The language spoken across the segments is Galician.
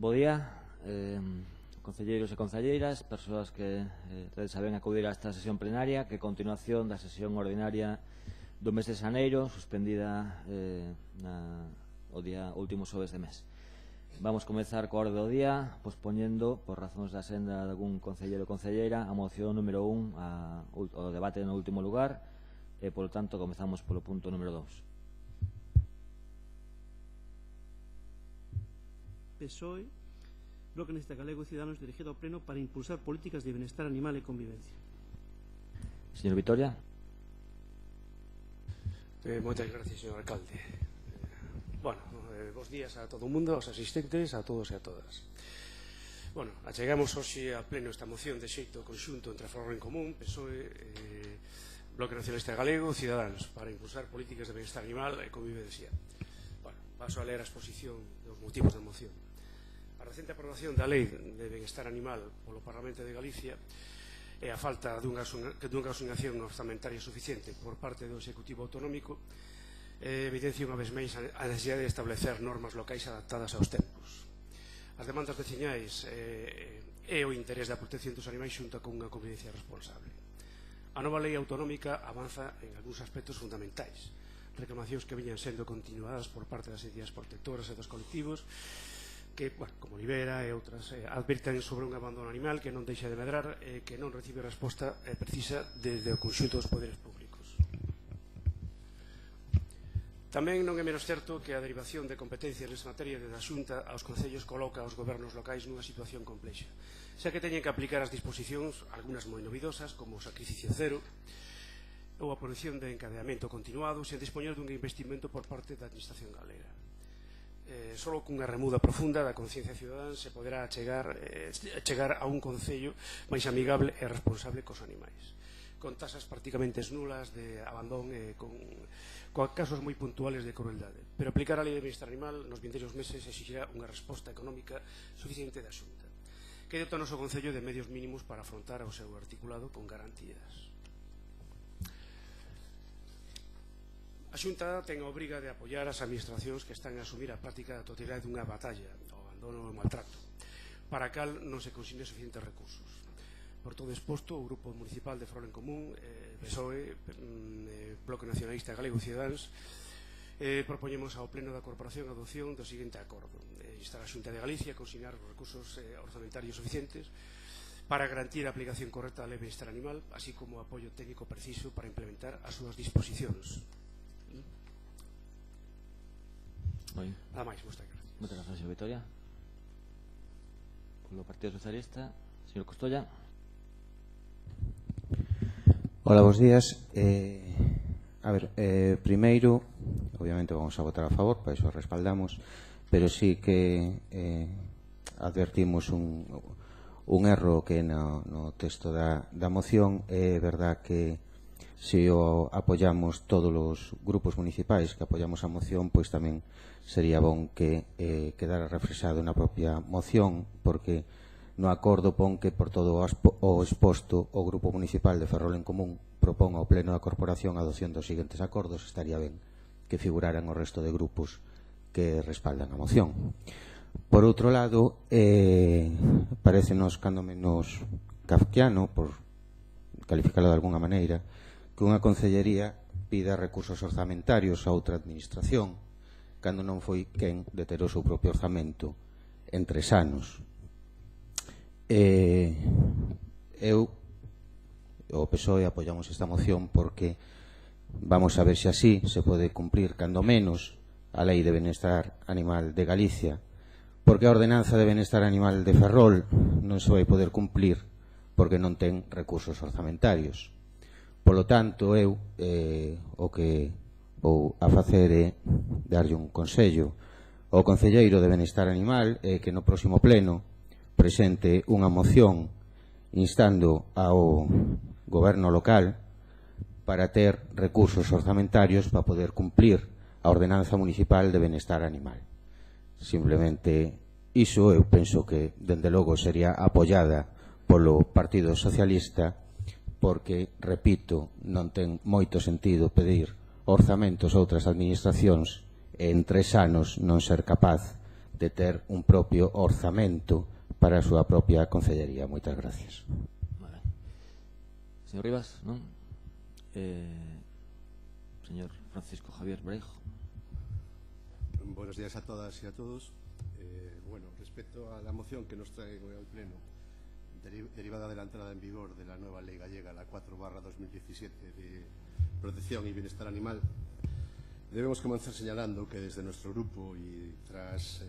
bo día, concelleiros e concelleiras, persoas que saben acudir a esta sesión plenaria, que é continuación da sesión ordinaria do mes de xaneiro, suspendida o día último xoves de mes. Vamos comezar co orde do día, pospoñendo, por razóns da senda de algún concelleiro ou concelleira, a moción número 1, o debate no último lugar, e, polo tanto, comezamos polo punto número 2. PSOE, Bloque Nacionalista Galego e Ciudadanos dirigido ao Pleno para impulsar políticas de benestar animal e convivencia. Señor Vitoria. Moitas gracias, señor alcalde. Bos días a todo o mundo, aos asistentes, a todos e a todas. Achegamos hoxe a pleno esta moción de xeito conxunto entre Ferrol en Común, PSOE, Bloque Nacionalista Galego e Ciudadanos para impulsar políticas de benestar animal e convivencia. Paso a ler a exposición dos motivos da moción. A recente aprobación da Lei de Benestar Animal polo Parlamento de Galicia e a falta dunha asignación orzamentaria suficiente por parte do Executivo Autonómico evidencia unha vez máis a necesidade de establecer normas locais adaptadas aos tempos. As demandas veciñais e o interés da protección dos animais xunta con unha convivencia responsable. A nova lei autonómica avanza en algúns aspectos fundamentais, reclamacións que viñan sendo continuadas por parte das entidades protectoras e dos colectivos que, como Libera e outras, advirten sobre un abandono animal que non deixa de medrar e que non recibe resposta precisa desde o conxunto dos poderes públicos. Tamén non é menos certo que a derivación de competencias nesta materia da Xunta aos concellos coloca aos gobernos locais nunha situación complexa, xa que teñen que aplicar as disposicións, algunhas moi novidosas, como o sacrificio cero, ou a prohibición de encadeamento continuado sen dispoñer dun investimento por parte da Administración galega. Só cunha remuda profunda da conciencia cidadán se poderá chegar a un concello máis amigable e responsable cos animais, con tasas prácticamente nulas de abandón e con casos moi puntuales de crueldade. Pero aplicar a lei de benestar animal nos vindeiros meses exigirá unha resposta económica suficiente da Xunta, que dota o noso concello de medios mínimos para afrontar o seu articulado con garantías. A Xunta ten a obriga de apoiar as administracións que están a asumir a práctica da totalidade dunha batalla, o abandono e o maltrato, para a cal non se consigne suficientes recursos. Por todo exposto, o Grupo Municipal de Ferrol en Común, PSOE, Bloque Nacionalista Galego e Ciudadanos, propoñemos ao Pleno da Corporación a adopción do seguinte acordo: instar a Xunta de Galicia a consignar os recursos orzamentarios suficientes para garantir a aplicación correcta da Lei de Benestar Animal, así como o apoio técnico preciso para implementar as súas disposicións. Nada máis, moitas gracias. Moitas gracias, señor Vitoria. Polo Partido Socialista, señor Costolla. Hola, bos días. Primeiro, obviamente vamos a votar a favor, para iso respaldamos, pero sí que advertimos un erro que no texto da moción. É verdad que se o apoiamos todos os grupos municipais que apoiamos a moción, pois tamén sería bon que quedara reflexado na propia moción, porque no acordo pon que por todo o exposto o Grupo Municipal de Ferrol en Común propón ao Pleno da Corporación a adopción dos seguintes acordos. Estaría ben que figuraran o resto de grupos que respaldan a moción. Por outro lado, parecenos cando menos kafkiano, por calificalo de alguna maneira, que unha concellería pida recursos orzamentarios a outra administración cando non foi quen de ter o seu propio orzamento en 3 anos. Eu o PSOE apoiamos esta moción porque vamos a ver se así se pode cumplir cando menos a Lei de Benestar Animal de Galicia, porque a Ordenanza de Benestar Animal de Ferrol non se vai poder cumplir porque non ten recursos orzamentarios. Polo tanto, eu o que vou a facer é darlle un consello ao concelleiro de Benestar Animal que no próximo pleno presente unha moción instando ao goberno local para ter recursos orzamentarios para poder cumplir a Ordenanza Municipal de Benestar Animal. Simplemente iso eu penso que, dende logo, sería apoiada polo Partido Socialista, porque, repito, non ten moito sentido pedir orzamentos a outras administracións e en 3 anos non ser capaz de ter un propio orzamento para a súa propia concellería. Moitas gracias. Vale. Señor Rivas, non? Señor Francisco Javier Brejo. Buenos días a todas y a todos. Bueno, respecto a la moción que nos trae hoy al Pleno, derivada de la entrada en vigor de la nueva ley gallega, la 4/2017, de protección y bienestar animal, debemos comenzar señalando que desde nuestro grupo y tras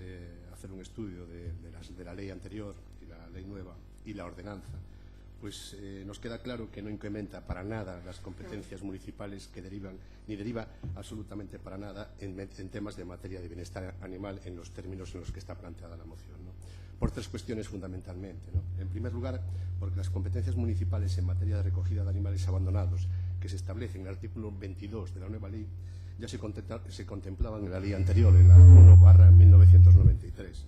hacer un estudio de la ley anterior y la ley nueva y la ordenanza, pues nos queda claro que no incrementa para nada las competencias municipales que deriva absolutamente para nada en temas de materia de bienestar animal en los términos en los que está planteada la moción, ¿no? Por tres cuestiones fundamentalmente, ¿no? En primer lugar, porque las competencias municipales en materia de recogida de animales abandonados que se establecen en el artículo 22 de la nueva ley ya se contemplaban en la ley anterior, en la 1/1993.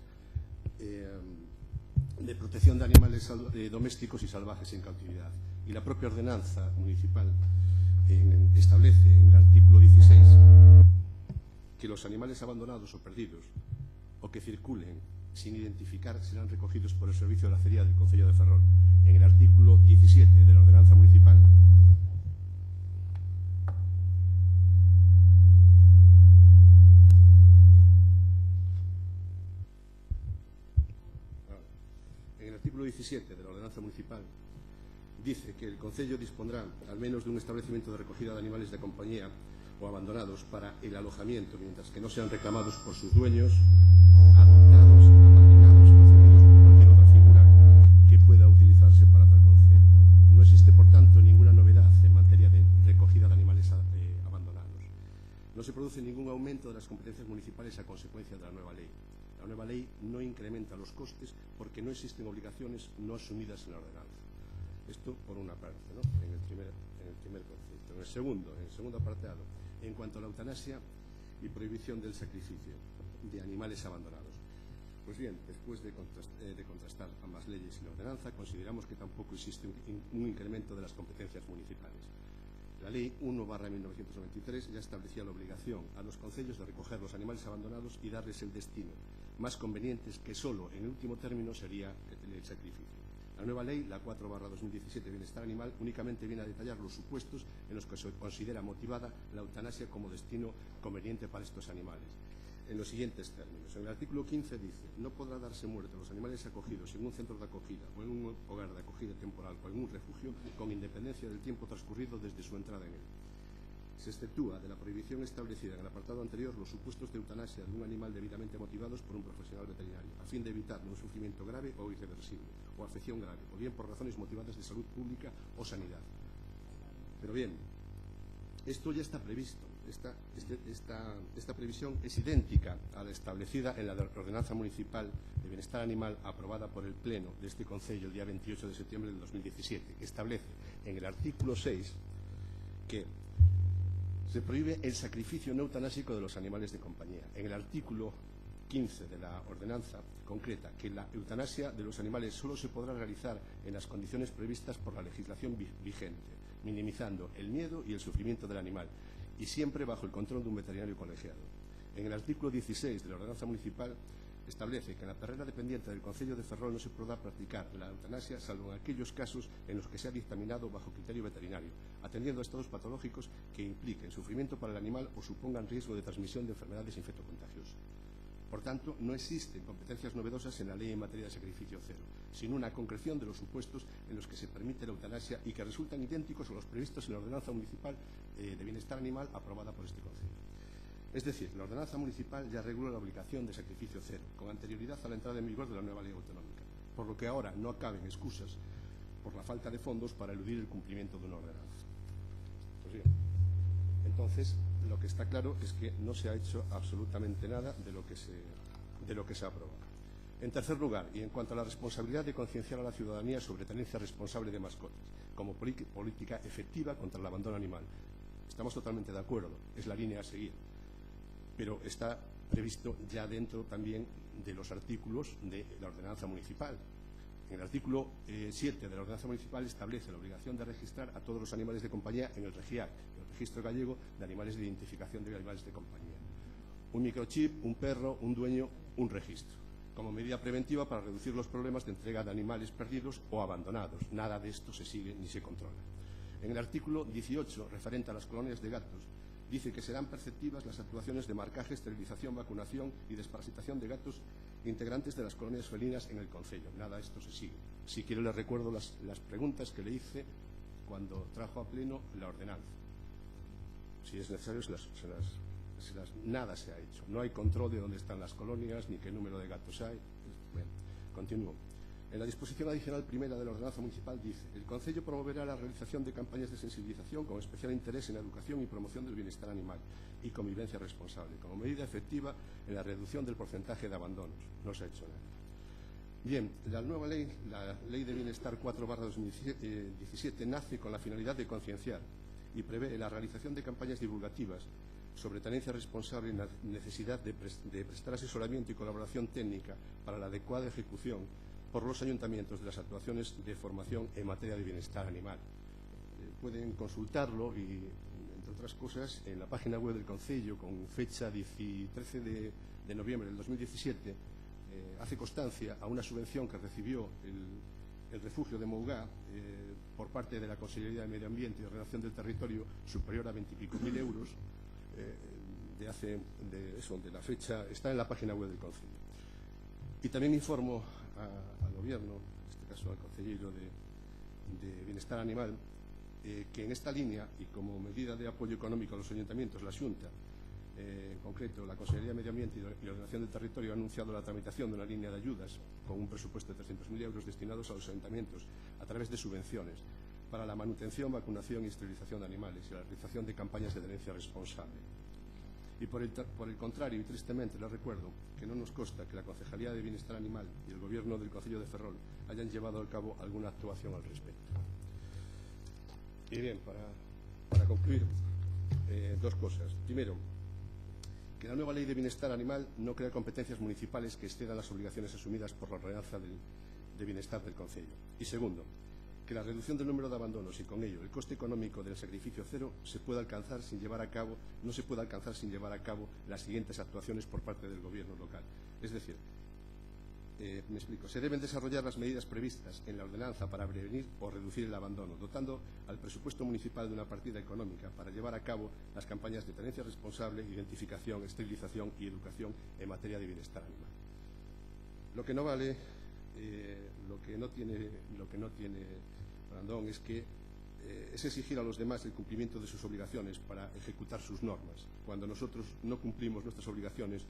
De protección de animales domésticos y salvajes en cautividad. Y la propia ordenanza municipal establece en el artículo 16 que los animales abandonados o perdidos o que circulen sin identificar serán recogidos por el Servicio de la Acería del Concello de Ferrol. En el artículo 17 de la ordenanza municipal artículo 17 de la ordenanza municipal dice que el Concello dispondrá al menos de un establecimiento de recogida de animales de compañía o abandonados para el alojamiento, mientras que no sean reclamados por sus dueños, adoptados, apadrinados o cedidos por cualquier otra figura que pueda utilizarse para tal concepto. No existe, por tanto, ninguna novedad en materia de recogida de animales abandonados. No se produce ningún aumento de las competencias municipales a consecuencia de la nueva ley. La nueva ley no incrementa los costes porque no existen obligaciones no asumidas en la ordenanza. Esto por una parte, ¿no? en el primer concepto. En el segundo apartado, en cuanto a la eutanasia y prohibición del sacrificio de animales abandonados. Pues bien, después de contrastar ambas leyes y la ordenanza, consideramos que tampoco existe un incremento de las competencias municipales. La Ley 1/1993 ya establecía la obligación a los concellos de recoger los animales abandonados y darles el destino más convenientes, que solo en el último término sería el sacrificio. La nueva ley, la 4/2017 Bienestar Animal, únicamente viene a detallar los supuestos en los que se considera motivada la eutanasia como destino conveniente para estos animales. En los siguientes términos. En el artículo 15 dice: no podrá darse muerte a los animales acogidos en un centro de acogida o en un hogar de acogida temporal o en un refugio con independencia del tiempo transcurrido desde su entrada en él. Se exceptúa de la prohibición establecida en el apartado anterior los supuestos de eutanasia de un animal debidamente motivados por un profesional veterinario, a fin de evitar un sufrimiento grave o irreversible, o afección grave, o bien por razones motivadas de salud pública o sanidad. Pero bien, esto ya está previsto. Esta previsión es idéntica a la establecida en la Ordenanza Municipal de Bienestar Animal aprobada por el Pleno de este Concello el día 28 de septiembre del 2017, que establece en el artículo 6 que se prohíbe el sacrificio no eutanásico de los animales de compañía. En el artículo 15 de la ordenanza concreta que la eutanasia de los animales solo se podrá realizar en las condiciones previstas por la legislación vigente, minimizando el miedo y el sufrimiento del animal, y siempre bajo el control de un veterinario colegiado. En el artículo 16 de la ordenanza municipal establece que en la perrera dependiente del Concello de Ferrol no se podrá practicar la eutanasia salvo en aquellos casos en los que sea dictaminado bajo criterio veterinario, atendiendo a estados patológicos que impliquen sufrimiento para el animal o supongan riesgo de transmisión de enfermedades infectocontagiosas. Por tanto, no existen competencias novedosas en la ley en materia de sacrificio cero, sino una concreción de los supuestos en los que se permite la eutanasia y que resultan idénticos a los previstos en la Ordenanza Municipal de Bienestar Animal aprobada por este Concello. Es decir, la Ordenanza Municipal ya regula la obligación de sacrificio cero, con anterioridad a la entrada en vigor de la nueva ley autonómica, por lo que ahora no caben excusas por la falta de fondos para eludir el cumplimiento de una ordenanza. Pues bien, entonces, lo que está claro es que no se ha hecho absolutamente nada de lo que se ha aprobado. En tercer lugar, y en cuanto a la responsabilidad de concienciar a la ciudadanía sobre tenencia responsable de mascotas, como política efectiva contra el abandono animal. Estamos totalmente de acuerdo, es la línea a seguir, pero está previsto ya dentro también de los artículos de la ordenanza municipal. En el artículo 7 de la ordenanza municipal establece la obligación de registrar a todos los animales de compañía en el REGIAC, el Registro Gallego de Animales de Identificación de Animales de Compañía. Un microchip, un perro, un dueño, un registro, como medida preventiva para reducir los problemas de entrega de animales perdidos o abandonados. Nada de esto se sigue ni se controla. En el artículo 18, referente a las colonias de gatos, dice que serán perceptivas las actuaciones de marcaje, esterilización, vacunación y desparasitación de gatos integrantes de las colonias felinas en el concello. Nada de esto se sigue. Si quiere, les recuerdo las preguntas que le hice cuando trajo a pleno la ordenanza. Si es necesario, nada se ha hecho. No hay control de dónde están las colonias, ni qué número de gatos hay. Bueno, continúo. En la disposición adicional primera de la ordenanza municipal dice: el concello promoverá la realización de campañas de sensibilización con especial interés en la educación y promoción del bienestar animal y convivencia responsable, como medida efectiva en la reducción del porcentaje de abandonos. No se ha hecho nada. Bien, la nueva ley, la Ley de Bienestar 4/2017, nace con la finalidad de concienciar y prevé la realización de campañas divulgativas sobre tenencia responsable y la necesidad de prestar asesoramiento y colaboración técnica para la adecuada ejecución por los ayuntamientos de las actuaciones de formación en materia de bienestar animal. Pueden consultarlo y, entre otras cosas, en la página web del Concello, con fecha 13 de noviembre del 2017, hace constancia a una subvención que recibió el refugio de Mougá por parte de la Consellería de Medio Ambiente y Ordenación del Territorio, superior a 20 y pico mil euros, de la fecha, está en la página web del Concello. Y también informo al Gobierno, en este caso al Concelleiro de Bienestar Animal, que en esta línea y como medida de apoyo económico a los ayuntamientos, la Xunta, en concreto la Consellería de Medio Ambiente y Ordenación del Territorio, ha anunciado la tramitación de una línea de ayudas con un presupuesto de 300.000 euros destinados a los ayuntamientos a través de subvenciones para la manutención, vacunación y esterilización de animales y la realización de campañas de tenencia responsable. Y por el contrario, y tristemente, les recuerdo que no nos consta que la Concejalía de Bienestar Animal y el Gobierno del Concello de Ferrol hayan llevado a cabo alguna actuación al respecto. Y bien, para concluir, dos cosas. Primero, que la nueva Ley de Bienestar Animal no crea competencias municipales que excedan las obligaciones asumidas por la ordenanza de bienestar del Concello. Y segundo, que la reducción del número de abandonos y con ello el coste económico del sacrificio cero no se puede alcanzar sin llevar a cabo las siguientes actuaciones por parte del Gobierno local. Es decir, me explico, se deben desarrollar las medidas previstas en la ordenanza para prevenir o reducir el abandono, dotando al presupuesto municipal de una partida económica para llevar a cabo las campañas de tenencia responsable, identificación, esterilización y educación en materia de bienestar animal. Lo que no vale, lo que no tiene Brandón es exigir a los demás el cumplimiento de sus obligaciones para ejecutar sus normas, cuando nosotros no cumplimos nuestras obligaciones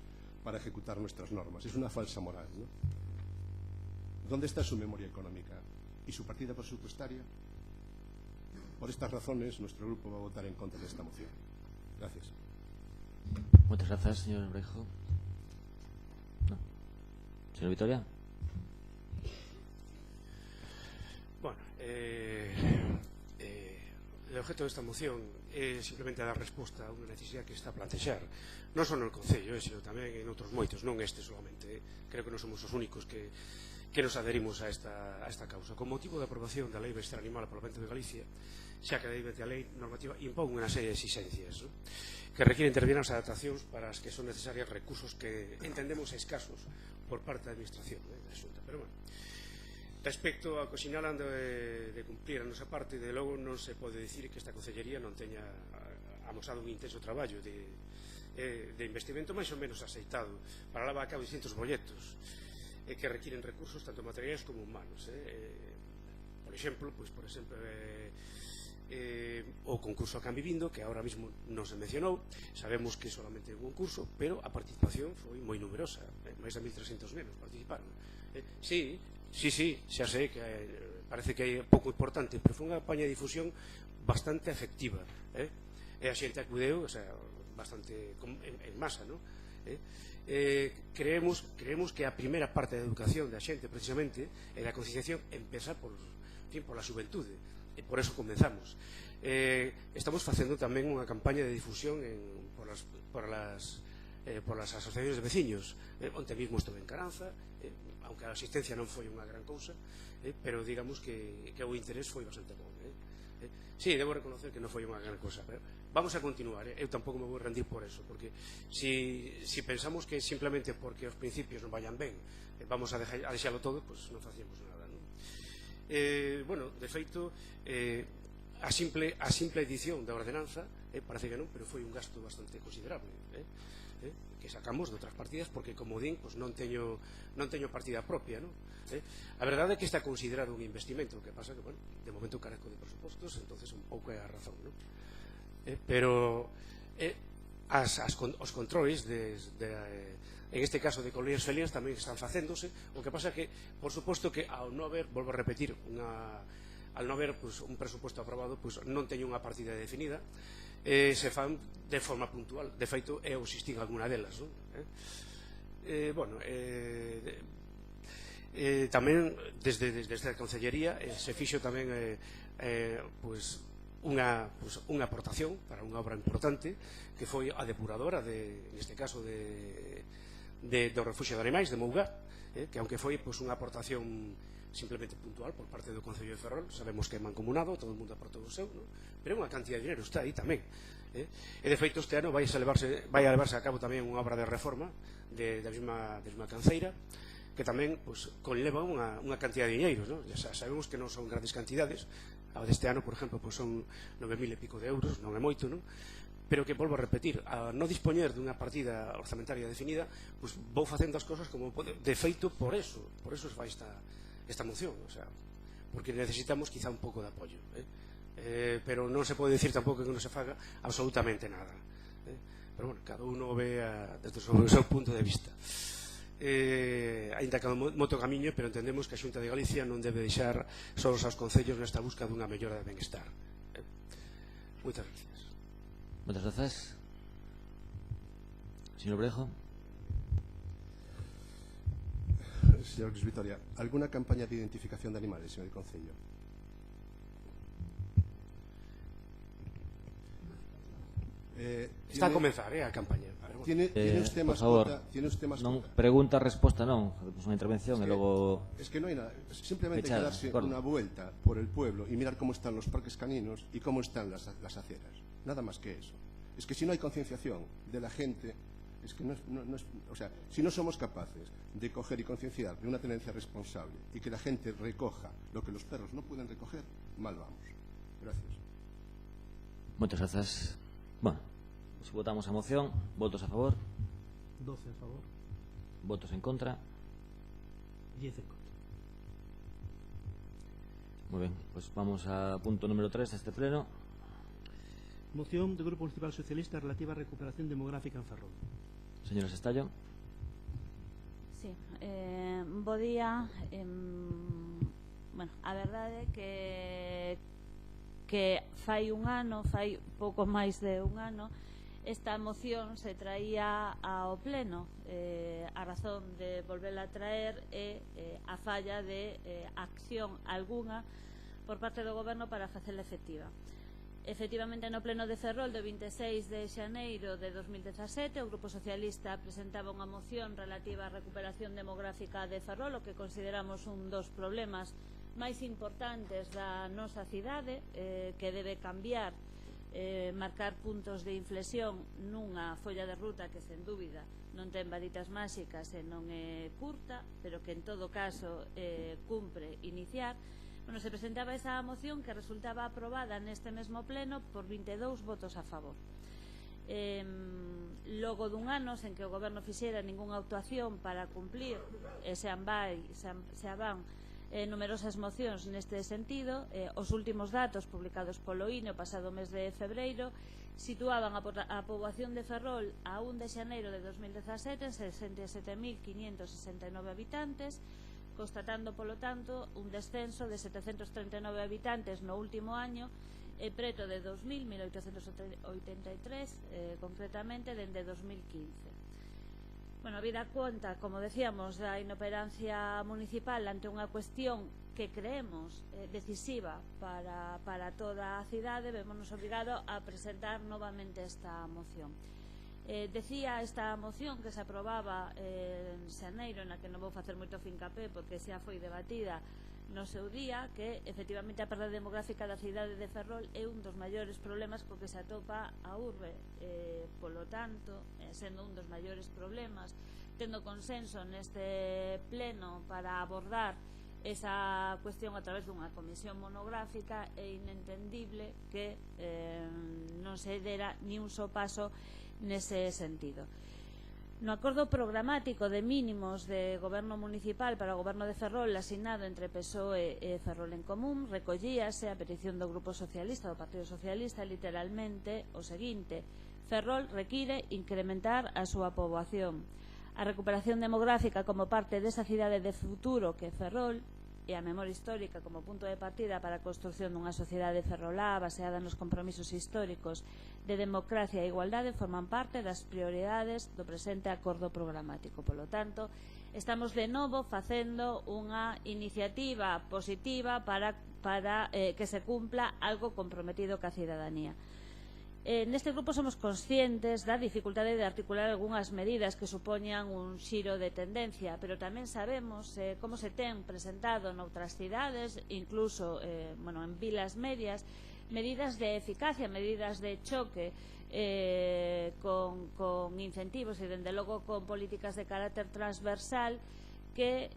para ejecutar nuestras normas. Es una falsa moral, ¿no? ¿Dónde está su memoria económica y su partida presupuestaria? Por estas razones, nuestro grupo va a votar en contra de esta moción. Gracias. Muchas gracias, señor Brejo. ¿No? Señor Vitoria. Bueno, el objeto de esta moción é simplemente dar resposta a unha necesidade que está a plantexar non só no Concello, sino tamén en outros moitos, non este solamente. Creo que non somos os únicos que nos adherimos a esta causa. Con motivo da aprobación da Lei de Bienestar Animal ao Parlamento de Galicia, xa que a Lei normativa impón unha serie de exigencias, ¿no?, que requieren determinadas adaptacións para as que son necesarias recursos que entendemos escasos por parte da Administración, da Xunta. Pero bueno, respecto ao que sinalan de cumplir a nosa parte, de logo non se pode dicir que esta Concellería non teña amosado un intenso traballo de investimento máis ou menos aceitado para levar a cabo distintos proxectos que requiren recursos tanto materiais como humanos. Por exemplo, o concurso a Can Vivindo, que ahora mismo non se mencionou. Sabemos que solamente hubo un curso, pero a participación foi moi numerosa, máis de 1.300 nenos participaron. Sí, xa sei que parece que é pouco importante, pero foi unha campaña de difusión bastante efectiva, e a xente acudeu, bastante en masa, non? Creemos que a primeira parte da educación da xente, precisamente, e da concienciación, empeza por la xuventude, e por eso comenzamos. Estamos facendo tamén unha campaña de difusión por las asociacións de veciños. Onte mismo estuve en Caranza, aunque a asistencia non foi unha gran cousa, pero digamos que o interés foi bastante bom. Sí, debo reconocer que non foi unha gran cosa, pero vamos a continuar, eu tampouco me vou rendir por eso, porque si pensamos que simplemente porque os principios non vayan ben vamos a deixalo todo, pois non facíamos nada, non? Bueno, de feito, a simple edición da ordenanza parece que non, pero foi un gasto bastante considerable, que sacamos de outras partidas, porque, como din, pois non teño partida propia, non? A verdade é que está considerado un investimento, o que pasa que, bueno, de momento carezco de presupostos, entonces un pouco é a razón, non? Pero os controles en este caso de colonias felinas tamén están facéndose, o que pasa que, por suposto que ao non haber, volvo a repetir, al non haber un presuposto aprobado, non teño unha partida definida, se fan de forma puntual. De feito, eu existín alguna delas, non? Bueno, tamén desde a Concellería se fixo tamén unha aportación para unha obra importante, que foi a depuradora, neste caso do Refugio de Animais de Mougá, que aunque foi unha aportación simplemente puntual por parte do Concello de Ferrol, sabemos que é mancomunado, todo o mundo aportou o seu, pero unha cantidad de dinero está aí tamén, e de feito este ano vai a levarse a cabo tamén unha obra de reforma da mesma canceira, que tamén conleva unha cantidad de dinheiros, xa sabemos que non son grandes cantidades, a deste ano, por exemplo, son 9.000 e pico de euros, non é moito, non? Pero que, volvo a repetir, a non dispoñer dunha partida orzamentaria definida, vou facendo as cosas como de feito por eso se fai esta moción, o sea, porque necesitamos quizá un pouco de apoio, pero non se pode dicir tampouco que non se faga absolutamente nada, pero bueno, cada uno ve desde o seu punto de vista. Ainda que moito camiño, pero entendemos que a Xunta de Galicia non debe deixar solos aos concellos nesta busca dunha mellora de benestar. Moitas gracias. Moitas grazas. Señor Brejo. Señor Luis Vitoria, ¿alguna campaña de identificación de animales en el Concello? Está a comenzar a campaña. ¿Tiene usted por mascota? favor, ¿Tiene usted mascota? non, pregunta, resposta non, unha intervención e logo... Es que no hay nada, simplemente hay que Fechada, darse acuerdo. una vuelta por el pueblo y mirar cómo están los parques caninos y cómo están las aceras. Nada más que eso. Es que si no hay concienciación de la gente, es que no es, o sea, si no somos capaces de coger y concienciar de una tenencia responsable y que la gente recoja lo que los perros no pueden recoger, mal vamos. Gracias. Moitas grazas. Bueno, se votamos a moción, votos a favor, 12 a favor, votos en contra. 10 en contra. Moi ben, pois vamos a punto número 3 deste pleno. Moción do Grupo Municipal Socialista relativa á recuperación demográfica en Ferrol. Señora Sestallo. Sí, bo día. Bueno, a verdade é que fai pouco máis de un ano, esta moción se traía ao pleno. A razón de volverla a traer é a falla de acción algunha por parte do Goberno para facela efectiva. Efectivamente, no pleno de Ferrol do 26 de xaneiro de 2017 o Grupo Socialista presentaba unha moción relativa á recuperación demográfica de Ferrol, o que consideramos un dos problemas máis importantes da nosa cidade, que debe cambiar, marcar puntos de inflexión nunha folla de ruta que, sen dúbida, non ten varitas máxicas e non é curta, pero que en todo caso cumpre iniciar. Bueno, se presentaba esa moción que resultaba aprobada neste mesmo pleno por 22 votos a favor. Logo dun ano sen que o Goberno fixera ningunha actuación para cumplir, se van numerosas mocións neste sentido, os últimos datos publicados polo INE o pasado mes de febreiro situaban a poboación de Ferrol a 1 de xaneiro de 2017 en 67.569 habitantes, constatando, polo tanto, un descenso de 739 habitantes no último año e preto de 2.1883, concretamente, dende 2015. Bueno, habida conta, como decíamos, da inoperancia municipal ante unha cuestión que creemos decisiva para toda a cidade, vémonos obrigados a presentar novamente esta moción. Decía esta moción que se aprobaba en xaneiro, na que non vou facer moito fincapé porque xa foi debatida no seu día, que efectivamente a perda demográfica da cidade de Ferrol é un dos maiores problemas co que se atopa a urbe, polo tanto, sendo un dos maiores problemas, tendo consenso neste pleno para abordar esa cuestión a través dunha comisión monográfica, é inentendible que non se dera ni un só paso nese sentido. No acordo programático de mínimos de goberno municipal para o goberno de Ferrol asinado entre PSOE e Ferrol en Común recollíase a petición do Grupo Socialista, do Partido Socialista, literalmente o seguinte: Ferrol require incrementar a súa poboación. A recuperación demográfica como parte desa cidade de futuro que é Ferrol e a memoria histórica como punto de partida para a construción dunha sociedade ferrolá baseada nos compromisos históricos de democracia e igualdade forman parte das prioridades do presente acordo programático. Polo tanto, estamos de novo facendo unha iniciativa positiva para que se cumpla algo comprometido ca cidadanía. Neste grupo somos conscientes da dificultade de articular algunhas medidas que supoñan un xiro de tendencia, pero tamén sabemos como se ten presentado noutras cidades, incluso en vilas medias, medidas de eficacia, medidas de choque con incentivos e, dende logo, con políticas de carácter transversal que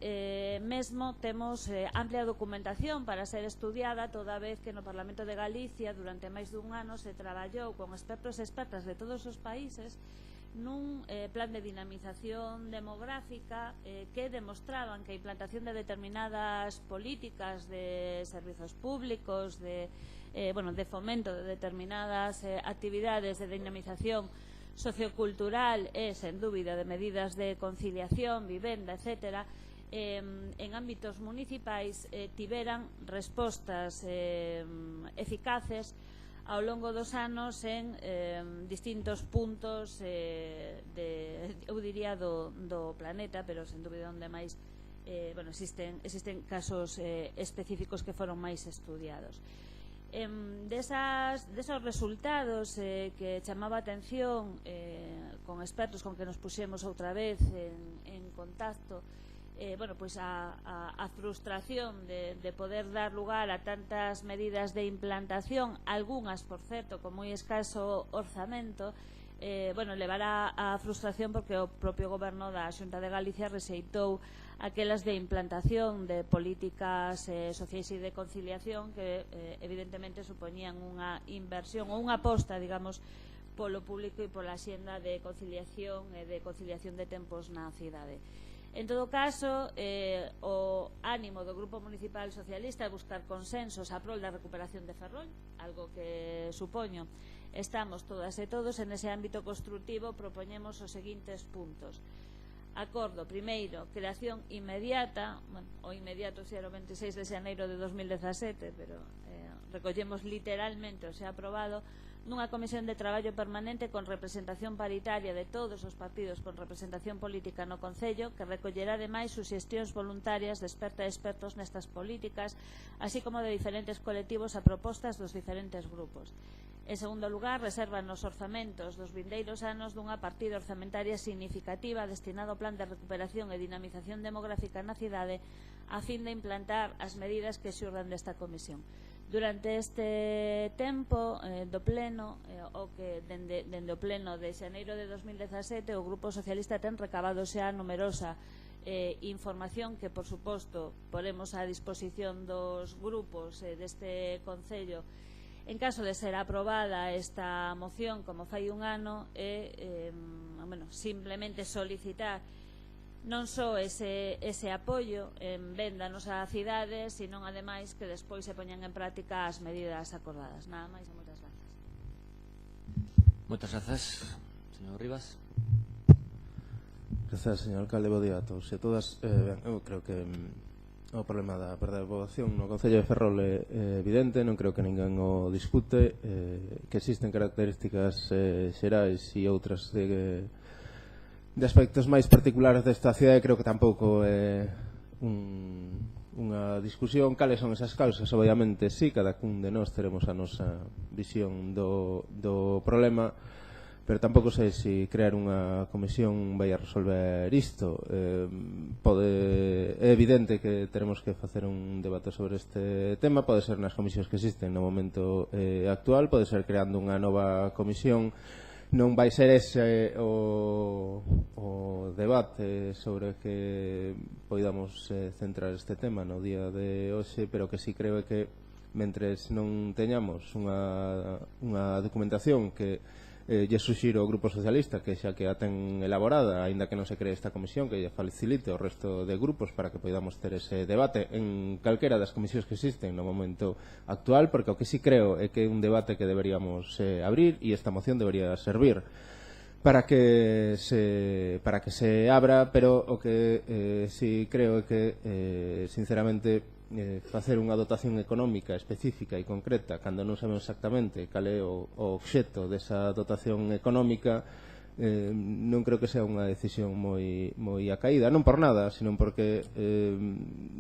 mesmo temos amplia documentación para ser estudiada, toda vez que no Parlamento de Galicia durante máis dun ano se traballou con expertos e expertas de todos os países nun plan de dinamización demográfica que demostraban que a implantación de determinadas políticas de servizos públicos, de fomento de determinadas actividades de dinamización sociocultural e, sen dúbida, de medidas de conciliación, vivenda, etc., en ámbitos municipais tiveran respostas eficaces ao longo dos anos en distintos puntos eu diría do planeta, pero sen dúbida onde máis existen casos específicos que foron máis estudiados. Desos resultados que chamaba a atención con expertos con que nos puxemos outra vez en contacto, a frustración de poder dar lugar a tantas medidas de implantación, algunhas, por certo, con moi escaso orzamento, levará a frustración porque o propio goberno da Xunta de Galicia rexeitou aquelas de implantación de políticas sociais e de conciliación que evidentemente supoñían unha inversión ou unha aposta, digamos, polo público e pola xenda de conciliación e de conciliación de tempos na cidade. En todo caso, o ánimo do Grupo Municipal Socialista é buscar consensos a prol da recuperación de Ferrol, algo que supoño estamos todas e todos. En ese ámbito constructivo propoñemos os seguintes puntos. Acordo, primeiro, creación inmediata, o inmediato era o 26 de xaneiro de 2017, pero recollemos literalmente o xa aprobado, nunha comisión de traballo permanente con representación paritaria de todos os partidos con representación política no Concello, que recollerá ademais suxestións voluntarias de experta e expertos nestas políticas, así como de diferentes colectivos a propostas dos diferentes grupos. En segundo lugar, reservan nos orzamentos dos vindeiros anos dunha partida orzamentaria significativa destinada ao plan de recuperación e dinamización demográfica na cidade a fin de implantar as medidas que xurdan desta comisión. Durante este tempo do pleno, dende o pleno de xaneiro de 2017, o Grupo Socialista ten recabado xa numerosa información que, por suposto, poremos á disposición dos grupos deste Concello en caso de ser aprobada esta moción, como fai un ano, simplemente solicitar non só ese apoio en venda nos á cidade, sino ademais que despois se poñan en práctica as medidas acordadas. Nada máis e moitas grazas. Moitas grazas, señor Rivas. Grazas, señor alcalde, bo día a todos e a todas. Eu creo que o problema da perda de poboación no Concello de Ferrol é evidente, non creo que ninguén o discute, que existen características xerais e outras de aspectos máis particulares desta cidade. Creo que tampouco é unha discusión. Cales son esas causas? Obviamente, sí, cada cun de nós teremos a nosa visión do problema, pero tampouco sei se crear unha comisión vai a resolver isto. É evidente que teremos que facer un debate sobre este tema, pode ser nas comisións que existen no momento actual, pode ser creando unha nova comisión. Non vai ser ese o debate sobre que poidamos centrar este tema no día de hoxe, pero que sí creo que mentres non teñamos unha documentación que lle suxiro ao Grupo Socialista que xa que a ten elaborada, aínda que non se cree esta comisión, que lle facilite o resto de grupos para que poidamos ter ese debate en calquera das comisións que existen no momento actual, porque o que sí creo é que é un debate que deberíamos abrir, e esta moción debería servir para que se abra, pero o que sí creo é que sinceramente facer unha dotación económica específica e concreta cando non sabemos exactamente cal é o obxecto desa dotación económica, non creo que sea unha decisión moi acaída, non por nada, sino porque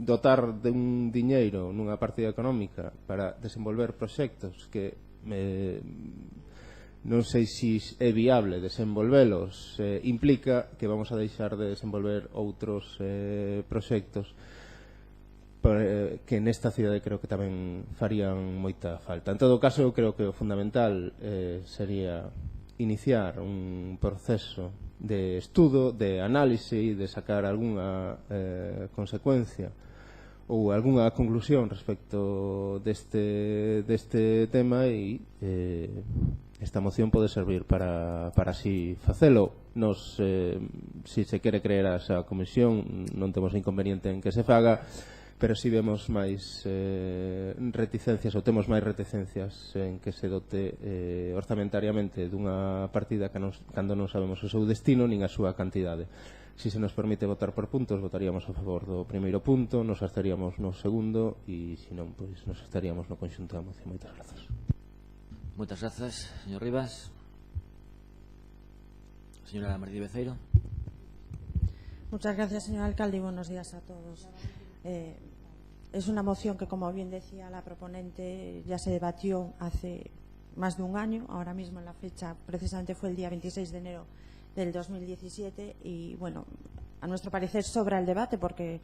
dotar de un diñeiro nunha partida económica para desenvolver proxectos que non sei se é viable desenvolvelos, implica que vamos a deixar de desenvolver outros proxectos que nesta cidade creo que tamén farían moita falta. En todo caso, eu creo que o fundamental sería iniciar un proceso de estudo, de análise e de sacar algunha consecuencia ou algunha conclusión respecto deste tema, e esta moción pode servir para así facelo. Nos, se se quere crear esa comisión, non temos inconveniente en que se faga, pero si vemos máis reticencias, ou temos máis reticencias en que se dote orzamentariamente dunha partida cando non sabemos o seu destino nin a súa cantidade. Si se nos permite votar por puntos, votaríamos a favor do primeiro punto, nos abstaríamos no segundo, e se non, pois nos abstaríamos no conxunto da moción. Moitas grazas. Moitas grazas, señor Rivas. Señora Martí Beceiro. Muchas gracias, señor alcalde, y buenos días a todos. Es una moción que, como bien decía la proponente, ya se debatió hace más de un año. Ahora mismo en la fecha precisamente fue el día 26 de enero del 2017, y bueno, a nuestro parecer sobra el debate porque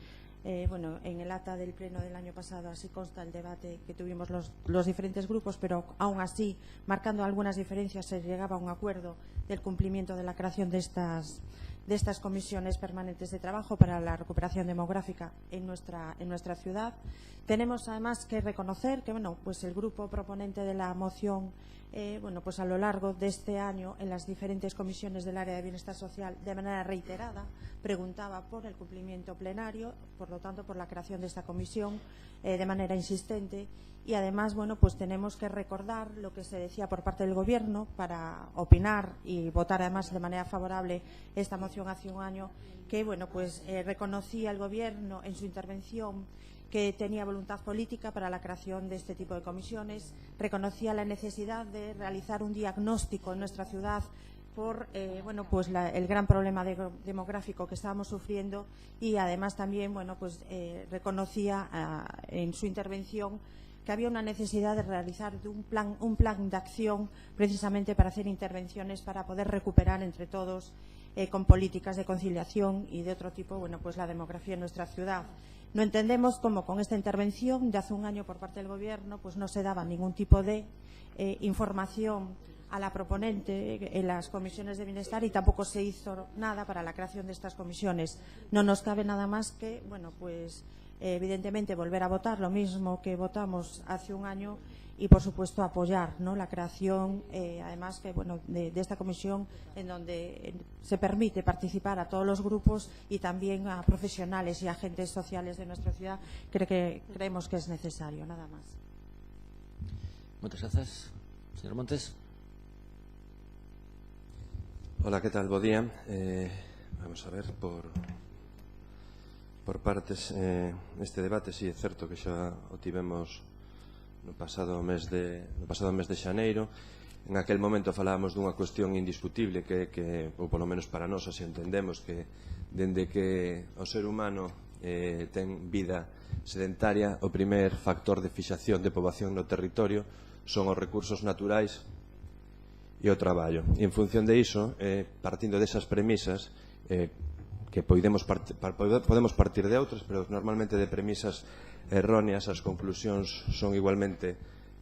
bueno, en el acta del pleno del año pasado así consta el debate que tuvimos los diferentes grupos, pero aún así, marcando algunas diferencias, se llegaba a un acuerdo del cumplimiento de la creación de estas comisiones permanentes de trabajo para la recuperación demográfica en nuestra ciudad. Tenemos además que reconocer que bueno, pues el grupo proponente de la moción bueno, pues a lo largo de este año en las diferentes comisiones del área de bienestar social de manera reiterada preguntaba por el cumplimiento plenario, por lo tanto por la creación de esta comisión de manera insistente. Y además, bueno, pues tenemos que recordar lo que se decía por parte del Gobierno para opinar y votar además de manera favorable esta moción hace un año, que bueno, pues reconocía el Gobierno en su intervención que tenía voluntad política para la creación de este tipo de comisiones, reconocía la necesidad de realizar un diagnóstico en nuestra ciudad por bueno, pues el gran problema demográfico que estábamos sufriendo, y además también bueno, pues reconocía en su intervención que había una necesidad de realizar un plan de acción precisamente para hacer intervenciones para poder recuperar entre todos con políticas de conciliación y de otro tipo, bueno, pues la demografía en nuestra ciudad. No entendemos cómo con esta intervención de hace un año por parte del Gobierno pues no se daba ningún tipo de información a la proponente en las comisiones de bienestar, y tampoco se hizo nada para la creación de estas comisiones. No nos cabe nada más que, bueno, pues evidentemente volver a votar lo mismo que votamos hace un año y por supuesto apoyar, ¿no?, la creación además que bueno de esta comisión en donde se permite participar a todos los grupos y también a profesionales y agentes sociales de nuestra ciudad. Creemos que es necesario, nada más. Muchas gracias. Señor Montes. Hola, ¿qué tal? Bo día. Vamos a ver por partes este debate. Si sí, é certo que xa o tivemos no pasado mes de xaneiro. En aquel momento falábamos dunha cuestión indiscutible que ou polo menos para nós así entendemos, que dende que o ser humano ten vida sedentaria, o primer factor de fixación de poboación no territorio son os recursos naturais, e o traballo. E en función de iso, partindo desas premisas, que podemos partir de outras, pero normalmente de premisas erróneas, as conclusións son igualmente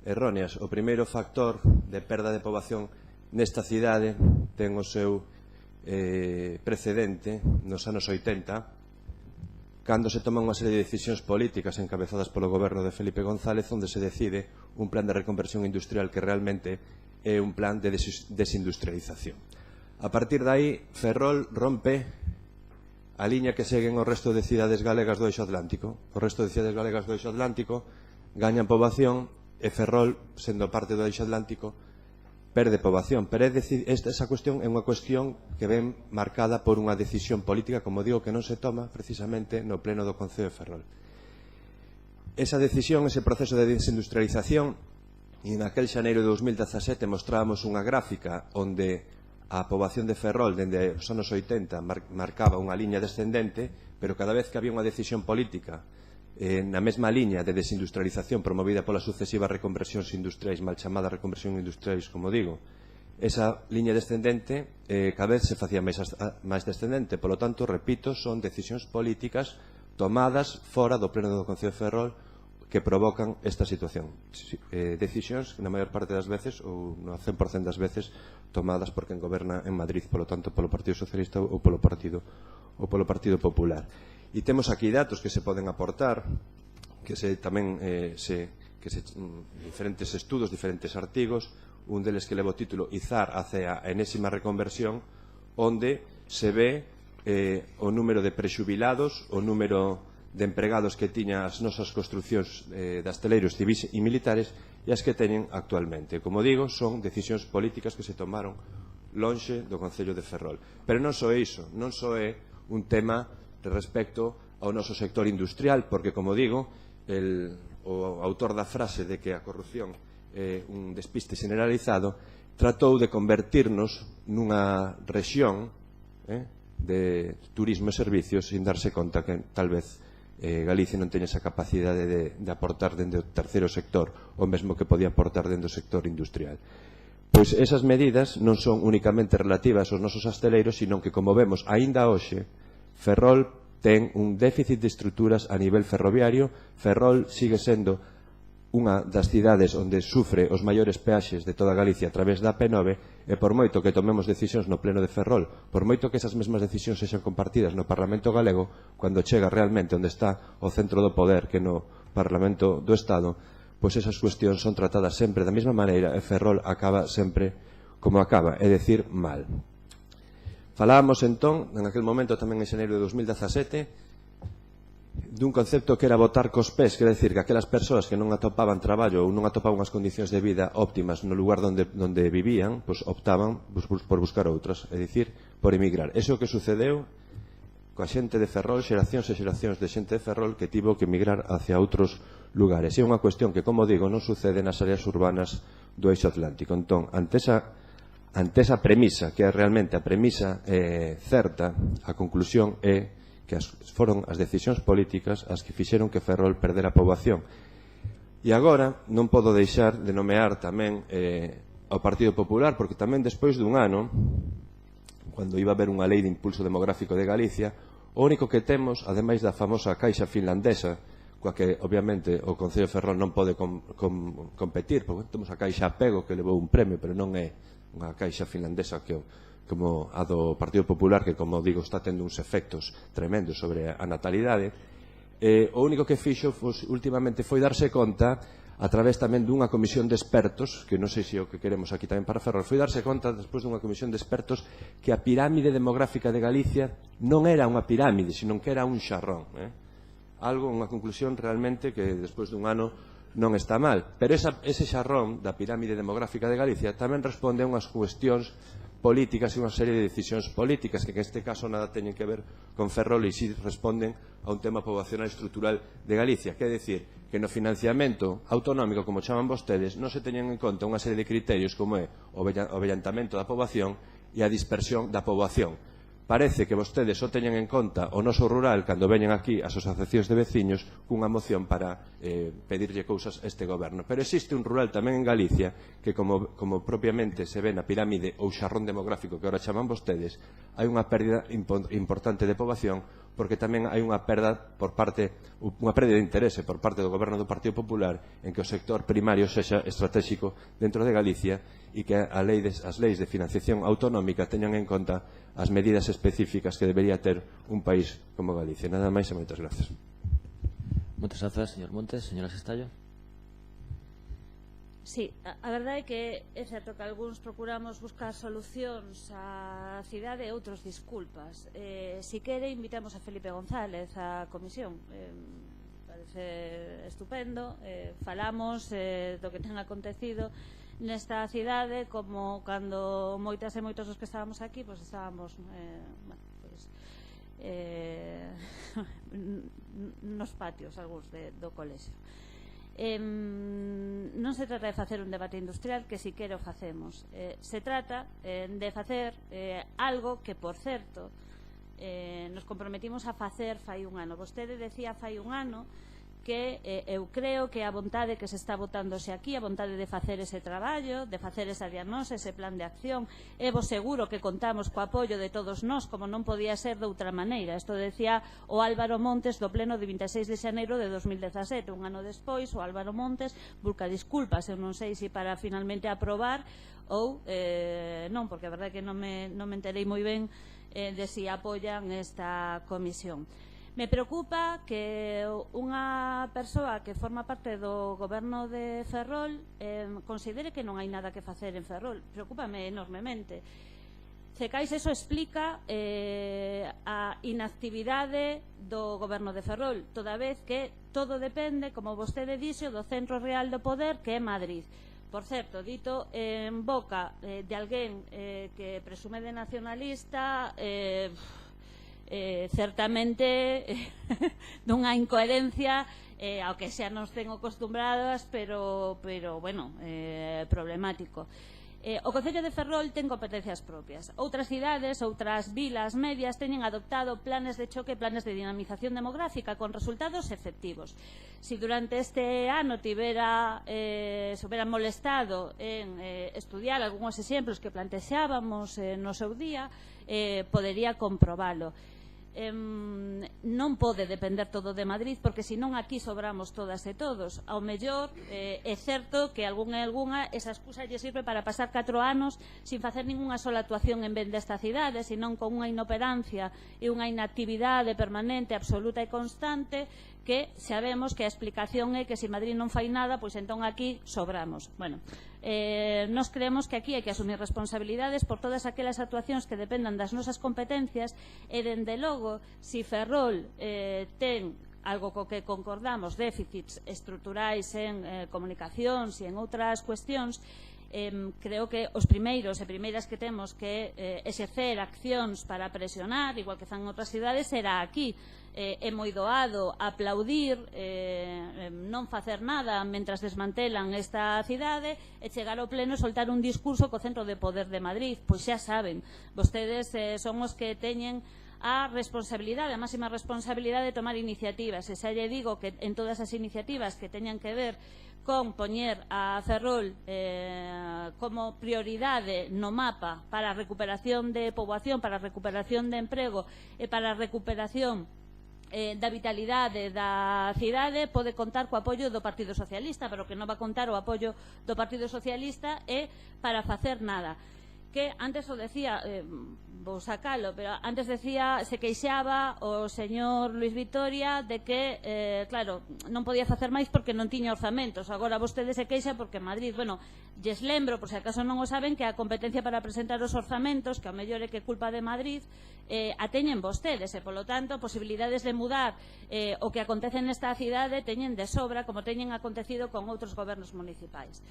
erróneas. O primeiro factor de perda de poboación nesta cidade ten o seu precedente nos anos 80, cando se toman unha serie de decisións políticas encabezadas polo goberno de Felipe González, onde se decide un plan de reconversión industrial que realmente é un plan de desindustrialización. A partir de aí, Ferrol rompe a liña que seguen o resto de cidades galegas do eixo atlántico. O resto de cidades galegas do eixo atlántico gañan poboación e Ferrol, sendo parte do eixo atlántico, perde poboación. Pero esa cuestión é unha cuestión que ven marcada por unha decisión política, como digo, que non se toma precisamente no pleno do Concello de Ferrol. Esa decisión, ese proceso de desindustrialización, e naquel xaneiro de 2017 mostrábamos unha gráfica onde a poboación de Ferrol dende os anos 80 marcaba unha liña descendente, pero cada vez que había unha decisión política na mesma liña de desindustrialización promovida polas sucesivas reconversións industriais, mal chamadas reconversións industriais, como digo, esa liña descendente cada vez se facía máis descendente. Polo tanto, repito, son decisións políticas tomadas fora do pleno do Concello de Ferrol que provocan esta situación. Decisións que na maior parte das veces, ou no 100% das veces, tomadas por quen goberna en Madrid, polo tanto, polo Partido Socialista ou polo Partido Popular. E temos aquí datos que se poden aportar, que tamén diferentes estudos, diferentes artigos, un deles que leva o título Izar hacia a enésima reconversión, onde se ve o número de prexubilados, o número de empregados que tiña as nosas construccións de asteleiros civis e militares e as que teñen actualmente. Como digo, son decisións políticas que se tomaron lonxe do Concello de Ferrol. Pero non só é iso, non só é un tema respecto ao noso sector industrial, porque, como digo, o autor da frase de que a corrupción é un despiste generalizado tratou de convertirnos nunha rexión de turismo e servicios sin darse conta que tal vez Galicia non teña esa capacidade de aportar dende o terceiro sector o mesmo que podía aportar dende o sector industrial. Pois esas medidas non son únicamente relativas aos nosos asteleiros, sino que, como vemos, aínda hoxe, Ferrol ten un déficit de estruturas a nivel ferroviario. Ferrol sigue sendo unha das cidades onde sufre os maiores peaxes de toda Galicia a través da P9, e por moito que tomemos decisións no pleno de Ferrol, por moito que esas mesmas decisións sexan compartidas no Parlamento galego, cando chega realmente onde está o centro do poder, que no Parlamento do Estado, pois esas cuestións son tratadas sempre da mesma maneira e Ferrol acaba sempre como acaba, é dicir, mal. Falábamos entón, en aquel momento tamén en xaneiro de 2017, dun concepto que era botar cos pés, quer decir que aquelas persoas que non atopaban traballo ou non atopaban unhas condicións de vida óptimas no lugar onde vivían, pois optaban por buscar outras, é dicir, por emigrar. Eso que sucedeu coa xente de Ferrol, xeracións e xeracións de xente de Ferrol que tivo que emigrar hacia outros lugares. E é unha cuestión que, como digo, non sucede nas áreas urbanas do eixo atlántico. Entón, ante esa premisa, que é realmente a premisa certa, a conclusión é que foron as decisións políticas as que fixeron que Ferrol perdera a poboación. E agora non podo deixar de nomear tamén ao Partido Popular, porque tamén despois dun ano, cando iba a haber unha lei de impulso demográfico de Galicia, o único que temos, ademais da famosa caixa finlandesa, coa que obviamente o Concello de Ferrol non pode competir, porque temos a caixa Apego que levou un premio, pero non é unha caixa finlandesa como a do Partido Popular, que, como digo, está tendo uns efectos tremendos sobre a natalidade. O único que fixo últimamente foi darse conta, a través tamén dunha comisión de expertos, que non sei se o que queremos aquí tamén para Ferrol, foi darse conta, despois dunha comisión de expertos, que a pirámide demográfica de Galicia non era unha pirámide, sino que era un xarrón. Algo, unha conclusión realmente que despois dun ano non está mal. Pero ese xarrón da pirámide demográfica de Galicia tamén responde a unhas cuestións políticas e unha serie de decisións políticas que neste caso nada teñen que ver con Ferrol e si responden a un tema poboacional estrutural de Galicia, que é dicir que no financiamento autonómico, como chaman vostedes, non se teñen en conta unha serie de criterios como é o vellentamento da poboación e a dispersión da poboación. parece que vostedes só teñen en conta o noso rural cando veñen aquí as asociacións de veciños cunha moción para pedirlle cousas a este goberno. Pero existe un rural tamén en Galicia que, como propiamente se ve na pirámide ou xarrón demográfico que agora chaman vostedes, hai unha pérdida importante de poboación, porque tamén hai unha perda de interese por parte do goberno do Partido Popular en que o sector primario sexa estratégico dentro de Galicia e que as leis de financiación autonómica teñan en conta as medidas específicas que debería ter un país como Galicia. Nada máis e moitas gracias. Moitas grazas, señor Montes. Señora Sestallo. Sí, a verdade é que é certo que algúns procuramos buscar solucións á cidade e outros disculpas. Si quere, invitamos a Felipe González á comisión. Parece estupendo. Falamos do que ten acontecido nesta cidade, como cando moitas e moitos dos que estábamos aquí, pois estábamos nos patios algúns do colexio. Non se trata de facer un debate industrial, que si quero facemos. Se trata de facer algo que, por certo, nos comprometimos a facer fai un ano. Vostede decía fai un ano que eu creo que a vontade que se está botándose aquí, a vontade de facer ese traballo, de facer esa diagnose, ese plan de acción, e vos seguro que contamos co apoio de todos nós, como non podía ser de outra maneira. Isto decía o Álvaro Montes do pleno de 26 de xaneiro de 2017. Un ano despois, o Álvaro Montes busca disculpas, eu non sei se para finalmente aprobar ou non, porque a verdade é que non me enterei moi ben de si apoian esta comisión. Me preocupa que unha persoa que forma parte do goberno de Ferrol considere que non hai nada que facer en Ferrol. Preocúpame enormemente. Cecais eso explica a inactividade do goberno de Ferrol, toda vez que todo depende, como vostede dixo, do centro real do poder, que é Madrid. Por certo, dito en boca de alguén que presume de nacionalista, certamente dunha incoherencia ao que xa nos ten acostumbradas, pero bueno, problemático. O Concello de Ferrol ten competencias propias. Outras cidades, outras vilas medias teñen adoptado planes de choque, planes de dinamización demográfica con resultados efectivos. Si durante este ano se hubiera molestado en estudiar algúns exemplos que plantexábamos no seu día, podería comprobalo. Non pode depender todo de Madrid, porque senón aquí sobramos todas e todos. Ao mellor é certo que algunha esa excusa lle sirve para pasar 4 anos sin facer ningunha sola actuación en ben desta cidade, senón con unha inoperancia e unha inactividade permanente, absoluta e constante, que sabemos que a explicación é que se Madrid non fai nada, pois entón aquí sobramos. Bueno, nos creemos que aquí hai que asumir responsabilidades por todas aquelas actuacións que dependan das nosas competencias e, dende logo, si Ferrol ten algo co que concordamos, déficits estruturais en comunicacións e en outras cuestións, creo que os primeiros e primeiras que temos que exercer accións para presionar, igual que fan outras cidades, será aquí. É moi doado aplaudir, non facer nada mentras desmantelan esta cidade e chegar ao pleno e soltar un discurso co centro de poder de Madrid. Pois xa saben, vostedes son os que teñen a responsabilidade, a máxima responsabilidade de tomar iniciativas. E xa lle digo que en todas as iniciativas que teñan que ver con poñer a Ferrol como prioridade no mapa para a recuperación de poboación, para a recuperación de emprego e para a recuperación da vitalidade da cidade, pode contar co apoio do Partido Socialista, pero que non va a contar o apoio do Partido Socialista é para facer nada. Que antes o decía, vou sacalo, pero antes decía, se queixaba o señor Luis Vitoria de que, claro, non podía facer máis porque non tiña orzamentos. Agora vostede se queixa porque Madrid, bueno, lles lembro, por se acaso non o saben, que a competencia para presentar os orzamentos, que ao mellor é que culpa de Madrid, a teñen vostedes, e polo tanto posibilidades de mudar o que acontece nesta cidade teñen de sobra, como teñen acontecido con outros gobernos municipais.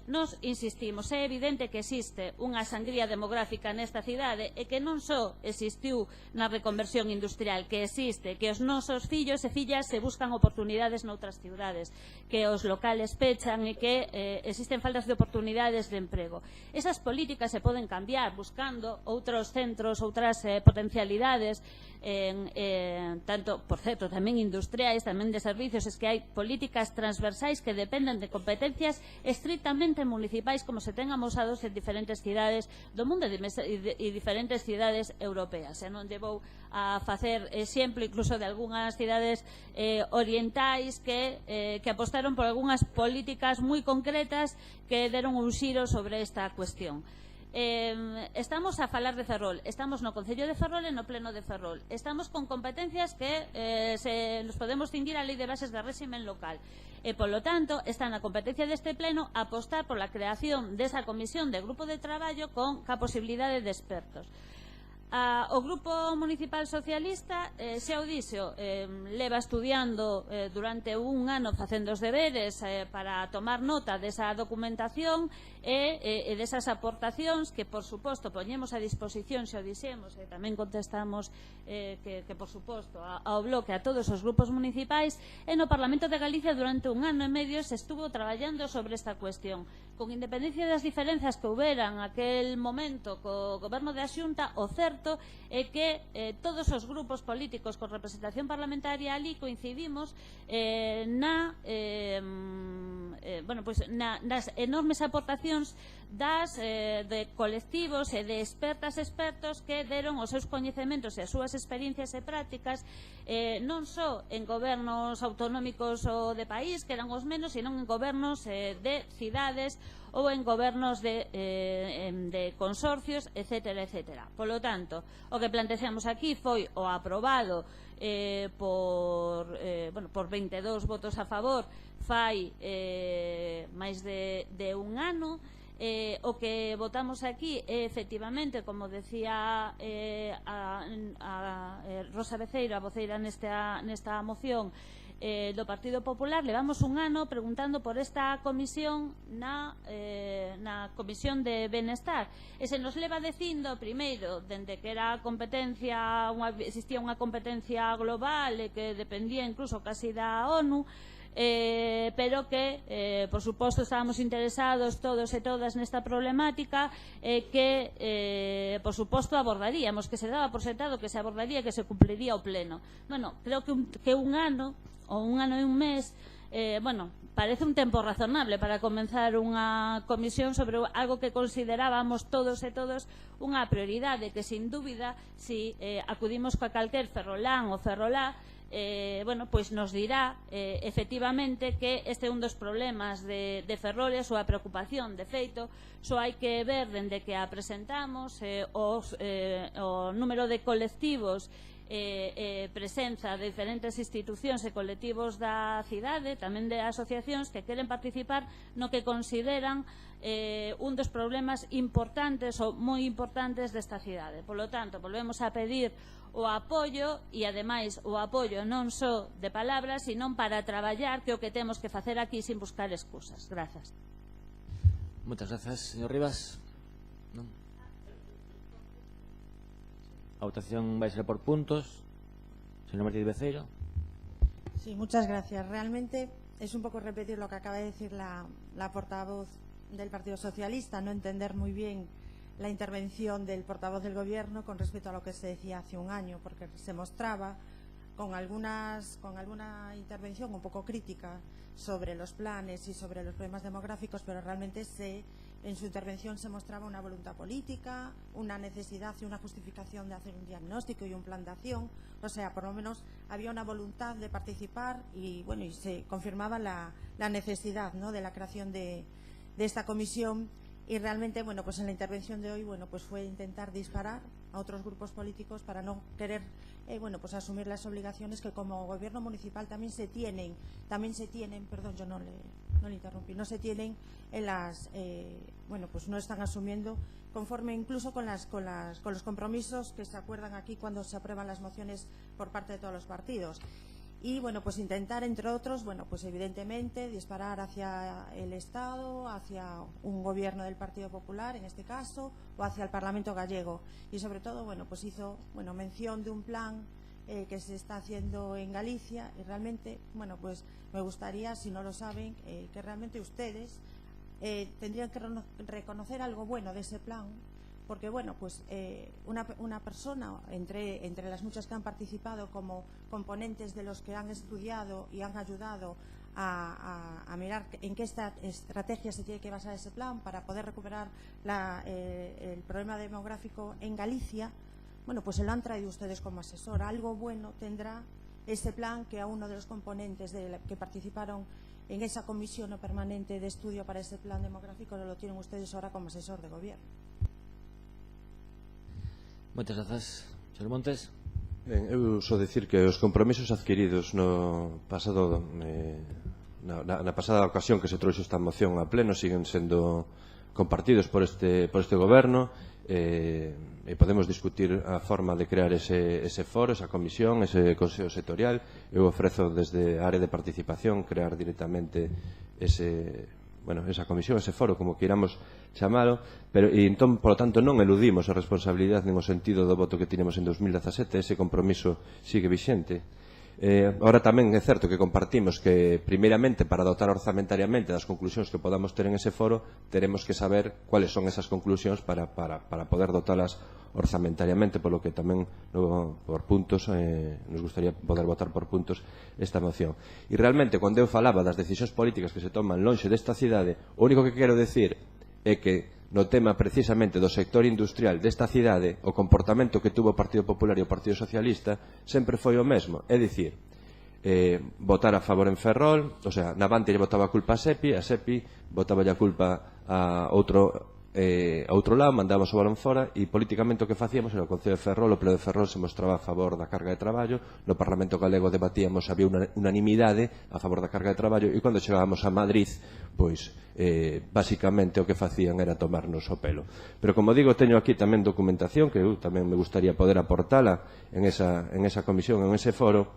Nos insistimos, é evidente que existe unha sangría demográfica nesta cidade e que non só existiu na reconversión industrial, que existe, que os nosos fillos e fillas se buscan oportunidades noutras ciudades, que os locales pechan e que existen faltas de oportunidades de emprego. Esas políticas se poden cambiar buscando outros centros, outras potencialidades, tanto, por certo, tamén industriais, tamén de servicios. Es que hai políticas transversais que dependen de competencias estrictamente municipais, como se ten amosados en diferentes cidades do mundo e diferentes cidades europeas. Non lle vou a facer exemplo incluso de algunhas cidades orientais que apostaron por algunhas políticas moi concretas que deron un xiro sobre esta cuestión. Estamos a falar de Ferrol, estamos no Concello de Ferrol e no Pleno de Ferrol, estamos con competencias que nos podemos cinguir a Lei de Bases de Réximen Local e, polo tanto, está na competencia deste Pleno apostar por la creación desa comisión de grupo de traballo con a posibilidade de expertos. O Grupo Municipal Socialista xa o dixo, leva estudiando durante un ano facendo os deberes para tomar nota desa documentación e desas aportacións que, por suposto, poñemos a disposición, xa o dixemos, e tamén contestamos que por suposto, ao bloque, a todos os grupos municipais, e no Parlamento de Galicia durante un ano e medio se estuvo traballando sobre esta cuestión. Con independencia das diferenzas que houberan aquel momento co goberno da Xunta, o certo é que todos os grupos políticos con representación parlamentaria ali coincidimos nas enormes aportacións de colectivos e de expertos que deron os seus coñecementos e as súas experiencias e prácticas non só en gobernos autonómicos ou de país, que eran os menos, sino en gobernos de cidades ou en gobernos de consorcios, etcétera, etcétera. Polo tanto, o que plantexamos aquí foi o aprobado por 22 votos a favor fai máis de un ano. O que votamos aquí é, efectivamente, como decía Rosa Beceiro, a voceira nesta moción do Partido Popular, levamos un ano preguntando por esta comisión na Comisión de Benestar, e se nos leva dicindo, primeiro, dende que era competencia, existía unha competencia global e que dependía incluso casi da ONU, pero que, por suposto, estábamos interesados todos e todas nesta problemática, que, por suposto, abordaríamos, que se daba por sentado que se abordaría, que se cumpliría o pleno. Bueno, creo que un ano, ou un ano e un mes, parece un tempo razonable para comenzar unha comisión sobre algo que considerábamos todos e todos unha prioridade, que, sin dúbida, si acudimos coa calquer ferrolán ou ferrolá, pois nos dirá efectivamente que este é un dos problemas de Ferrol, a súa preocupación. De feito, só hai que ver dende que a presentamos o número de colectivos presenza de diferentes institucións e colectivos da cidade, tamén de asociacións que queren participar no que consideran un dos problemas importantes ou moi importantes desta cidade. Polo tanto, volvemos a pedir o apoio, e ademais o apoio non só de palabras, sino para traballar, que é o que temos que facer aquí sin buscar excusas. Grazas. Moitas grazas, señor Rivas. Non? A votación vai ser por puntos. Señor Martínez Beceiro. Sí, muchas gracias. Realmente es un poco repetir lo que acaba de decir la portavoz del Partido Socialista, no entender muy bien la intervención del portavoz del Gobierno con respecto a lo que se decía hace un año, porque se mostraba con alguna intervención un poco crítica sobre los planes y sobre los problemas demográficos, pero realmente en su intervención se mostraba una voluntad política, una necesidad y una justificación de hacer un diagnóstico y un plan de acción. O sea, por lo menos había una voluntad de participar y se confirmaba la necesidad, ¿no?, de la creación de esta comisión. Y realmente, pues en la intervención de hoy, fue intentar disparar a otros grupos políticos para no querer, asumir las obligaciones que como gobierno municipal también se tienen, perdón, yo no le interrumpí, no se tienen en las, no están asumiendo conforme incluso con los compromisos que se acuerdan aquí cuando se aprueban las mociones por parte de todos los partidos. y bueno, pues intentar, entre otros, bueno, pues evidentemente disparar hacia el Estado, hacia un gobierno del Partido Popular en este caso, o hacia el Parlamento gallego, y sobre todo, bueno, pues hizo, bueno, mención de un plan que se está haciendo en Galicia, y realmente, bueno, pues me gustaría, si no lo saben, que realmente ustedes tendrían que reconocer algo bueno de ese plan, porque bueno, pues una persona entre las muchas que han participado como componentes de los que han estudiado y han ayudado a mirar en qué estrategia se tiene que basar ese plan para poder recuperar el problema demográfico en Galicia, bueno, pues se lo han traído ustedes como asesor. Algo bueno tendrá ese plan que a uno de los componentes que participaron en esa comisión permanente de estudio para ese plan demográfico lo tienen ustedes ahora como asesor de gobierno. Moitas grazas. Señor Montes. Ben, eu só dicir que os compromisos adquiridos no pasado na pasada ocasión que se trouxe esta moción a pleno siguen sendo compartidos por este goberno, e podemos discutir a forma de crear ese foro, esa comisión, ese consejo sectorial. Eu ofrezo desde a área de participación crear directamente esa comisión, ese foro, como queiramos chamalo, e entón, polo tanto, non eludimos a responsabilidade no sentido do voto que tiñamos en 2017, ese compromiso sigue vixente. Ahora tamén é certo que compartimos que, primeiramente, para dotar orzamentariamente das conclusións que podamos ter en ese foro, teremos que saber cuáles son esas conclusións para poder dotalas orzamentariamente, polo que tamén por puntos nos gustaría poder votar por puntos esta moción. E realmente, cando eu falaba das decisións políticas que se toman lonxe desta cidade, o único que quero decir é que no tema precisamente do sector industrial desta cidade, o comportamento que tuvo o Partido Popular e o Partido Socialista sempre foi o mesmo, é dicir, votar a favor en Ferrol, o sea, Navante lle votaba a culpa a SEPI votaba a culpa a outro lado, mandábamos o balón fora, e políticamente o que facíamos era o Concello de Ferrol, o Pleno de Ferrol se mostraba a favor da carga de traballo, no Parlamento Galego debatíamos, había unanimidade a favor da carga de traballo, e cando chegábamos a Madrid, pois basicamente o que facían era tomarnos o pelo. Pero como digo, teño aquí tamén documentación que eu tamén me gustaría poder aportala en esa comisión, en ese foro,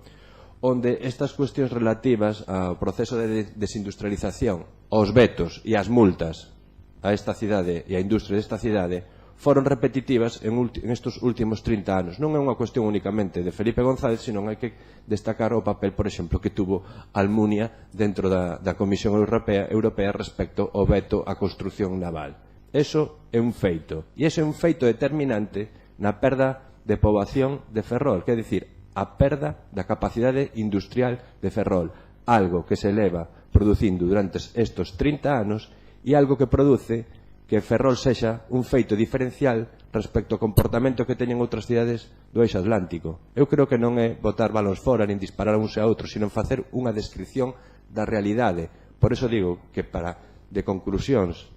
onde estas cuestións relativas ao proceso de desindustrialización, aos vetos e as multas a esta cidade e a industria desta cidade foron repetitivas en estes últimos 30 anos. Non é unha cuestión únicamente de Felipe González, sino hai que destacar o papel, por exemplo, que tuvo Almunia dentro da Comisión Europea respecto ao veto á construción naval. Eso é un feito. E ese é un feito determinante na perda de poboación de Ferrol, que é dicir, a perda da capacidade industrial de Ferrol, algo que se leva producindo durante estes 30 anos e algo que produce que Ferrol sexa un feito diferencial respecto ao comportamento que teñen outras cidades do eixo atlántico. Eu creo que non é botar balóns fora nin disparar uns a outros, sino facer unha descripción da realidade. Por eso digo que de conclusións,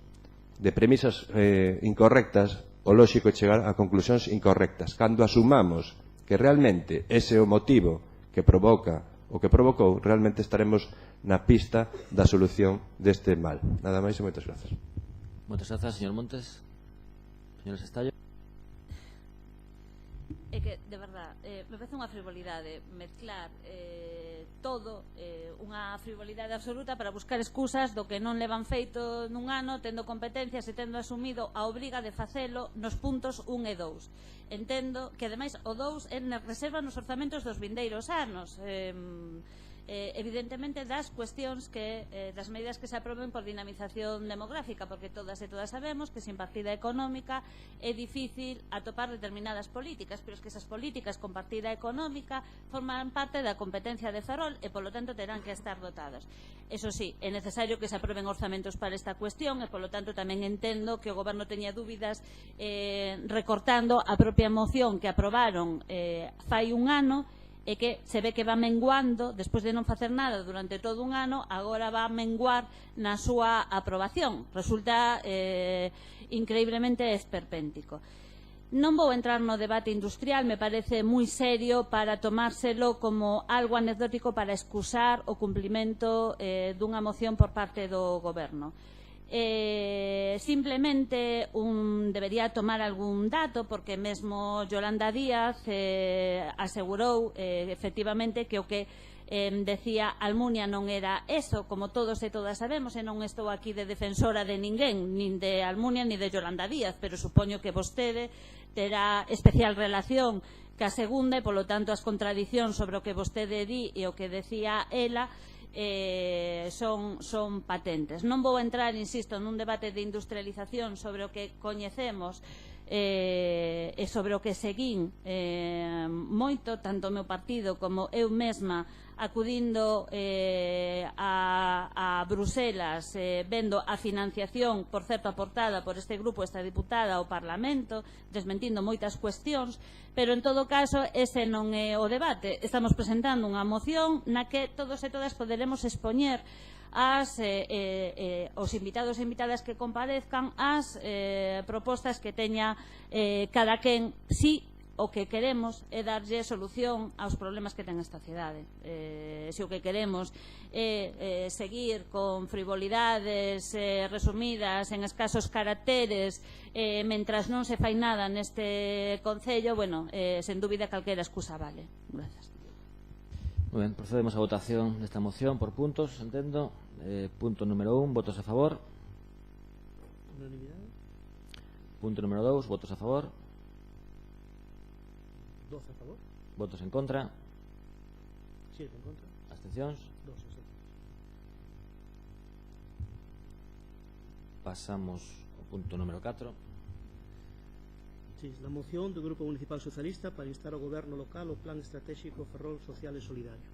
de premisas incorrectas, o lóxico é chegar a conclusións incorrectas. Cando asumamos que realmente ese é o motivo que provoca o que provocou, realmente estaremos na pista da solución deste mal. Nada máis e moitas grazas. Moitas grazas, señor Montes. Señor Sestallo. É que, de verdad, me parece unha frivolidade mezclar todo, unha frivolidade absoluta para buscar excusas do que non levan feito nun ano, tendo competencias e tendo asumido a obriga de facelo nos puntos 1 e 2. Entendo que, ademais, o 2 é reserva nos orzamentos dos vindeiros anos. Evidentemente das cuestións das medidas que se aproben por dinamización demográfica, porque todas e todas sabemos que sin partida económica é difícil atopar determinadas políticas, pero es que esas políticas con partida económica forman parte da competencia de Ferrol e polo tanto terán que estar dotados. Eso sí, é necesario que se aproben orzamentos para esta cuestión e polo tanto tamén entendo que o Goberno teña dúbidas recortando a propia moción que aprobaron fai un ano, e que se ve que va menguando, despois de non facer nada durante todo un ano, agora va a menguar na súa aprobación. Resulta increíblemente esperpéntico. Non vou entrar no debate industrial, me parece moi serio para tomárselo como algo anecdótico para excusar o cumplimento dunha moción por parte do Goberno. Simplemente debería tomar algún dato, porque mesmo Yolanda Díaz asegurou efectivamente que o que decía Almunia non era eso, como todos e todas sabemos, e non estou aquí de defensora de ninguén, nin de Almunia ni de Yolanda Díaz, pero supoño que vostede terá especial relación ca segunda e, polo tanto, as contradicións sobre o que vostede di e o que decía ela son patentes. Non vou entrar, insisto, nun debate de industrialización sobre o que coñecemos e sobre o que seguín moito, tanto o meu partido como eu mesma, acudindo a Bruselas, vendo a financiación, por certo, aportada por este grupo, esta diputada ao Parlamento, desmentindo moitas cuestións, pero en todo caso ese non é o debate. Estamos presentando unha moción na que todos e todas poderemos expoñer os invitados e invitadas que comparezcan as propostas que teña cada quen, si o que queremos é darlle solución aos problemas que ten esta cidade. Se o que queremos é seguir con frivolidades resumidas en escasos caracteres mentras non se fai nada neste concello, bueno, sen dúbida calquera excusa vale. Gracias. Moi ben, procedemos a votación desta moción por puntos, entendo. Punto número 1, votos a favor. Unanimidade. Punto número 2, votos a favor. 12 a favor. Votos en contra. 7 en contra. Abstencións. 2 abstencións. Pasamos ao punto número 4. Sí, la moción do Grupo Municipal Socialista para instar ao Goberno local o Plan Estratégico Ferrol Social e Solidario.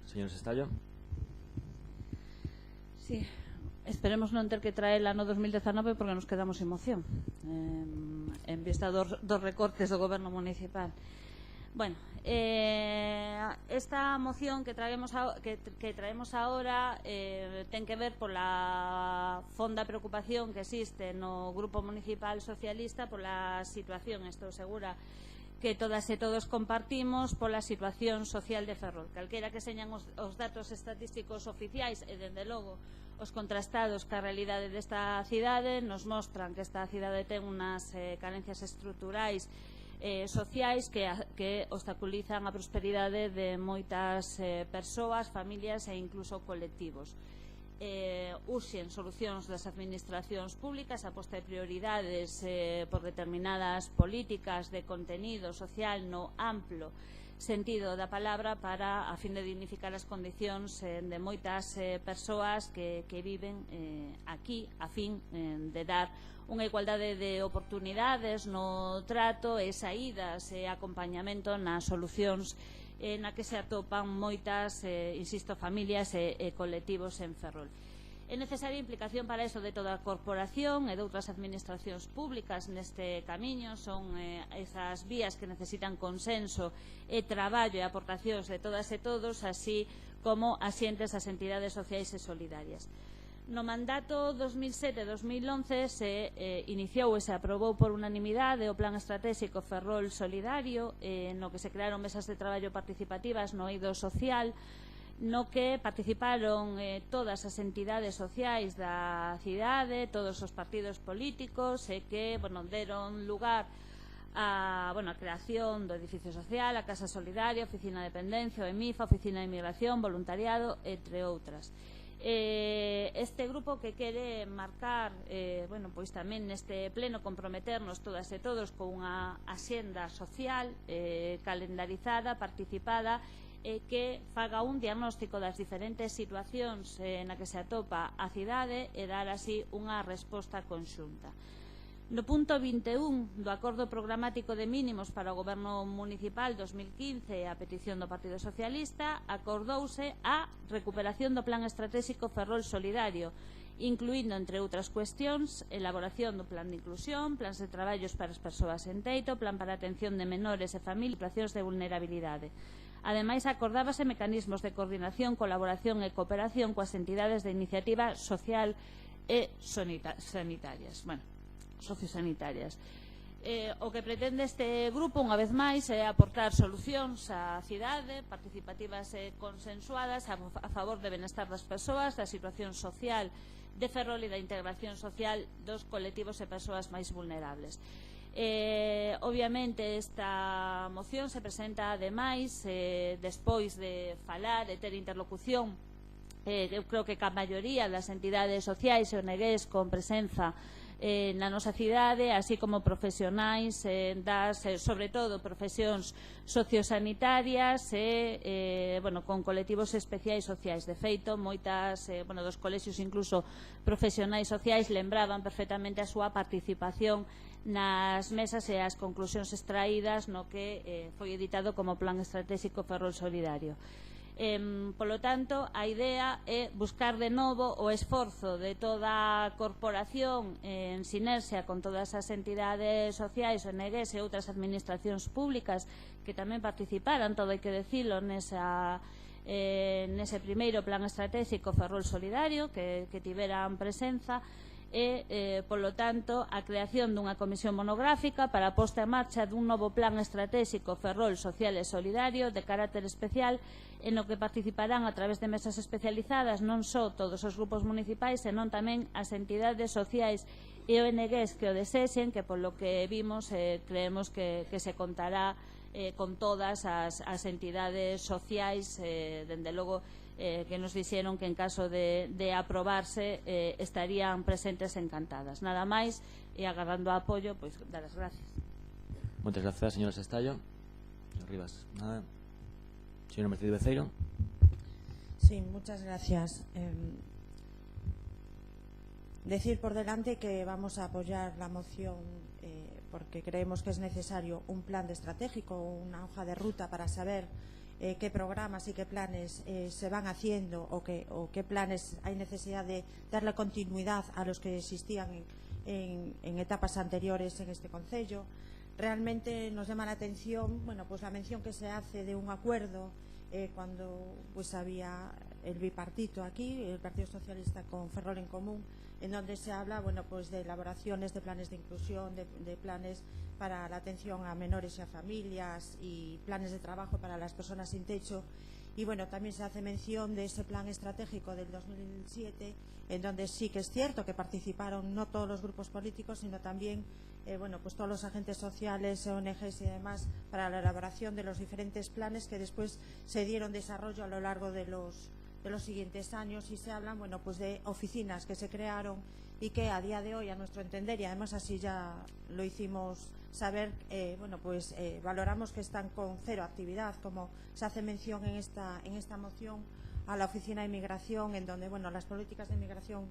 Señor Sestallo. Sí, esperemos non ter que traela no 2019 porque nos quedamos sin moción en vista dos recortes do Goberno Municipal. Bueno, esta moción que traemos ahora ten que ver pola fonda preocupación que existe no Grupo Municipal Socialista pola situación, estou segura que todas e todos compartimos, pola situación social de Ferrol. Calquera que señan os datos estatísticos oficiais e, dende logo, os contrastados ca realidade desta cidade nos mostran que esta cidade ten unhas carencias estruturais sociais que obstaculizan a prosperidade de moitas persoas, familias e incluso colectivos. Uxen solucións das administracións públicas, aposta de prioridades por determinadas políticas de contenido social no amplo sentido da palabra para a fin de dignificar as condicións de moitas persoas que viven aquí a fin de dar unha igualdade de oportunidades no trato e saídas e acompañamento nas solucións na que se atopan moitas, insisto, familias e colectivos en Ferrol. É necesaria implicación para eso de toda a corporación e de outras administracións públicas neste camiño. Son esas vías que necesitan consenso e traballo e aportacións de todas e todos, así como asientes das entidades sociais e solidarias. No mandato 2007-2011 se iniciou e se aprobou por unanimidade o Plan Estratégico Ferrol Solidario, no que se crearon mesas de traballo participativas no eido social, no que participaron todas as entidades sociais da cidade, todos os partidos políticos, e que deron lugar a creación do edificio social, a Casa Solidaria, a Oficina de Dependencia, o EMIF, a Oficina de Inmigración, voluntariado, entre outras. Este grupo que quere marcar pois tamén neste pleno comprometernos todas e todos con unha axenda social calendarizada, participada, que faga un diagnóstico das diferentes situacións na que se atopa a cidade e dar así unha resposta conxunta. No punto 21 do Acordo Programático de Mínimos para o Goberno Municipal 2015, a petición do Partido Socialista, acordouse a recuperación do Plan Estratégico Ferrol Solidario, incluindo, entre outras cuestións, elaboración do Plan de Inclusión, plans de traballos para as persoas en teito, plan para a atención de menores e familias, situacións de vulnerabilidade. Ademais, acordábase mecanismos de coordinación, colaboración e cooperación coas entidades de iniciativa social e sanitarias. Sociosanitarias. O que pretende este grupo, unha vez máis, é aportar solucións á cidade, participativas e consensuadas a favor do benestar das persoas, da situación social de Ferrol e da integración social dos colectivos e persoas máis vulnerables. Obviamente esta moción se presenta ademais despois de falar e ter interlocución eu creo que ca maioría das entidades sociais e ONGs con presenza na nosa cidade, así como profesionais das, sobre todo, profesións sociosanitarias e, con colectivos especiais sociais. De feito, moitas dos colexios, incluso profesionais sociais, lembraban perfectamente a súa participación nas mesas e as conclusións extraídas no que foi editado como Plan Estratégico Ferrol Solidario. Polo tanto, a idea é buscar de novo o esforzo de toda a corporación en sinerxia con todas as entidades sociais, ONGs e outras administracións públicas que tamén participaran, todo hai que decilo, nese primeiro plan estratégico Ferrol Solidario que tiveran presenza e, polo tanto, a creación dunha comisión monográfica para a posta en marcha dun novo plan estratégico Ferrol Social e Solidario de carácter especial en o que participarán a través de mesas especializadas non só todos os grupos municipais, senón tamén as entidades sociais e ONGs que o desexen, que polo que vimos creemos que se contará con todas as entidades sociais, dende logo que nos dixeron que en caso de aprobarse estarían presentes encantadas. Nada máis, e agardando o apoio, pois dar as gracias. Moitas gracias, señor Sestallo. Señor Rivas, nada. Señor Mercedes Beceiro. Sí, muchas gracias. Decir por delante que vamos a apoyar la moción porque creemos que es necesario un plan estratégico, una hoja de ruta para saber qué programas y qué planes se van haciendo o qué planes hay necesidad de darle continuidad a los que existían en etapas anteriores en este concello. Realmente nos llama la atención pues la mención que se hace de un acuerdo cuando pues había el bipartito aquí, el Partido Socialista con Ferrol en Común, en donde se habla pues de elaboraciones de planes de inclusión, de planes para la atención a menores y a familias y planes de trabajo para las personas sin techo. Y también se hace mención de ese plan estratégico del 2007, en donde sí que es cierto que participaron no todos los grupos políticos, sino también pues todos los agentes sociales, ONGs y demás, para la elaboración de los diferentes planes que después se dieron desarrollo a lo largo de los siguientes años, y se hablan pues de oficinas que se crearon y que a día de hoy, a nuestro entender, y además así ya lo hicimos saber, pues valoramos que están con cero actividad, como se hace mención en esta moción, a la oficina de inmigración, en donde las políticas de inmigración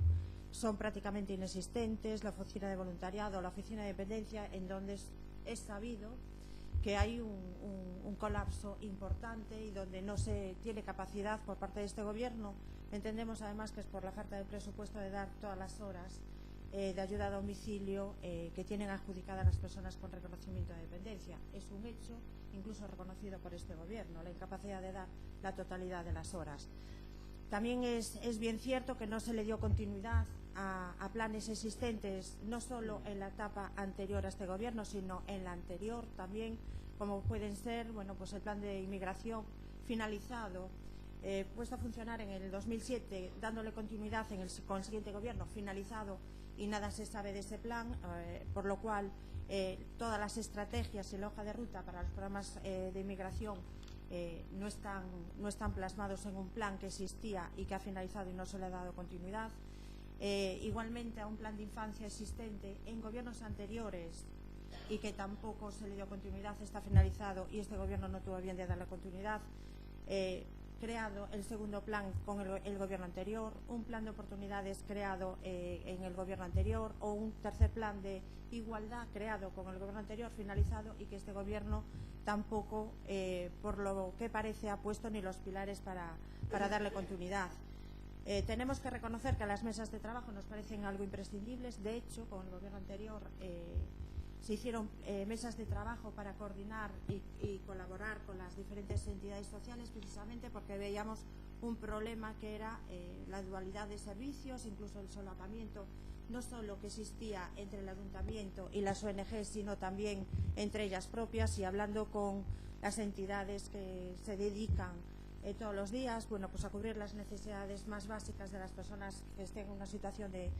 son prácticamente inexistentes, la oficina de voluntariado, la oficina de dependencia, en donde es sabido que hay un colapso importante y donde no se tiene capacidad por parte de este gobierno. Entendemos además que es por la falta de presupuesto de dar todas las horas de ayuda a domicilio que tienen adjudicadas las personas con reconocimiento de dependencia. Es un hecho incluso reconocido por este gobierno, la incapacidad de dar la totalidad de las horas. También es bien cierto que no se le dio continuidad a planes existentes, no solo en la etapa anterior a este gobierno, sino en la anterior también, como pueden ser pues el plan de inmigración finalizado, puesto a funcionar en el 2007, dándole continuidad con el siguiente gobierno, finalizado, y nada se sabe de ese plan, por lo cual todas las estrategias y la hoja de ruta para los programas de inmigración no están plasmados en un plan que existía y que ha finalizado y no se le ha dado continuidad. Igualmente a un plan de infancia existente en gobiernos anteriores y que tampoco se le dio continuidad, está finalizado y este gobierno no tuvo bien de darle continuidad. Creado el segundo plan con el gobierno anterior, un plan de oportunidades creado en el gobierno anterior, o un tercer plan de igualdad creado con el gobierno anterior, finalizado, y que este gobierno tampoco, por lo que parece, ha puesto ni los pilares para darle continuidad. Tenemos que reconocer que las mesas de trabajo nos parecen algo imprescindibles. De hecho, con el gobierno anterior se hicieron mesas de trabajo para coordinar y colaborar con las diferentes entidades sociales, precisamente porque veíamos un problema que era la dualidad de servicios, incluso el solapamiento, no solo que existía entre el ayuntamiento y las ONG, sino también entre ellas propias, y hablando con las entidades que se dedican todos los días, bueno, pues a cubrir las necesidades más básicas de las personas que estén en una situación de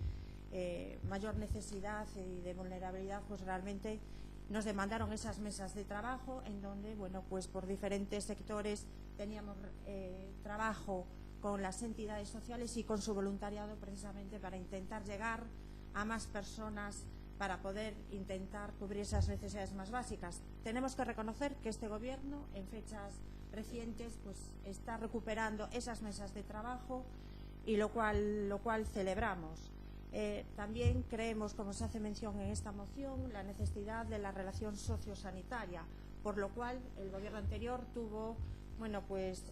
mayor necesidad y de vulnerabilidad, pues realmente nos demandaron esas mesas de trabajo en donde, bueno, pues por diferentes sectores teníamos trabajo con las entidades sociales y con su voluntariado, precisamente para intentar llegar a más personas, para poder intentar cubrir esas necesidades más básicas. Tenemos que reconocer que este gobierno, en fechas recientes, pues está recuperando esas mesas de trabajo, y lo cual celebramos. También creemos, como se hace mención en esta moción, la necesidad de la relación sociosanitaria, por lo cual el gobierno anterior tuvo, bueno, pues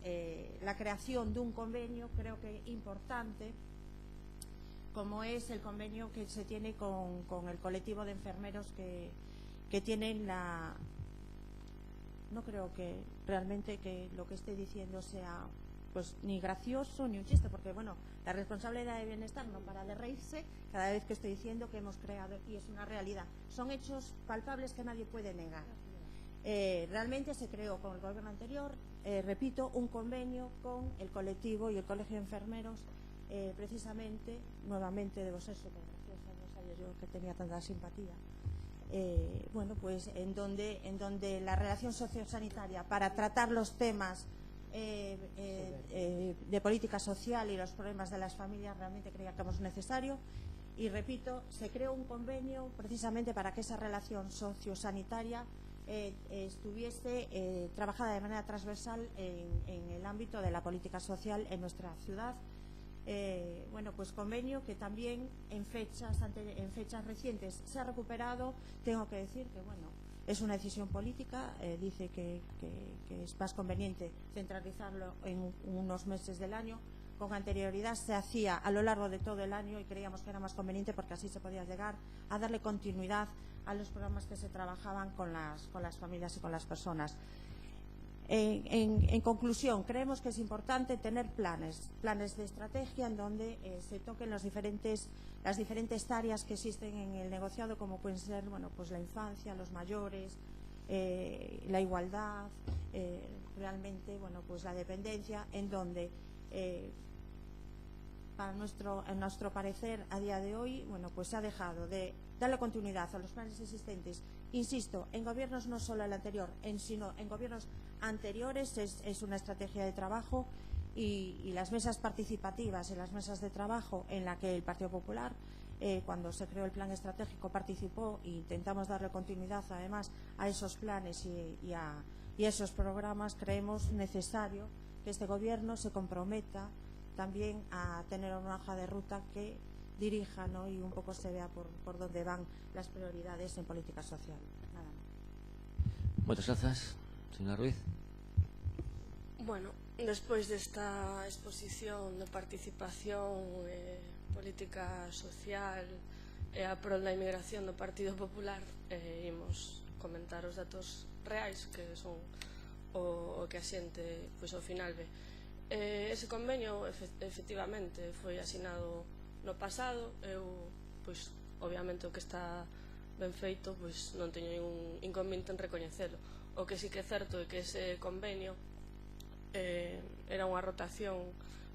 la creación de un convenio, creo que importante, como es el convenio que se tiene con el colectivo de enfermeros que tienen la... No creo que realmente que lo que esté diciendo sea pues ni gracioso ni un chiste, porque bueno, la responsabilidad de bienestar no para de reírse cada vez que estoy diciendo que hemos creado, y es una realidad, son hechos palpables que nadie puede negar. Realmente se creó con el gobierno anterior, repito, un convenio con el colectivo y el colegio de enfermeros, precisamente, nuevamente debo ser súper graciosa, no sabía yo que tenía tanta simpatía. Bueno, pues en donde la relación sociosanitaria para tratar los temas de política social y los problemas de las familias realmente creíamos necesario, y repito, se creó un convenio precisamente para que esa relación sociosanitaria estuviese trabajada de manera transversal en el ámbito de la política social en nuestra ciudad. Bueno, pues convenio que también en fechas recientes se ha recuperado. Tengo que decir que bueno, es una decisión política, dice que es más conveniente centralizarlo en unos meses del año. Con anterioridad se hacía a lo largo de todo el año y creíamos que era más conveniente porque así se podía llegar a darle continuidad a los programas que se trabajaban con las familias y con las personas. En conclusión, creemos que es importante tener planes de estrategia en donde se toquen las diferentes áreas que existen en el negociado, como pueden ser, bueno, pues la infancia, los mayores, la igualdad, realmente, bueno, pues la dependencia, en donde en nuestro parecer a día de hoy, bueno, pues se ha dejado de darle continuidad a los planes existentes, insisto, en gobiernos no solo el anterior, sino en gobiernos anteriores. Es una estrategia de trabajo, y las mesas participativas y las mesas de trabajo en la que el Partido Popular, cuando se creó el plan estratégico, participó, e intentamos darle continuidad además a esos planes y a esos programas. Creemos necesario que este gobierno se comprometa también a tener una hoja de ruta que dirija, ¿no?, y un poco se vea por dónde van las prioridades en política social. Nada más. Muchas gracias, señora Ruiz. Bueno, despois desta exposición de participación política social e a prol da inmigración do Partido Popular, imos comentar os datos reais, que son o que a xente, pois, ao final ve. Ese convenio efectivamente foi asinado no pasado. Eu, pois, obviamente o que está ben feito, pois non teño ningún inconveniente en recoñecelo. O que sí que é certo é que ese convenio era unha rotación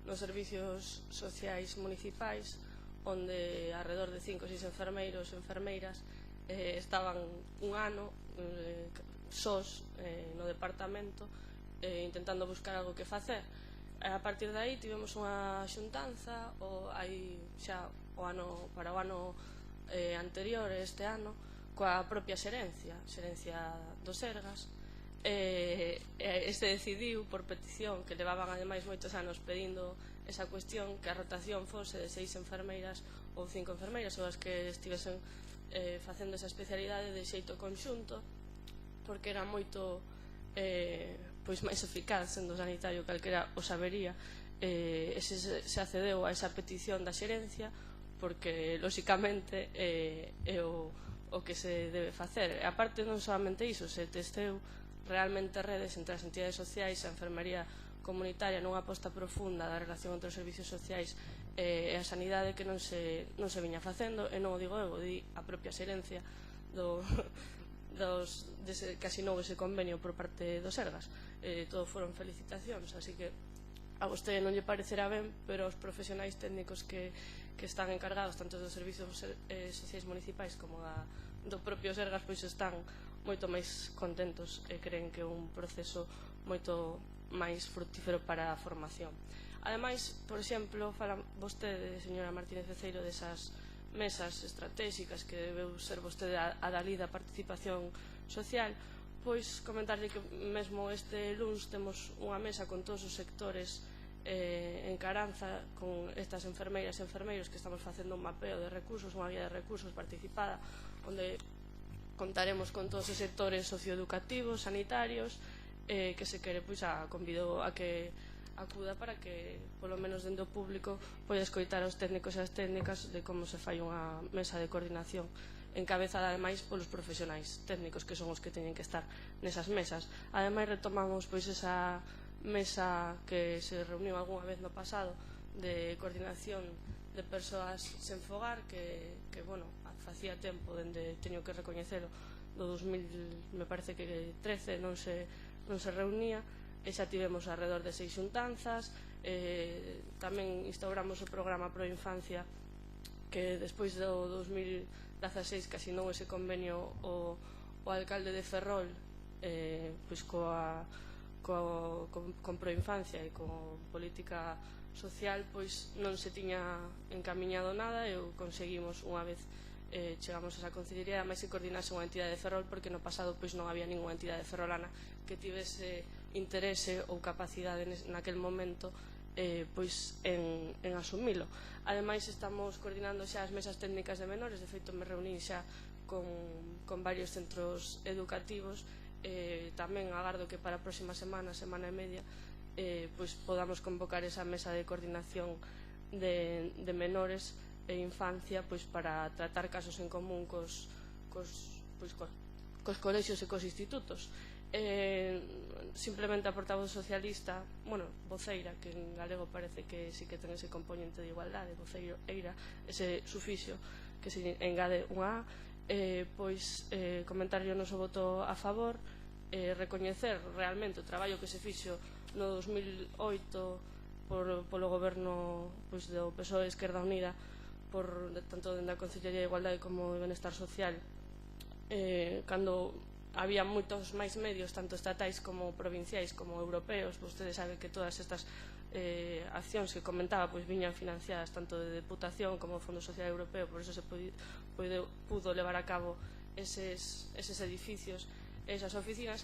nos servicios sociais municipais, onde alrededor de 5 ou 6 enfermeiros e enfermeiras estaban un ano sós no departamento, intentando buscar algo que facer. A partir de aí tivemos unha xuntanza para o ano anterior, este ano, coa propia xerencia do Sergas. Se decidiu, por petición, que levaban ademais moitos anos pedindo esa cuestión, que a rotación fose de 6 enfermeiras ou 5 enfermeiras, ou as que estivesen facendo esa especialidade de xeito conxunto, porque era moito pois máis eficaz, sendo sanitario calquera o sabería. Se accedeu a esa petición da xerencia porque, lóxicamente, é o que se debe facer. E aparte, non solamente iso, se testeu realmente redes entre as entidades sociais, a enfermería comunitaria nunha aposta profunda da relación entre os servicios sociais e a sanidade que non se viña facendo, e non o digo eu, o di a propia xerencia que asinou ese convenio por parte dos Sergas. Todo foron felicitacións, así que a vostede non lle parecerá ben, pero os profesionais técnicos que están encargados tanto dos servicios sociais municipais como do propio Sergas pois están moito máis contentos e creen que é un proceso moito máis fructífero para a formación. Ademais, por exemplo, fala vostede, señora Martínez Beceiro, desas mesas estratégicas que debeu ser vostede a dalí da participación social, pois comentarlle que mesmo este luns temos unha mesa con todos os sectores en Caranza, con estas enfermeiras e enfermeiros que estamos facendo un mapeo de recursos, unha guía de recursos participada, onde contaremos con todos os sectores socioeducativos, sanitarios, que se quere, pois, convido a que acuda para que, polo menos dentro do público, poida escoitar aos técnicos e as técnicas de como se fai unha mesa de coordinación encabezada, ademais, polos profesionais técnicos que son os que teñen que estar nesas mesas. Ademais, retomamos pois esa mesa que se reuniu algunha vez no pasado de coordinación de persoas sen fogar que bueno, facía tempo dende, teño que recoñecelo, do 2000, me parece que 13 non se reunía, e xa tivemos alrededor de 6 xuntanzas. Tamén instauramos o programa Pro Infancia, que despois do 2016 que asinou ese convenio o alcalde de Ferrol pois con Pro Infancia e con política social, pois non se tiña encamiñado nada, e conseguimos unha vez chegamos a esa concellería, ademais se coordinase unha entidade de Ferrol, porque no pasado pois non había ninguna entidade ferrolana que tivese interese ou capacidade naquel momento pois en asumilo. Ademais estamos coordinando xa as mesas técnicas de menores, de feito me reuní xa con varios centros educativos. Tamén agardo que para a próxima semana e media pois podamos convocar esa mesa de coordinación de menores e infancia, pois para tratar casos en común cos colexios e cos institutos. Simplemente a portavoz socialista, bueno, voceira, que en galego parece que sí que ten ese componente de igualdade, voceira, ese sufixo que se engade unha A, pois comentarlle o noso voto a favor, recoñecer realmente o traballo que se fixo no 2008 polo goberno do PSOE Esquerda Unida, tanto dentro da Consellería de Igualdade como de Benestar Social, cando había moitos máis medios, tanto estatais como provinciais como europeos. Vostede sabe que todas estas accións que comentaba pois viñan financiadas tanto de Deputación como do Fondo Social Europeo, por eso se pudo levar a cabo eses edificios, esas oficinas.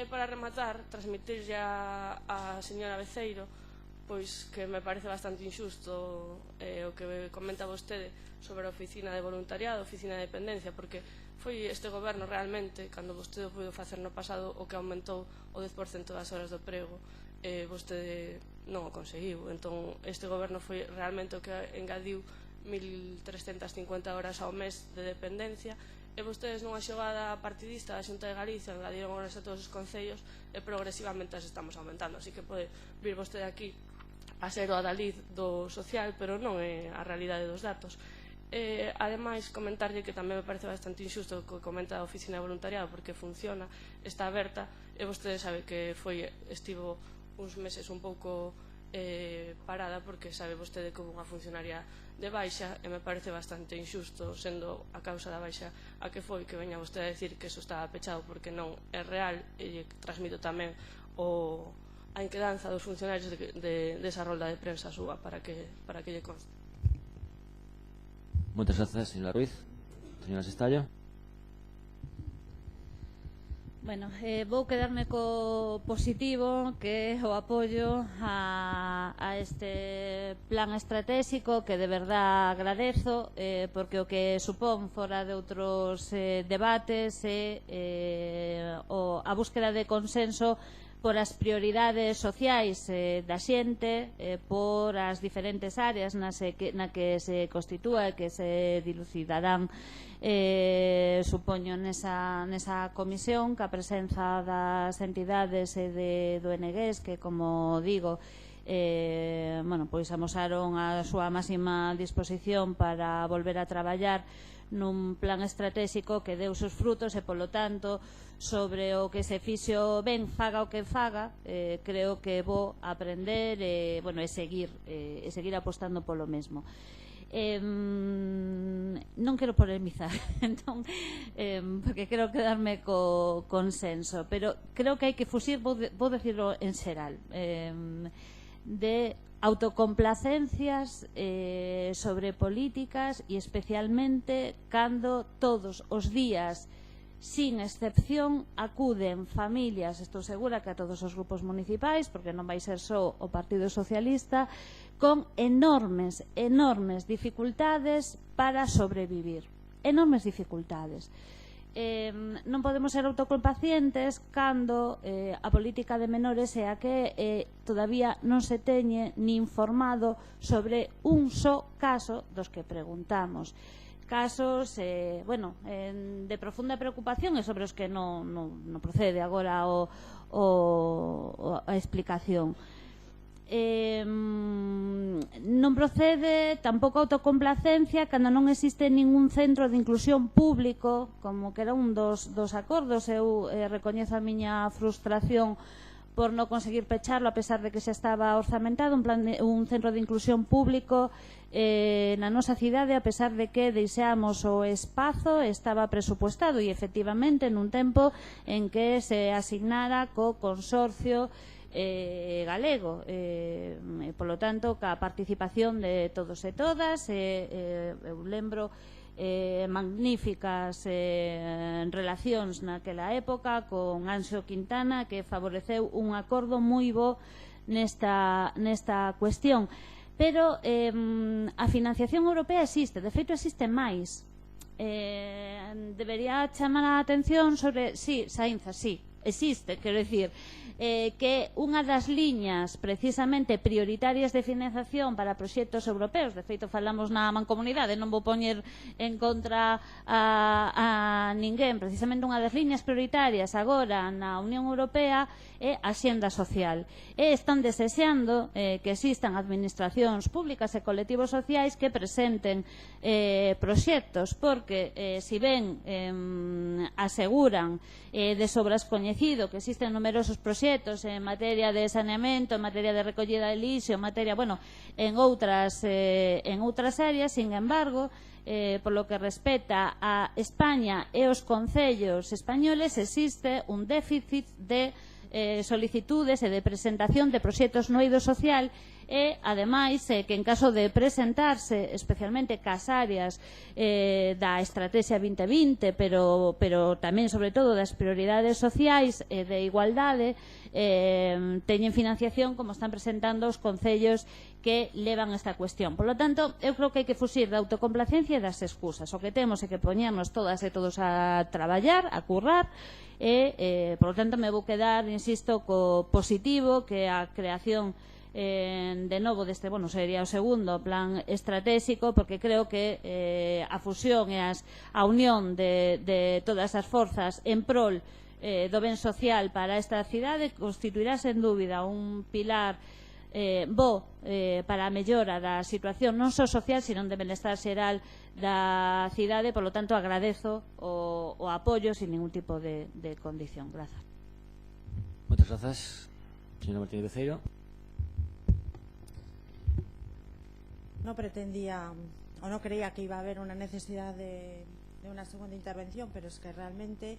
Para rematar, transmitirlle a señora Beceiro pois que me parece bastante injusto o que comenta vostede sobre a oficina de voluntariado, a oficina de dependencia, porque foi este goberno realmente, cando vostede o puido facer no pasado, o que aumentou o 10% das horas do prego, vostede non o conseguiu. Entón, este goberno foi realmente o que engadiu 1.350 horas ao mes de dependencia, e vostedes nunha xogada partidista da Xunta de Galicia engadiron horas a todos os concellos e progresivamente as estamos aumentando. Así que pode vir vostede aquí a ser o adalid do social, pero non é a realidade dos datos. Ademais, comentarlle que tamén me parece bastante injusto o que comenta a oficina de voluntariado, porque funciona, está aberta, e vostede sabe que estivo uns meses un pouco parada, porque sabe vostede que houve unha funcionaria de baixa, e me parece bastante injusto, sendo a causa da baixa a que foi, que veña vostede a decir que eso estaba pechado, porque non é real, e transmito tamén a inquedanza dos funcionarios desa rolda de prensa súa para que lle conste. Moitas grazas, señora Ruiz. Señora Sestallo. Bueno, vou quedarme co positivo, que é o apoio a este plan estratégico, que de verdad agradezo, porque o que supón fora de outros debates é a búsqueda de consenso por as prioridades sociais da xente, por as diferentes áreas na que se constitúa e que se dilucidarán, supoño, nesa comisión, que a presenza das entidades e do ONGs, que, como digo, pois amosaron a súa máxima disposición para volver a traballar nun plan estratégico que deu seus frutos e, polo tanto, sobre o que se fixo ben, faga o que faga, creo que vou aprender e seguir apostando polo mesmo. Non quero polemizar, entón, porque quero quedarme co consenso, pero creo que hai que fusir, vou decirlo en xeral, de autocomplacencias sobre políticas e especialmente cando todos os días, sin excepción, acuden familias, estou segura que a todos os grupos municipais, porque non vai ser só o Partido Socialista, con enormes dificultades para sobrevivir, enormes dificultades. Non podemos ser autocomplacientes cando a política de menores é a que todavía non se teñe ni informado sobre un só caso dos que preguntamos. Casos de profunda preocupación e sobre os que non procede agora a explicación. Non procede tampouco autocomplacencia cando non existe ningún centro de inclusión público, como que era un dos acordos. Eu recoñezo a miña frustración por non conseguir pecharlo, a pesar de que xa estaba orzamentado un centro de inclusión público na nosa cidade, a pesar de que deixamos o espazo, estaba presupuestado e efectivamente nun tempo en que se asignara co consorcio galego, polo tanto, ca participación de todos e todas. Eu lembro magníficas relacións naquela época con Anxo Quintana, que favoreceu un acordo moi bo nesta cuestión, pero a financiación europea existe, de feito existe máis. Debería chamar a atención sobre, Saínza, existe, quero dicir, que unha das liñas precisamente prioritarias de financiación para proxectos europeos, de feito falamos na mancomunidade, non vou poñer en contra a ninguén, precisamente unha das liñas prioritarias agora na Unión Europea é a xenda social, e están desexando que existan administracións públicas e colectivos sociais que presenten proxectos, porque si ben aseguran de sobras coñecido que existen numerosos proxectos en materia de saneamento, en materia de recollida de lixo, en materia, en outras áreas, sin embargo, por lo que respecta a España e os concellos españoles, existe un déficit de solicitudes e de presentación de proxectos no eido social, e, ademais, que en caso de presentarse, especialmente cas áreas da Estrategia 2020, pero tamén, sobre todo, das prioridades sociais e de igualdade, teñen financiación, como están presentando os concellos que levan esta cuestión. Por lo tanto, eu creo que hai que fusir da autocomplacencia e das excusas. O que temos é que poñernos todas e todos a traballar, a currar, e, por lo tanto, me vou quedar, insisto, co positivo, que a creación de novo deste, sería o segundo plan estratégico, porque creo que a fusión e a unión de todas as forzas en prol do ben social para esta cidade constituirá sen dúbida un pilar bo para a mellora da situación non só social, sino de benestar xeral da cidade. Por lo tanto, agradezo o apoio sin ningún tipo de condición. Grazas. Moitas grazas, señora Martínez Beceiro. No pretendía o no creía que iba a haber una necesidad de una segunda intervención, pero es que realmente,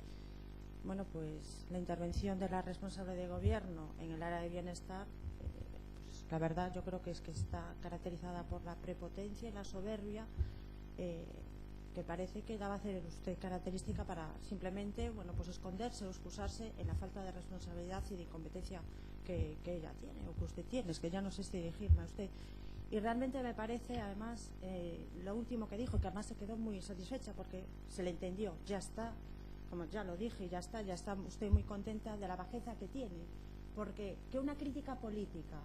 pues la intervención de la responsable de gobierno en el área de bienestar, pues la verdad yo creo que está caracterizada por la prepotencia y la soberbia, que parece que la va a hacer usted característica para simplemente, pues esconderse o excusarse en la falta de responsabilidad y de incompetencia que ella tiene o que usted tiene. Es que ya no sé si dirigirme a usted. Y realmente me parece, además, lo último que dijo, que además se quedó muy satisfecha porque se le entendió, ya está, como ya lo dije, ya está usted muy contenta de la bajeza que tiene. Porque que una crítica política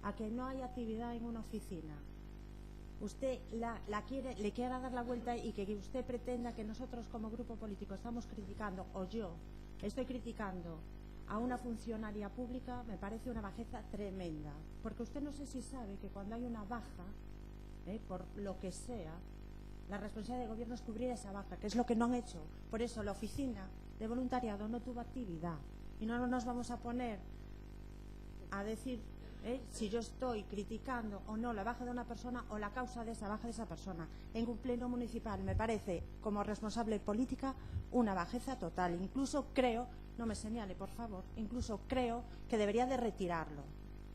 a que no hay actividad en una oficina, usted le quiera dar la vuelta y que usted pretenda que nosotros como grupo político estamos criticando, o yo estoy criticando a una funcionaria pública, me parece una bajeza tremenda. Porque usted no sé si sabe que cuando hay una baja, por lo que sea, la responsabilidad del gobierno es cubrir esa baja, que es lo que no han hecho. Por eso la oficina de voluntariado no tuvo actividad. Y no nos vamos a poner a decir si yo estoy criticando o no la baja de una persona o la causa de esa baja de esa persona. En un pleno municipal me parece, como responsable política, una bajeza total. Incluso creo, no me señale por favor, incluso creo que debería de retirarlo,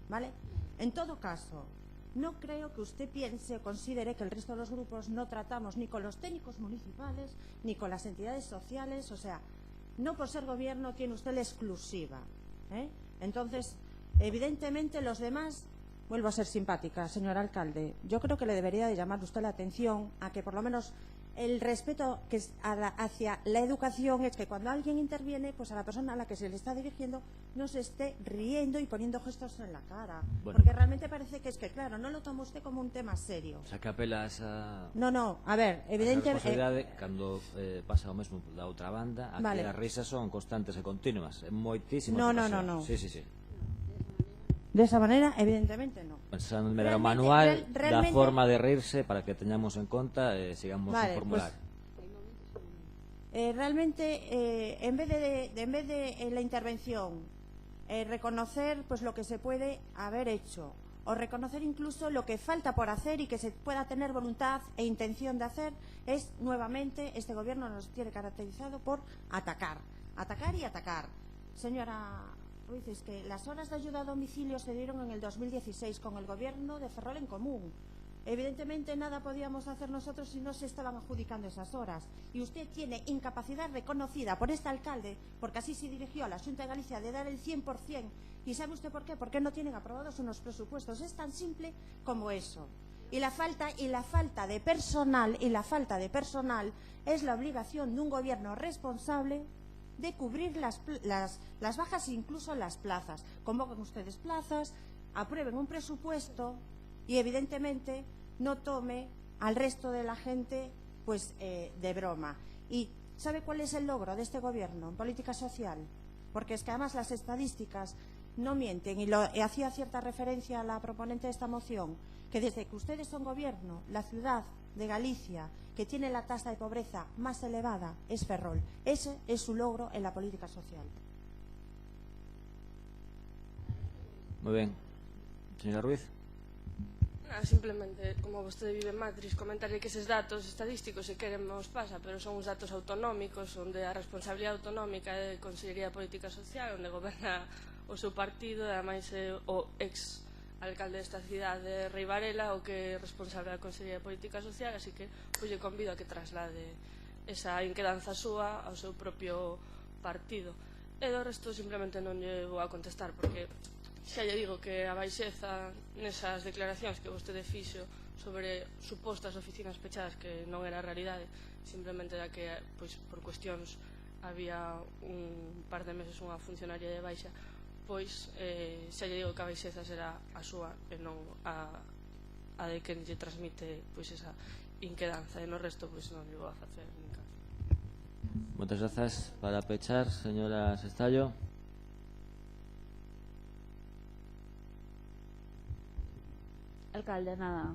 ¿vale? En todo caso, no creo que usted piense o considere que el resto de los grupos no tratamos ni con los técnicos municipales ni con las entidades sociales. O sea, no por ser gobierno tiene usted la exclusiva, Entonces, evidentemente los demás, vuelvo a ser simpática, señor alcalde, yo creo que le debería de llamar usted la atención a que por lo menos el respeto que es hacia la educación es que cuando alguien interviene, pues a la persona a la que se le está dirigiendo no se esté riendo y poniendo gestos en la cara. Bueno, porque realmente parece que claro, no lo toma usted como un tema serio. O sea, que apelas a... No, a ver, evidentemente... cando pasa o mesmo da outra banda, aquí vale. As risas son constantes e continuas, en moitísimas ocasiones. No. Sí. De esa manera, evidentemente no. Pensando en dar un manual da forma de reírse para que teñamos en conta e sigamos un formulario. Realmente, en vez de la intervención, reconocer pues lo que se puede haber hecho, o reconocer incluso lo que falta por hacer y que se pueda tener voluntad e intención de hacer, es nuevamente, este gobierno nos tiene caracterizado por atacar y atacar. Señora Ruiz, es que las horas de ayuda a domicilio se dieron en el 2016 con el gobierno de Ferrol en común. Evidentemente nada podíamos hacer nosotros si no se estaban adjudicando esas horas. Y usted tiene incapacidad reconocida por este alcalde, porque así se dirigió a la Xunta de Galicia, de dar el 100%. ¿Y sabe usted por qué? Porque no tienen aprobados unos presupuestos. Es tan simple como eso. Y la falta de personal es la obligación de un gobierno responsable de cubrir las bajas e incluso las plazas. Convoquen ustedes plazas, aprueben un presupuesto y evidentemente no tome al resto de la gente pues de broma. ¿Y sabe cuál es el logro de este gobierno en política social? Porque es que además las estadísticas no mienten, y hacía cierta referencia a la proponente de esta moción, que desde que ustedes son gobierno, la ciudad de Galicia que tiene la tasa de pobreza más elevada es Ferrol. Ese es su logro en la política social. Moi ben. Señora Ruiz. Simplemente, como vostede vive en Madrid, comentarle que eses datos estadísticos se queren nos pasa, pero son uns datos autonómicos onde a responsabilidade autonómica é a Consellería de Política Social, onde goberna o seu partido, e ademais o ex alcalde desta cidade, Rei Varela, o que é responsable da Consellería de Política Social, así que pois lle convido a que traslade esa inquedanza súa ao seu propio partido. E do resto simplemente non lle vou a contestar, porque xa lle digo que a baixeza nesas declaracións que vostede fixo sobre supostas oficinas pechadas, que non era a realidade, simplemente da que pois por cuestións había un par de meses unha funcionaria de baixa, pois xa lle digo que a baixeza será a súa e non a de quen lle transmite pois esa inquedanza, e no resto pois non lle vou a facer nin caso. Moitas grazas. Para pechar, señora Sestallo. Alcalde, nada,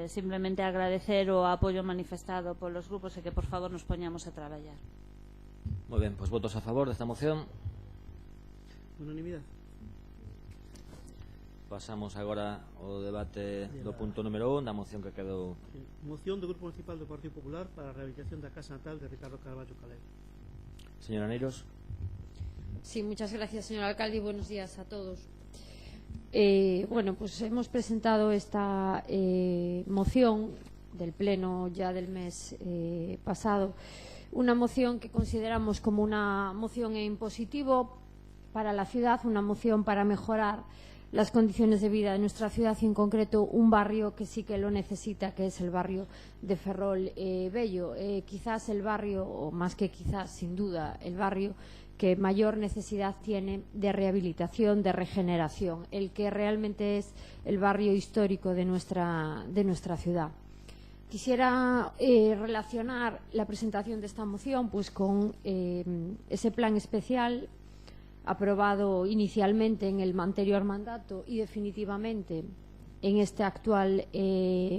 simplemente agradecer o apoio manifestado polos grupos e que por favor nos poñamos a traballar. Moi ben, pois votos a favor desta moción. Unanimidade. Pasamos agora ao debate do punto número 1 da moción que quedou. Moción do Grupo Municipal do Partido Popular para a rehabilitación da Casa Natal de Ricardo Carballo Calero. Señora Neiros. Sí, muchas gracias, señor alcalde, y buenos días a todos. Bueno, pues hemos presentado esta moción del pleno ya del mes pasado, una moción que consideramos como una moción en positivo para la ciudad, una moción para mejorar las condiciones de vida de nuestra ciudad y en concreto un barrio que sí que lo necesita, que es el barrio de Ferrol Bello. Quizás el barrio, o más que quizás, sin duda, el barrio que mayor necesidad tiene de rehabilitación, de regeneración, el que realmente es el barrio histórico de nuestra ciudad. Quisiera relacionar la presentación de esta moción pues con ese plan especial aprobado inicialmente en el anterior mandato y definitivamente en este actual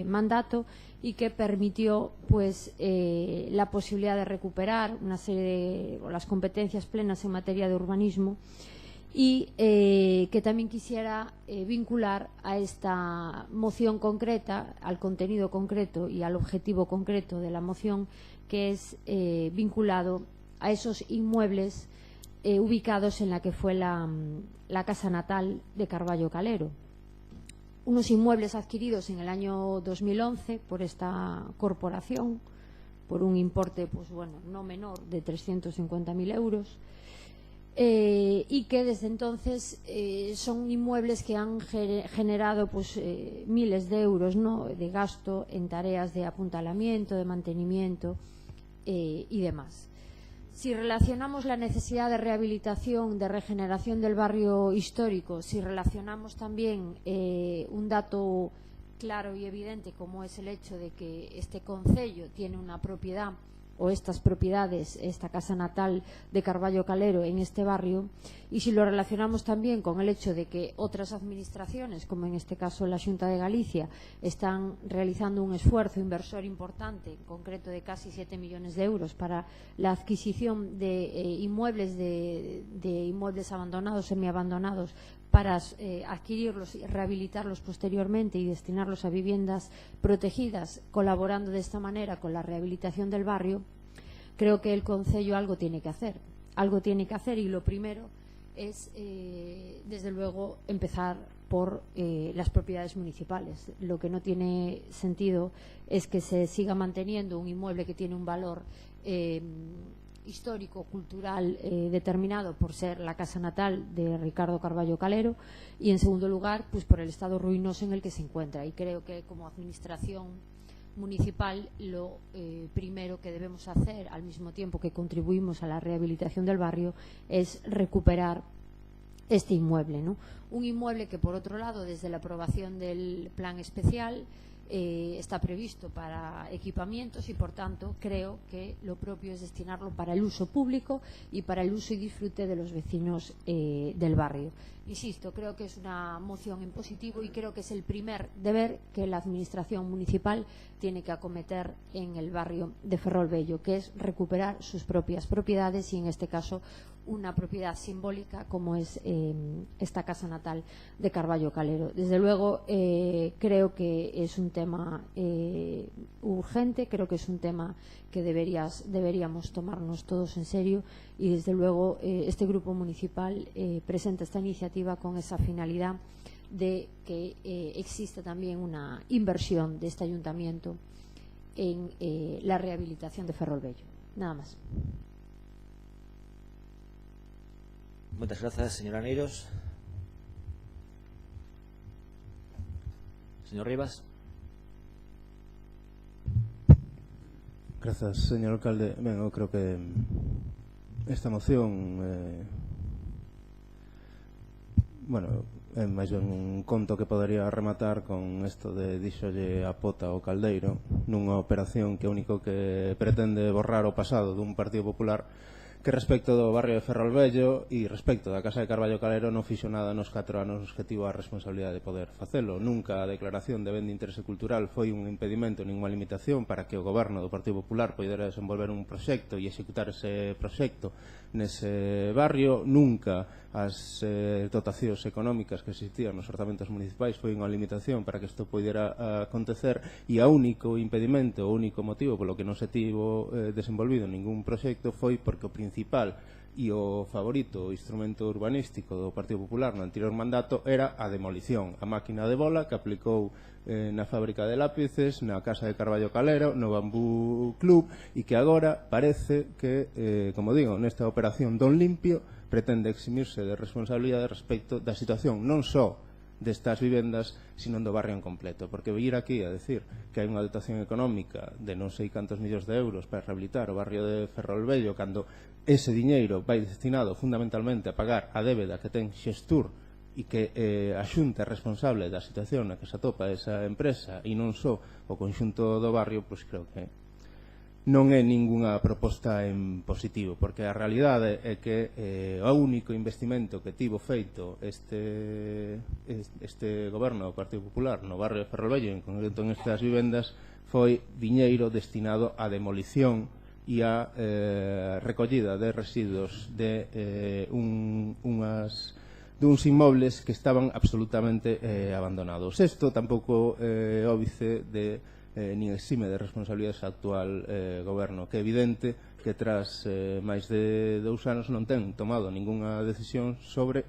mandato, y que permitió pues la posibilidad de recuperar una serie de las competencias plenas en materia de urbanismo, y que también quisiera vincular a esta moción concreta, al contenido concreto y al objetivo concreto de la moción, que es vinculado a esos inmuebles ubicados en la que fue la casa natal de Carballo Calero. Unos inmuebles adquiridos en el año 2011 por esta corporación por un importe pues bueno, no menor de 350.000 euros, y que desde entonces son inmuebles que han generado pues miles de euros, ¿no?, de gasto en tareas de apuntalamiento, de mantenimiento y demás. Si relacionamos la necesidad de rehabilitación, de regeneración del barrio histórico, si relacionamos también un dato claro y evidente como es el hecho de que este concello tiene una propiedad o estas propiedades, esta casa natal de Carballo Calero en este barrio, y si lo relacionamos también con el hecho de que otras administraciones, como en este caso la Xunta de Galicia, están realizando un esfuerzo inversor importante, en concreto de casi 7 millones de euros para la adquisición de inmuebles de inmuebles abandonados, semiabandonados, para adquirirlos y rehabilitarlos posteriormente y destinarlos a viviendas protegidas, colaborando de esta manera con la rehabilitación del barrio, creo que el concello algo tiene que hacer. Algo tiene que hacer, y lo primero es, desde luego, empezar por las propiedades municipales. Lo que no tiene sentido es que se siga manteniendo un inmueble que tiene un valor histórico, cultural determinado por ser la casa natal de Ricardo Carballo Calero, y en segundo lugar pues por el estado ruinoso en el que se encuentra. Y creo que como administración municipal lo primero que debemos hacer, al mismo tiempo que contribuimos a la rehabilitación del barrio, es recuperar este inmueble, ¿no? Un inmueble que, por otro lado, desde la aprobación del plan especial está previsto para equipamientos, y por tanto creo que lo propio es destinarlo para el uso público y para el uso y disfrute de los vecinos del barrio. Insisto, creo que es una moción en positivo y creo que es el primer deber que la administración municipal tiene que acometer en el barrio de Ferrolvello, que es recuperar sus propias propiedades, y en este caso una propiedad simbólica como es esta casa natal de Carballo Calero. Desde luego creo que es un tema urgente, creo que es un tema que deberíamos tomarnos todos en serio, y desde luego este grupo municipal presenta esta iniciativa con esa finalidad de que exista también una inversión de este ayuntamiento en la rehabilitación de Ferrolvello. Nada más. Muchas gracias, señora Neiros. Señor Rivas. Grazas, señor alcalde. Ben, eu creo que esta moción bueno, é máis ben un conto que podería rematar con isto de díxolle a pota ao caldeiro, nunha operación que único que pretende borrar o pasado dun Partido Popular que respecto do barrio de Ferrolvello e respecto da casa de Carballo Calero non fixo nada nos 4 anos que tivo a responsabilidade de poder facelo. Nunca a declaración de ben de interese cultural foi un impedimento nin unha limitación para que o goberno do Partido Popular poidera desenvolver un proxecto e executar ese proxecto nese barrio. Nunca as dotacións económicas que existían nos orzamentos municipais foi unha limitación para que isto poidera acontecer, e o único impedimento, o único motivo polo que non se tivo desenvolvido ningún proxecto foi porque o principal e o favorito instrumento urbanístico do Partido Popular no anterior mandato era a demolición, a máquina de bola que aplicou na fábrica de lápices, na casa de Carballo Calero, no Bambú Club, e que agora parece que, como digo, nesta operación Don Limpio pretende eximirse de responsabilidade respecto da situación non só destas vivendas, sino do barrio en completo, porque vir aquí a decir que hai unha dotación económica de non sei cantos millóns de euros para rehabilitar o barrio de Ferrolvello, cando ese diñeiro vai destinado fundamentalmente a pagar a débeda que ten Xestur e que a Xunta é responsable da situación na que se atopa esa empresa e non só o conxunto do barrio, pois creo que non é ningunha proposta en positivo, porque a realidade é que o único investimento que tivo feito este goberno do Partido Popular no barrio de Ferrolvello, en concreto en estas vivendas, foi diñeiro destinado á demolición e á recollida de residuos de duns inmobles que estaban absolutamente abandonados. Isto tampouco óbice de nin exime de responsabilidades actual goberno, que é evidente que tras máis de 2 anos non ten tomado ningunha decisión sobre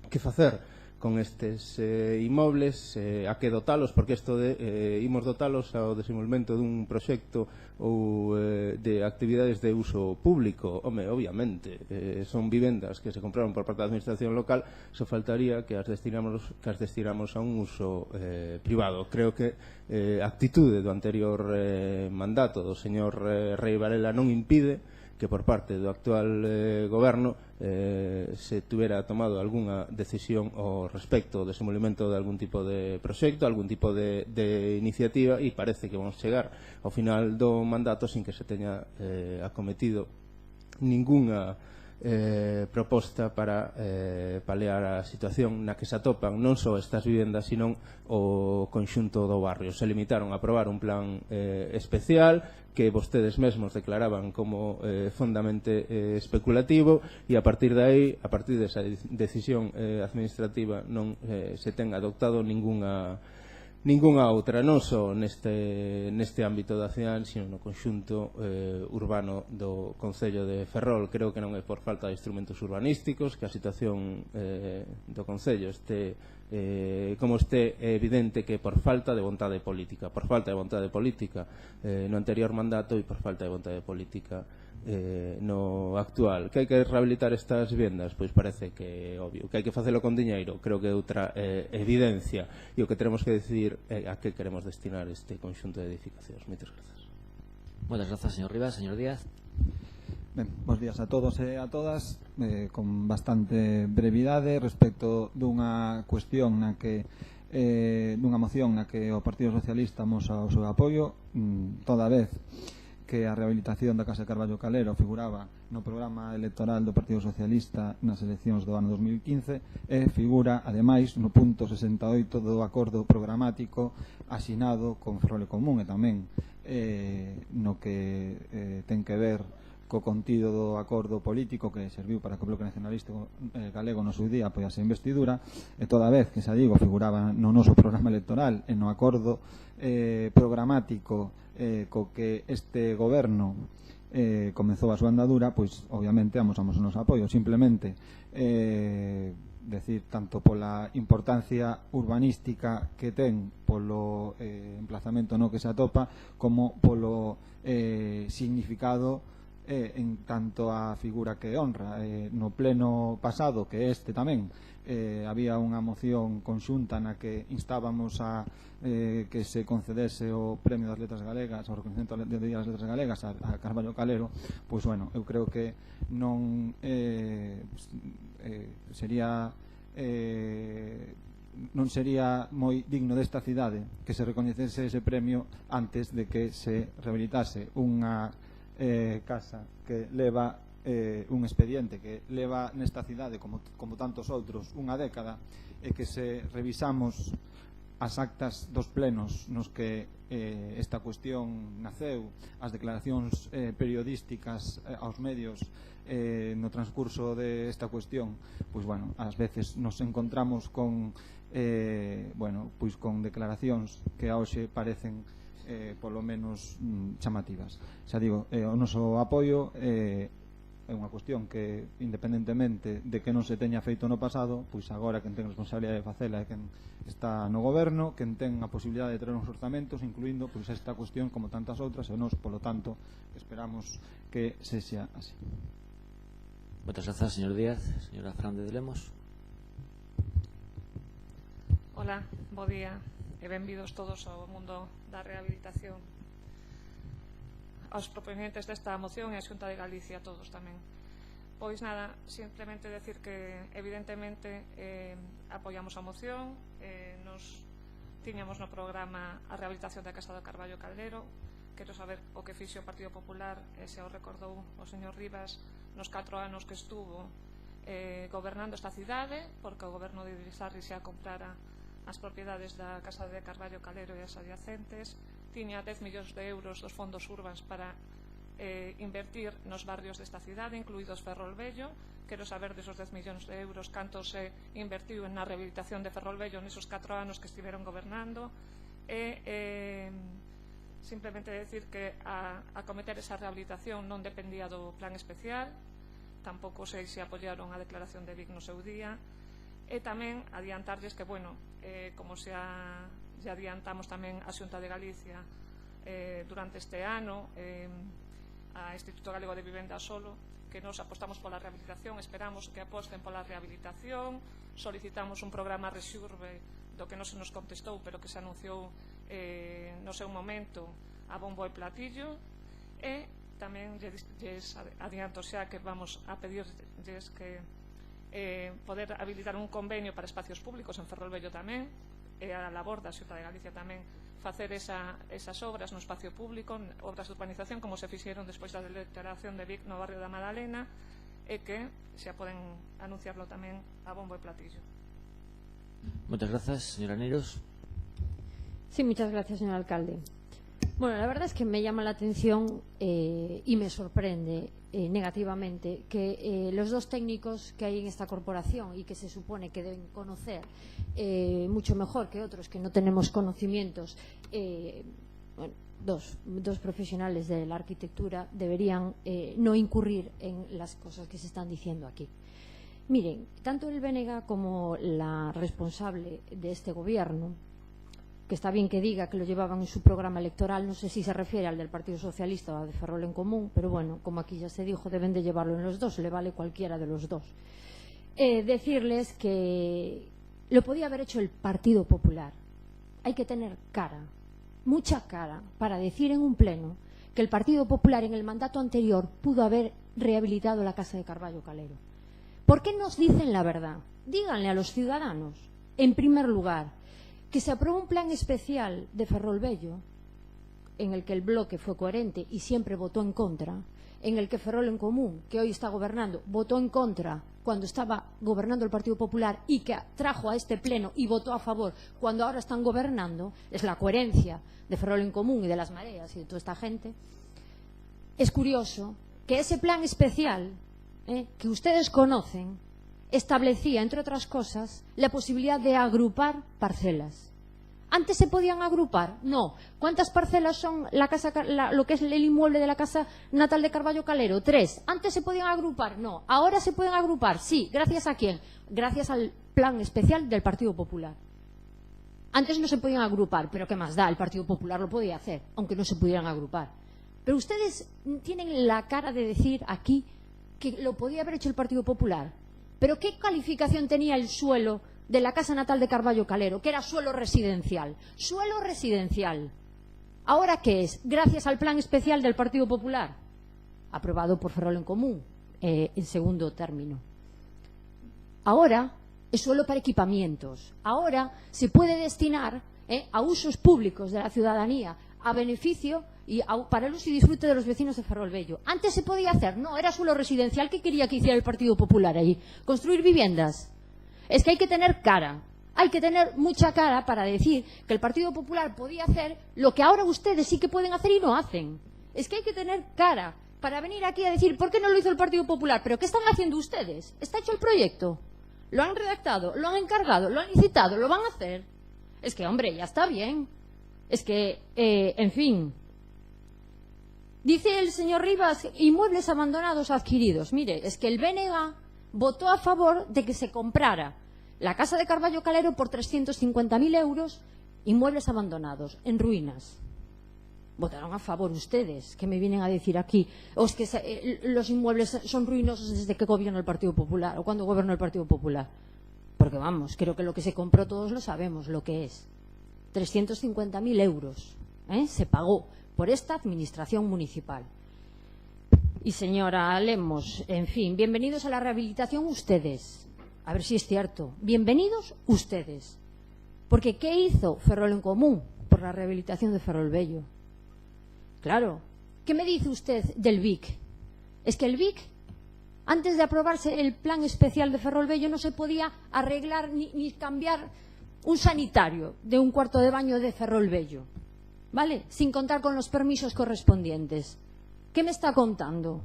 que facer con estes inmobles, a que dotalos, porque isto de imos dotalos ao desenvolvemento dun proxecto ou de actividades de uso público. Home, obviamente, son vivendas que se compraron por parte da administración local, só faltaría que as destinamos a un uso privado. Creo que a actitude do anterior mandato do señor Rei Varela non impide que por parte do actual goberno se tuvera tomado algunha decisión ao respecto do desenvolvemento de algún tipo de proxecto, algún tipo de iniciativa, e parece que vamos chegar ao final do mandato sin que se teña acometido ningunha proposta para paliar a situación na que se atopan non só estas vivendas, sino o conxunto do barrio. Se limitaron a aprobar un plan especial que vostedes mesmos declaraban como fondamente especulativo, e a partir de aí, a partir desa decisión administrativa, non se ten adoptado ningunha outra, non só neste ámbito da cidade, sino no conxunto urbano do Concello de Ferrol. Creo que non é por falta de instrumentos urbanísticos que a situación do Concello este como este é evidente que por falta de vontade política, no anterior mandato e por falta de vontade política no actual. Que hai que rehabilitar estas vivendas? Pois parece que é obvio. Que hai que facelo con diñeiro? Creo que é outra evidencia, e o que teremos que decidir é a que queremos destinar este conxunto de edificacións. Moitas grazas. Moitas grazas, señor Rivas. Señor Díaz. Ben, bons días a todos e a todas. Con bastante brevidade respecto dunha cuestión na que dunha moción na que o Partido Socialista mosa o seu apoio, toda vez que a rehabilitación da Casa de Carballo Calero figuraba no programa electoral do Partido Socialista nas eleccións do ano 2015 e figura, ademais, no punto 68 do acordo programático asinado con Ferrol e Común, e tamén no que ten que ver co contido do acordo político que serviu para que o Bloque Nacionalista Galego no seu día apoiase a investidura, e toda vez que, xa digo, figuraba no noso programa electoral e no acordo programático co que este goberno comezou a súa andadura, pois obviamente amosamos o noso apoio. Simplemente decir, tanto pola importancia urbanística que ten, polo emplazamento no que se atopa, como polo significado en tanto a figura que honra. No pleno pasado, que este tamén, había unha moción conxunta na que instábamos a que se concedese o Premio das Letras Galegas, o reconocimiento das Letras Galegas a Carballo Calero. Pois, bueno, eu creo que non sería moi digno desta cidade que se recoñecese ese premio antes de que se rehabilitase unha casa que leva un expediente que leva nesta cidade, como tantos outros, unha década, e que se revisamos as actas dos plenos nos que esta cuestión naceu, as declaracións periodísticas aos medios no transcurso desta cuestión, pois, bueno, ás veces nos encontramos con pois con declaracións que a hoxe parecen polo menos chamativas. Xa digo, o noso apoio é unha cuestión que, independentemente de que non se teña feito no pasado, pois agora quen ten responsabilidade de facela é quen está no goberno, quen ten a posibilidade de traer uns orzamentos, incluindo pois esta cuestión como tantas outras, e nós, polo tanto, esperamos que sexa así. Moitas grazas, señor Díaz. Señora Fernández de Lemos. Ola, bo día e benvidos todos ao mundo da rehabilitación, aos proponentes desta moción e a Xunta de Galicia, todos tamén. Pois nada, simplemente decir que evidentemente apoiamos a moción, nos tiñamos no programa a rehabilitación da Casa do Carballo Caldero. Quero saber o que fixo o Partido Popular, se o recordou o señor Rivas, nos 4 anos que estuvo gobernando esta cidade, porque o goberno de Irisarri xa comprara as propiedades da Casa de Carballo Calero e as adyacentes, tiña 10 millóns de euros dos fondos urbans para invertir nos barrios desta cidade, incluídos Ferrolvello. Quero saber desos 10 millóns de euros canto se invertiu na rehabilitación de Ferrolvello nesos 4 anos que estiveron gobernando, e simplemente decir que a acometer esa rehabilitación non dependía do plan especial, tampouco sei se apoiaron a declaración de Vic no seu día, e tamén adiantarles que, bueno, como xa adiantamos tamén a Xunta de Galicia durante este ano, a Instituto Galego de Vivenda solo, que nos apostamos pola rehabilitación, esperamos que aposten pola rehabilitación, solicitamos un programa Resurbe do que non se nos contestou, pero que se anunciou no seu momento a bombo e platillo, e tamén lles adianto xa que vamos a pedirlles que poder habilitar un convenio para espacios públicos en Ferrolvello tamén, e a labor da Xunta de Galicia tamén facer esas obras no espacio público, obras de urbanización como se fixeron despois da declaración de Vic no barrio da Madalena, e que xa poden anunciarlo tamén a bombo e platillo. Muchas gracias, señora Neros. Sí, muchas gracias, señor alcalde. Bueno, la verdad es que me llama la atención y me sorprende negativamente que los dos técnicos que hay en esta corporación y que se supone que deben conocer mucho mejor que otros que no tenemos conocimientos, bueno, dos profesionales de la arquitectura deberían no incurrir en las cosas que se están diciendo aquí. Miren, tanto el BNG como la responsable de este gobierno, que está bien que diga que lo llevaban en su programa electoral, no sé si se refiere al del Partido Socialista o al de Ferrol en Común, pero bueno, como aquí ya se dijo, deben de llevarlo en los dos, le vale cualquiera de los dos. Decirles que lo podía haber hecho el Partido Popular. Hay que tener cara, mucha cara, para decir en un pleno que el Partido Popular en el mandato anterior pudo haber rehabilitado la Casa de Carballo Calero. ¿Por qué nos dicen la verdad? Díganle a los ciudadanos, en primer lugar, que se aprobó un plan especial de Ferrolvello en el que el bloque fue coherente y siempre votó en contra, en el que Ferrol en Común, que hoy está gobernando, votó en contra cuando estaba gobernando el Partido Popular y que trajo a este pleno y votó a favor cuando ahora están gobernando. Es la coherencia de Ferrol en Común y de las mareas y de toda esta gente. Es curioso que ese plan especial que ustedes conocen establecía, entre otras cosas, la posibilidad de agrupar parcelas. ¿Antes se podían agrupar? No. ¿Cuántas parcelas son lo que es el inmueble de la Casa Natal de Carballo Calero? 3. ¿Antes se podían agrupar? No. ¿Ahora se pueden agrupar? Sí. ¿Gracias a quién? Gracias al plan especial del Partido Popular. Antes no se podían agrupar, pero ¿qué más da? El Partido Popular lo podía hacer, aunque no se pudieran agrupar. Pero ustedes tienen la cara de decir aquí que lo podía haber hecho el Partido Popular. ¿Pero qué calificación tenía el suelo de la Casa Natal de Carballo Calero? Que era suelo residencial. Suelo residencial. ¿Ahora qué es? Gracias al plan especial del Partido Popular, aprobado por Ferrol en Común, en segundo término. Ahora es suelo para equipamientos. Ahora se puede destinar a usos públicos de la ciudadanía, a beneficio y para el uso y disfrute de los vecinos de Ferrolvello. ¿Antes se podía hacer? No, era suelo residencial. ¿Qué quería que hiciera el Partido Popular ahí? ¿Construir viviendas? Es que hay que tener cara, hay que tener mucha cara para decir que el Partido Popular podía hacer lo que ahora ustedes sí que pueden hacer y no hacen. Es que hay que tener cara para venir aquí a decir ¿por qué no lo hizo el Partido Popular? ¿Pero qué están haciendo ustedes? ¿Está hecho el proyecto? ¿Lo han redactado? ¿Lo han encargado? ¿Lo han licitado? ¿Lo van a hacer? Es que, hombre, ya está bien. Es que, en fin... Dice el señor Rivas, inmuebles abandonados adquiridos. Mire, es que el BNG votó a favor de que se comprara la Casa de Carballo Calero por 350.000 euros, inmuebles abandonados, en ruinas. Votaron a favor ustedes, que me vienen a decir aquí, o es que los inmuebles son ruinosos desde que gobierna el Partido Popular, o cuando gobernó el Partido Popular. porque vamos, creo que lo que se compró todos lo sabemos, lo que es. 350.000 euros se pagó por esta administración municipal. Y señora Lemos, en fin, bienvenidos a la rehabilitación ustedes. A ver si es cierto. Bienvenidos ustedes. Porque ¿qué hizo Ferrol en Común por la rehabilitación de Ferrolvello? Claro. ¿Qué me dice usted del Vic? Es que el Vic, antes de aprobarse el plan especial de Ferrolvello, no se podía arreglar ni cambiar un sanitario de un cuarto de baño de Ferrolvello, ¿vale? Sin contar con los permisos correspondientes. ¿Qué me está contando?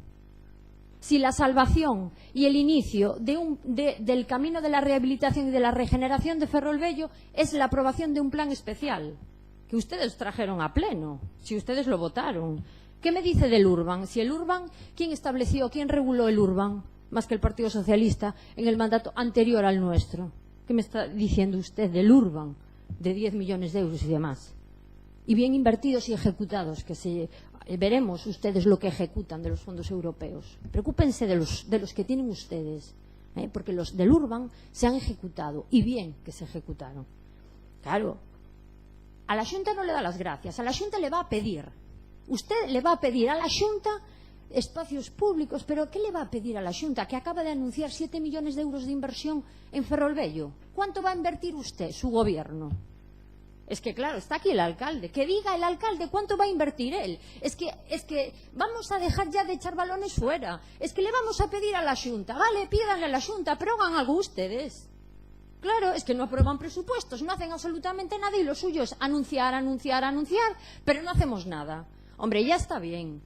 Si la salvación y el inicio del camino de la rehabilitación y de la regeneración de Ferrolvello es la aprobación de un plan especial, que ustedes trajeron a pleno, si ustedes lo votaron. ¿Qué me dice del Urban? Si el Urban, ¿quién estableció, quién reguló el Urban? Más que el Partido Socialista en el mandato anterior al nuestro. ¿Qué me está diciendo usted del Urban? De 10 millones de euros y demás. Y bien invertidos y ejecutados, que veremos ustedes lo que ejecutan de los fondos europeos. Preocúpense de los que tienen ustedes, porque los del Urban se han ejecutado, y bien que se ejecutaron. Claro, a la Xunta no le da las gracias, a la Xunta le va a pedir. Usted le va a pedir a la Xunta espacios públicos, pero ¿qué le va a pedir a la Xunta, que acaba de anunciar 7 millones de euros de inversión en Ferrolvello? ¿Cuánto va a invertir usted, su gobierno? Es que claro, está aquí el alcalde. Que diga el alcalde cuánto va a invertir él. Es que vamos a dejar ya de echar balones fuera. Es que le vamos a pedir a la Xunta. Vale, pídanle a la Xunta, pero hagan algo ustedes. Claro, es que no aprueban presupuestos, no hacen absolutamente nada y lo suyo es anunciar, anunciar, anunciar, pero no hacemos nada. Hombre, ya está bien.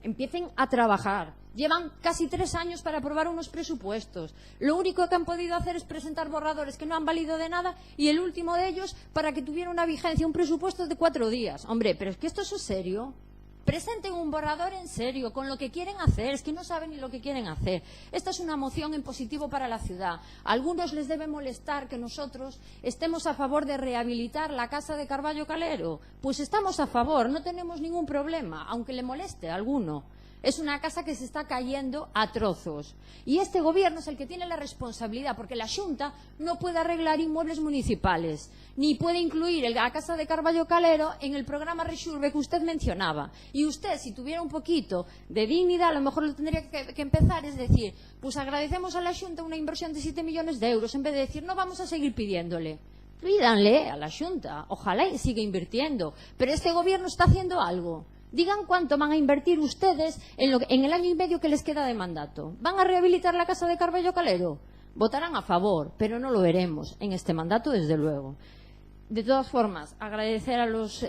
Empiecen a trabajar. Llevan casi 3 años para aprobar unos presupuestos. Lo único que han podido hacer es presentar borradores que no han valido de nada y el último de ellos para que tuviera una vigencia, un presupuesto de 4 días. Hombre, pero es que esto es serio. Presenten un borrador en serio, con lo que quieren hacer. Es que no saben ni lo que quieren hacer. Esta es una moción en positivo para la ciudad. A algunos les debe molestar que nosotros estemos a favor de rehabilitar la casa de Carballo Calero. Pues estamos a favor, no tenemos ningún problema, aunque le moleste a alguno. Es una casa que se está cayendo a trozos. Y este gobierno es el que tiene la responsabilidad, porque la Xunta no puede arreglar inmuebles municipales, ni puede incluir la casa de Carballo Calero en el programa Rexurbe que usted mencionaba. Y usted, si tuviera un poquito de dignidad, a lo mejor lo tendría que empezar, es decir, pues agradecemos a la Xunta una inversión de 7 millones de euros, en vez de decir, no vamos a seguir pidiéndole. Pídanle a la Xunta, ojalá y siga invirtiendo. Pero este gobierno está haciendo algo. Digan cuánto van a invertir ustedes en el año y medio que les queda de mandato. ¿Van a rehabilitar la casa de Carballo Calero? Votarán a favor, pero no lo veremos en este mandato, desde luego. De todas formas, agradecer a los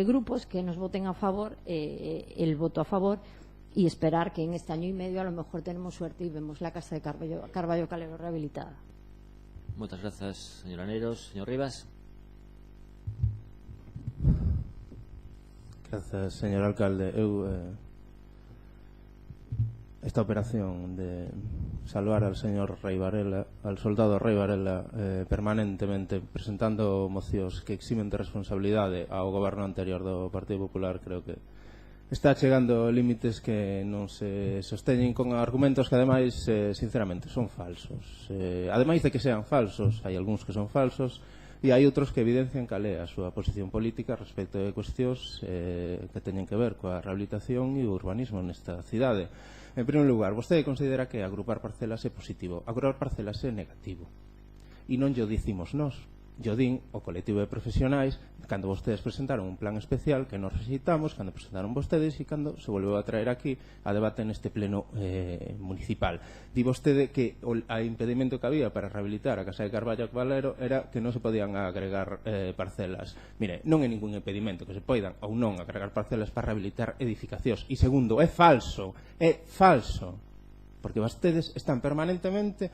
grupos que nos voten a favor, el voto a favor, y esperar que en este año y medio a lo mejor tenemos suerte y vemos la casa de Carballo Calero rehabilitada. Muchas gracias, señora Neros. Señor Rivas. Grazas, señor alcalde. Esta operación de salvar al señor Rei Varela, al soldado Rei Varela, permanentemente presentando mocións que eximen de responsabilidade ao goberno anterior do Partido Popular, creo que está chegando límites que non se sosteñen con argumentos que ademais, sinceramente, son falsos. Ademais de que sean falsos, hai algúns que son falsos, e hai outros que evidencian cal é a súa posición política respecto de cuestións que teñen que ver coa rehabilitación e o urbanismo nesta cidade. En primeiro lugar, vostede considera que agrupar parcelas é positivo. Agrupar parcelas é negativo. E non llo dicimos nós. Llo din o colectivo de profesionais cando vostedes presentaron un plan especial que nos recitamos, cando presentaron vostedes e cando se volveu a traer aquí a debate neste pleno municipal. Di vostede que o impedimento que había para rehabilitar a casa de Carballo Calero era que non se podían agregar parcelas. Mire, non é ningún impedimento que se poidan ou non agregar parcelas para rehabilitar edificacións. E segundo, é falso, porque vostedes están permanentemente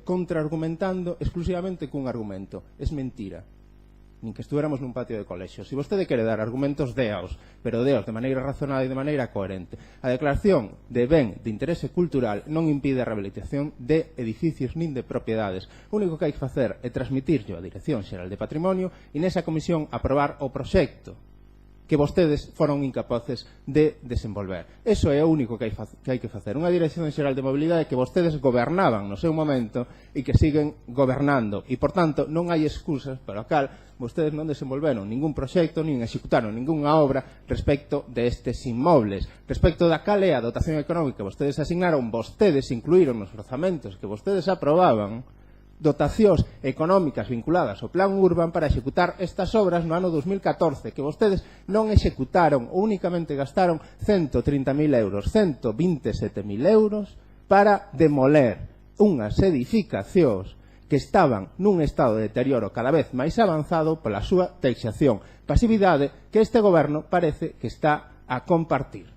contraargumentando exclusivamente cun argumento. Es mentira. Nin que estuéramos nun patio de colexio. Se vostede quere dar argumentos, déaos, pero déaos de maneira razonada e de maneira coherente. A declaración de ben de interese cultural non impide a rehabilitación de edificios nin de propiedades. O único que hai que facer é transmitirlo á Dirección Xeral de Patrimonio e nesa comisión aprobar o proxecto. que vostedes foron incapaces de desenvolver. Eso é o único que hai que facer. Unha Dirección Xeral de Mobilidade que vostedes gobernaban no seu momento e que siguen gobernando. E, por tanto, non hai excusas para o cal vostedes non desenvolveron ningún proxecto, nin executaron ningunha obra respecto destes inmobles. Respecto da cal é a dotación económica que vostedes asignaron, vostedes incluíron nos orzamentos que vostedes aprobaban dotacións económicas vinculadas ao Plan Urban para executar estas obras no ano 2014, que vostedes non executaron, únicamente gastaron 130.000 euros, 127.000 euros para demoler unhas edificacións que estaban nun estado de deterioro cada vez máis avanzado pola súa taxación, pasividade que este goberno parece que está a compartir.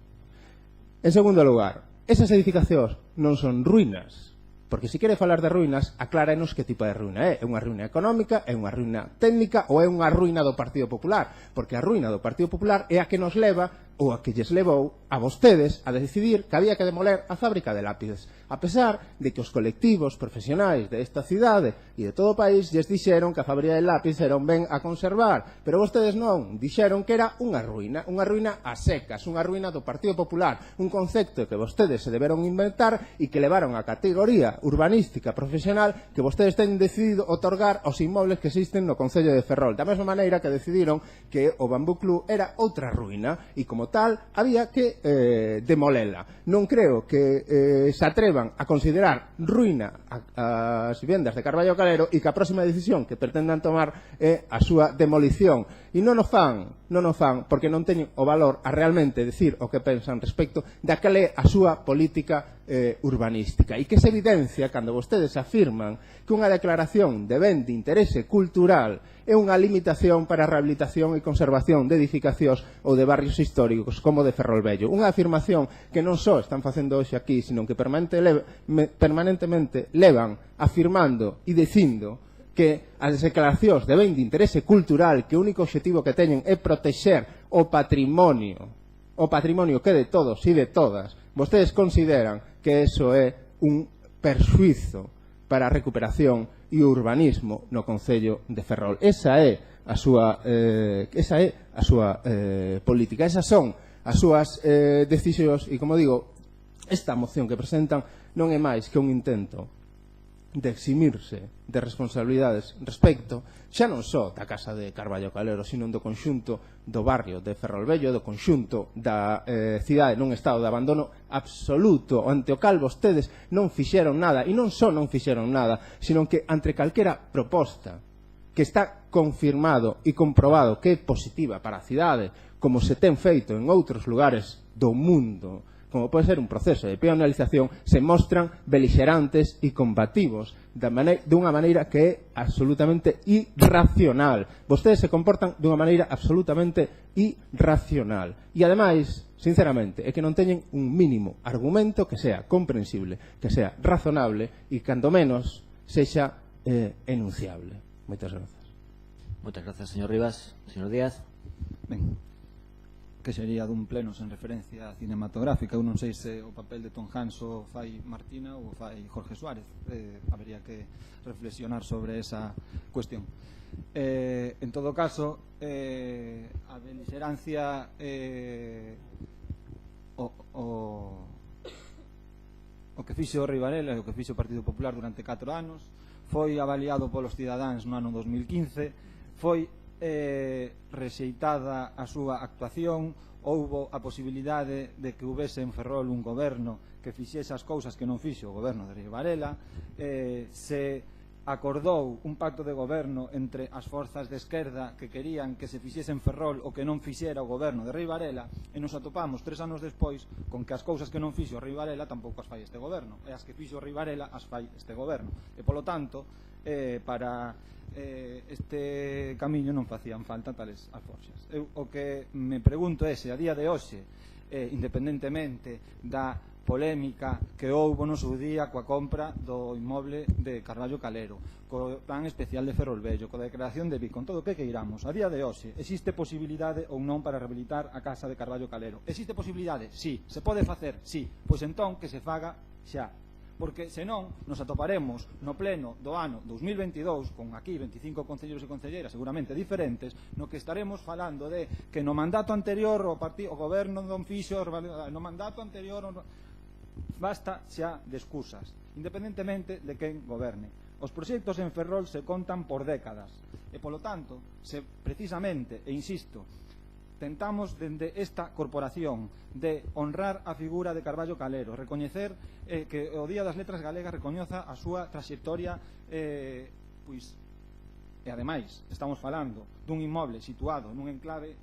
En segundo lugar, esas edificacións non son ruínas, porque se quere falar de ruínas, aclárenos que tipo de ruína é. É unha ruína económica, é unha ruína técnica ou é unha ruína do Partido Popular? Porque a ruína do Partido Popular é a que nos leva ou a que lles levou a vostedes a decidir que había que demoler a fábrica de lápides, a pesar de que os colectivos profesionais desta cidade e de todo o país lles dixeron que a fábrica de lápides era un ben a conservar, pero vostedes non, dixeron que era unha ruína a secas, unha ruína do Partido Popular, un concepto que vostedes se deberon inventar e que levaron a categoría urbanística profesional que vostedes teñen decidido otorgar aos inmobles que existen no Concello de Ferrol, da mesma maneira que decidiron que o Bambú Club era outra ruína e como tal había que demolela. Non creo que se atrevan a considerar ruína as vivendas de Carballo Calero e que a próxima decisión que pretendan tomar é a súa demolición. E non o fan porque non teñen o valor a realmente decir o que pensan respecto da cal é a súa política urbanística e que se evidencia cando vostedes afirman que unha declaración de ben de interese cultural é unha limitación para a rehabilitación e conservación de edificacións ou de barrios históricos como de Ferrolvello. Unha afirmación que non só están facendo hoxe aquí, sino que permanentemente levan afirmando e dicindo que as declaracións de ben de interese cultural que o único obxectivo que teñen é protexer o patrimonio que é de todos e de todas, vostedes consideran que eso é un perxuízo para a recuperación e o urbanismo no Concello de Ferrol. Esa é a súa política, esas son as súas decisións e, como digo, esta moción que presentan non é máis que un intento de eximirse de responsabilidades respecto xa non só da casa de Carballo Calero, sino do conxunto do barrio de Ferrolvello, do conxunto da cidade nun estado de abandono absoluto, ante o cal vostedes non fixeron nada, e non só non fixeron nada, sino que ante calquera proposta que está confirmado e comprobado que é positiva para a cidade, como se ten feito en outros lugares do mundo, como pode ser un proceso de peonalización, se mostran belixerantes e combativos dunha maneira que é absolutamente irracional. Vostedes se comportan dunha maneira absolutamente irracional. E, ademais, sinceramente, é que non teñen un mínimo argumento que sea comprensible, que sea razonable e, cando menos, sexa enunciable. Moitas grazas. Moitas grazas, señor Rivas. Señor Díaz. Ben, que sería dun pleno sen referencia cinematográfica. Eu non sei se o papel de Tom Hanks o fai Martina ou o fai Jorge Suárez. Habería que reflexionar sobre esa cuestión. En todo caso, a beliserancia o que fixo Rei Varela e o que fixo o Partido Popular durante 4 anos foi avaliado polos cidadáns no ano 2015, foi rexeitada a súa actuación, houbo a posibilidade de que houvese en Ferrol un goberno que fixese as cousas que non fixo o goberno de Rei Varela, se acordou un pacto de goberno entre as forzas de esquerda que querían que se fixese en Ferrol o que non fixera o goberno de Rei Varela, e nos atopamos 3 anos despois con que as cousas que non fixo o Rei Varela tampouco as fai este goberno, e as que fixo o Rei Varela as fai este goberno, e polo tanto para este camiño non facían falta tales alforxas. Eu o que me pregunto é se a día de hoxe, independentemente da polémica que houbo no seu día coa compra do inmoble de Carballo Calero, co plan especial de Ferrolvello, coa declaración de Vic, con todo o que queiramos, a día de hoxe existe posibilidade ou non para rehabilitar a casa de Carballo Calero? Existe posibilidade? Sí. Se pode facer? Sí. Pois entón que se faga xa, porque senón nos atoparemos no pleno do ano 2022 con aquí 25 concelleiros e concelleiras seguramente diferentes, no que estaremos falando de que no mandato anterior o goberno non fixo, no mandato anterior basta xa de excusas, independentemente de quen goberne. Os proxectos en Ferrol se contan por décadas e, polo tanto, se precisamente, e insisto, tentamos dende esta corporación de honrar a figura de Carballo Calero, recoñecer que o Día das Letras Galegas recoñoza a súa trayectoria e ademais estamos falando dun inmoble situado nun enclave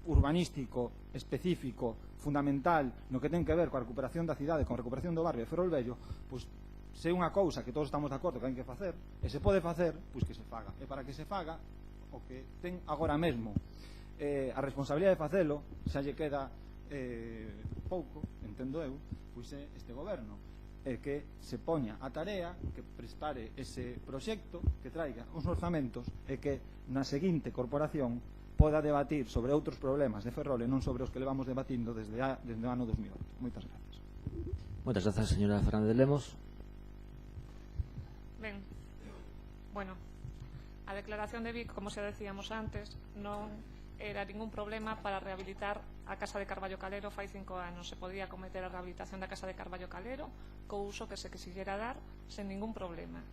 urbanístico específico, fundamental no que ten que ver coa recuperación da cidade, con a recuperación do barrio de Ferrol Vello, pois se é unha cousa que todos estamos de acordo que hai que facer e se pode facer, pois que se faga, e para que se faga o que ten agora mesmo a responsabilidade de facelo xa lle queda pouco, entendo eu, pois é este goberno que se poña a tarea, que prepare ese proxecto, que traiga uns orzamentos e que na seguinte corporación poda debatir sobre outros problemas de Ferrol e non sobre os que levamos debatindo desde o ano 2008. Moitas gracias. Moitas grazas, señora Fernández Lemos. Ben, bueno, a declaración de Vic, como xa decíamos antes, non era ningún problema para rehabilitar a Casa de Carballo Calero fai 5 anos. Se podía cometer a rehabilitación da Casa de Carballo Calero co uso que se quixera dar sen ningún problema.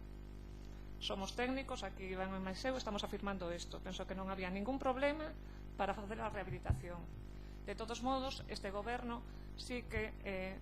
Somos técnicos, aquí Iván e Maiseu estamos afirmando isto. Penso que non había ningún problema para facer a rehabilitación. De todos modos, este goberno sí que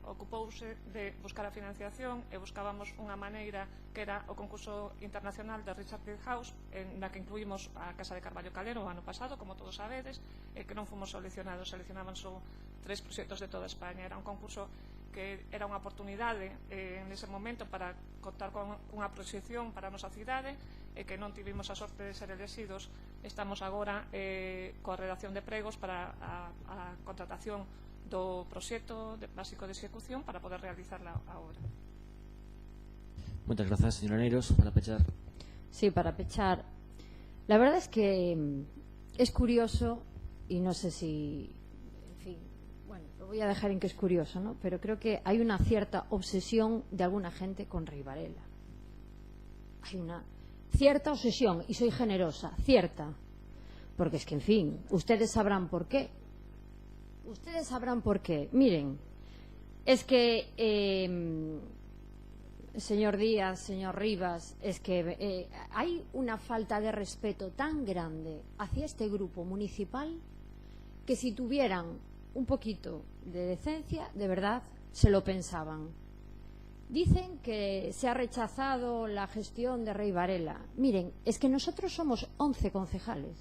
ocupouse de buscar a financiación e buscábamos unha maneira que era o concurso internacional de Richard House, na que incluímos a Casa de Carballo Calero o ano pasado, como todos sabedes, e que non fomos seleccionados, seleccionaban só 3 proxectos de toda España. Era un concurso que era unha oportunidade nese momento para contar con unha proxección para a nosa cidade e que non tivemos a sorte de ser elexidos. Estamos agora coa redacción de pregos para a contratación do proxecto básico de execución para poder realizarla agora. Moitas grazas, señora Neiros, para pechar. Sí, para pechar. La verdad es que es curioso y no sé si, en fin, bueno, lo voy a dejar en que es curioso, ¿no? Pero creo que hay una cierta obsesión de alguna gente con Rey Varela. Hay una cierta obsesión, y soy generosa, cierta, porque es que, en fin, ustedes sabrán por qué. Ustedes sabrán por qué. Miren, es que, señor Díaz, señor Rivas, es que hay una falta de respeto tan grande hacia este grupo municipal que si tuvieran un poquito de decencia, de verdad, se lo pensaban. Dicen que se ha rechazado la gestión de Rey Varela. Miren, es que nosotros somos 11 concejales.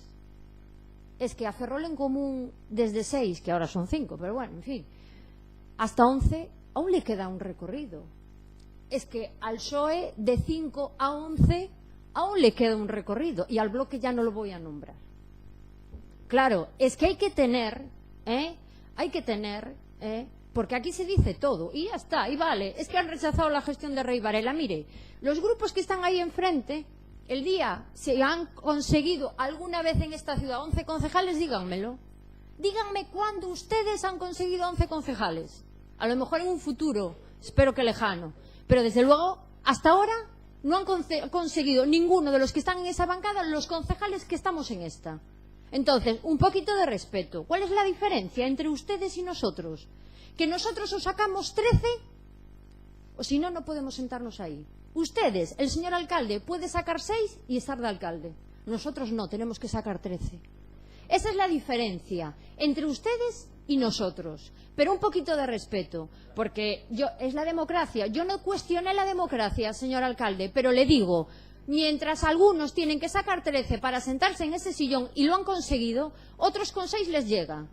Es que a Ferrol en Común, desde 6, que ahora son 5, pero bueno, en fin, hasta 11, aún le queda un recorrido. Es que al PSOE, de 5 a 11, aún le queda un recorrido. Y al bloque ya no lo voy a nombrar. Claro, es que hay que tener, porque aquí se dice todo, y ya está, y vale. Es que han rechazado la gestión de Rey Varela. Mire, los grupos que están ahí enfrente, el día se han conseguido alguna vez en esta ciudad 11 concejales, díganmelo. Díganme cuándo ustedes han conseguido 11 concejales. A lo mejor en un futuro, espero que lejano. Pero desde luego, hasta ahora no han conseguido ninguno de los que están en esa bancada los concejales que estamos en esta. Entonces, un poquito de respeto. ¿Cuál es la diferencia entre ustedes y nosotros? ¿Que nosotros os sacamos 13? O si no, no podemos sentarnos ahí. Ustedes, el señor alcalde, puede sacar 6 y estar de alcalde. Nosotros no, tenemos que sacar 13. Esa es la diferencia entre ustedes y nosotros. Pero un poquito de respeto, porque es la democracia. Yo no cuestioné la democracia, señor alcalde, pero le digo, mientras algunos tienen que sacar 13 para sentarse en ese sillón y lo han conseguido, otros con 6 les llega.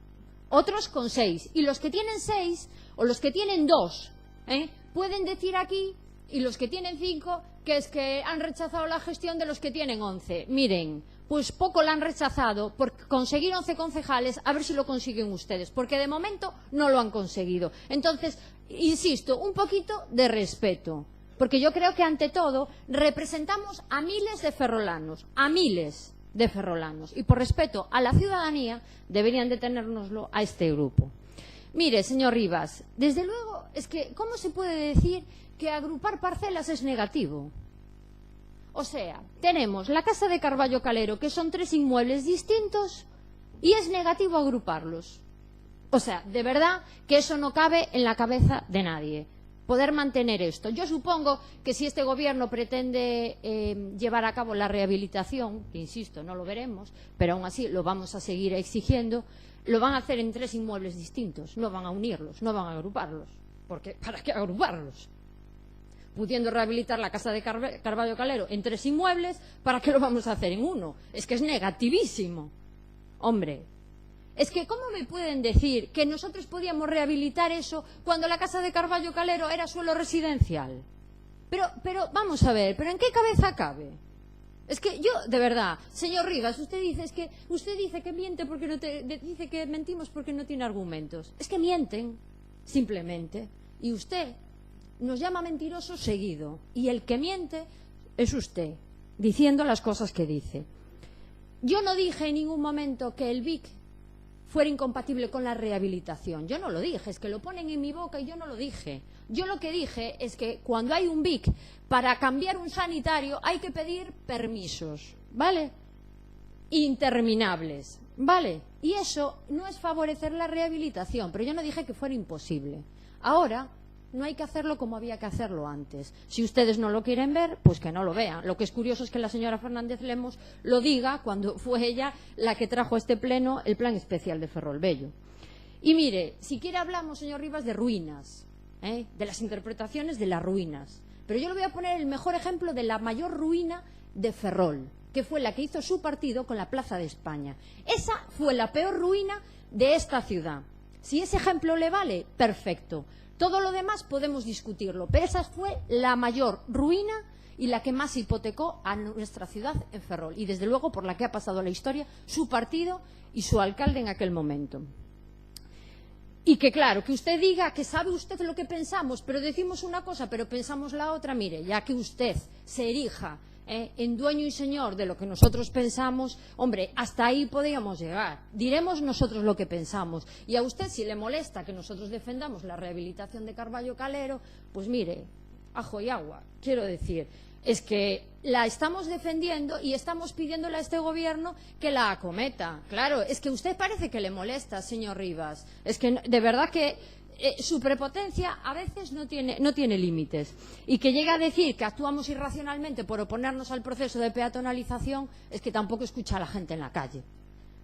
Otros con 6. Y los que tienen 6 o los que tienen 2, pueden decir aquí, y los que tienen 5, que es que han rechazado la gestión de los que tienen 11. Miren, pues poco la han rechazado por conseguir 11 concejales, a ver si lo consiguen ustedes, porque de momento no lo han conseguido. Entonces, insisto, un poquito de respeto, porque yo creo que ante todo representamos a miles de ferrolanos, y por respeto a la ciudadanía deberían de tenérnoslo a este grupo. Mire, señor Rivas, desde luego, es que, ¿cómo se puede decir que agrupar parcelas es negativo? O sea, tenemos la casa de Carballo Calero, que son 3 inmuebles distintos, y es negativo agruparlos. O sea, de verdad que eso no cabe en la cabeza de nadie, poder mantener esto. Yo supongo que si este gobierno pretende llevar a cabo la rehabilitación, que insisto, no lo veremos, pero aún así lo vamos a seguir exigiendo, lo van a hacer en 3 inmuebles distintos, no van a unirlos, no van a agruparlos. Porque, ¿para qué agruparlos? Pudiendo rehabilitar la casa de Carballo Calero en 3 inmuebles, ¿para qué lo vamos a hacer en uno? Es que es negativísimo. Hombre, es que ¿cómo me pueden decir que nosotros podíamos rehabilitar eso cuando la casa de Carballo Calero era suelo residencial? Pero vamos a ver, ¿pero en qué cabeza cabe? Es que yo, de verdad, señor Rivas, usted dice que miente porque dice que mentimos porque no tiene argumentos. Es que mienten, simplemente. Y usted nos llama mentirosos seguido. Y el que miente es usted, diciendo las cosas que dice. Yo no dije en ningún momento que el BIC fuera incompatible con la rehabilitación. Yo no lo dije, es que lo ponen en mi boca y yo no lo dije. Yo lo que dije es que cuando hay un BIC para cambiar un sanitario hay que pedir permisos, ¿vale? Interminables, ¿vale? Y eso no es favorecer la rehabilitación, pero yo no dije que fuera imposible. Ahora no hay que hacerlo como había que hacerlo antes. Si ustedes no lo quieren ver, pues que no lo vean. Lo que es curioso es que la señora Fernández Lemos lo diga cuando fue ella la que trajo a este pleno el plan especial de Ferrolbello. Y mire, si quiere hablamos, señor Rivas, de ruinas, de las interpretaciones de las ruinas. Pero yo le voy a poner el mejor ejemplo de la mayor ruina de Ferrol, que fue la que hizo su partido con la Plaza de España. Esa fue la peor ruina de esta ciudad. Si ese ejemplo le vale, perfecto. Todo lo demás podemos discutirlo, pero esa fue la mayor ruina y la que más hipotecó a nuestra ciudad en Ferrol. Y desde luego por la que ha pasado la historia su partido y su alcalde en aquel momento. Y que claro, que usted diga que sabe usted lo que pensamos, pero decimos una cosa, pero pensamos la otra. Mire, ya que usted se erija en dueño y señor de lo que nosotros pensamos, hombre, hasta ahí podríamos llegar. Diremos nosotros lo que pensamos. Y a usted, si le molesta que nosotros defendamos la rehabilitación de Carballo Calero, pues mire, ajo y agua. Quiero decir, es que la estamos defendiendo y estamos pidiéndole a este gobierno que la acometa. Claro, es que usted parece que le molesta, señor Rivas. Es que de verdad que su prepotencia a veces no tiene límites. Y que llegue a decir que actuamos irracionalmente por oponernos al proceso de peatonalización, es que tampoco escucha a la gente en la calle.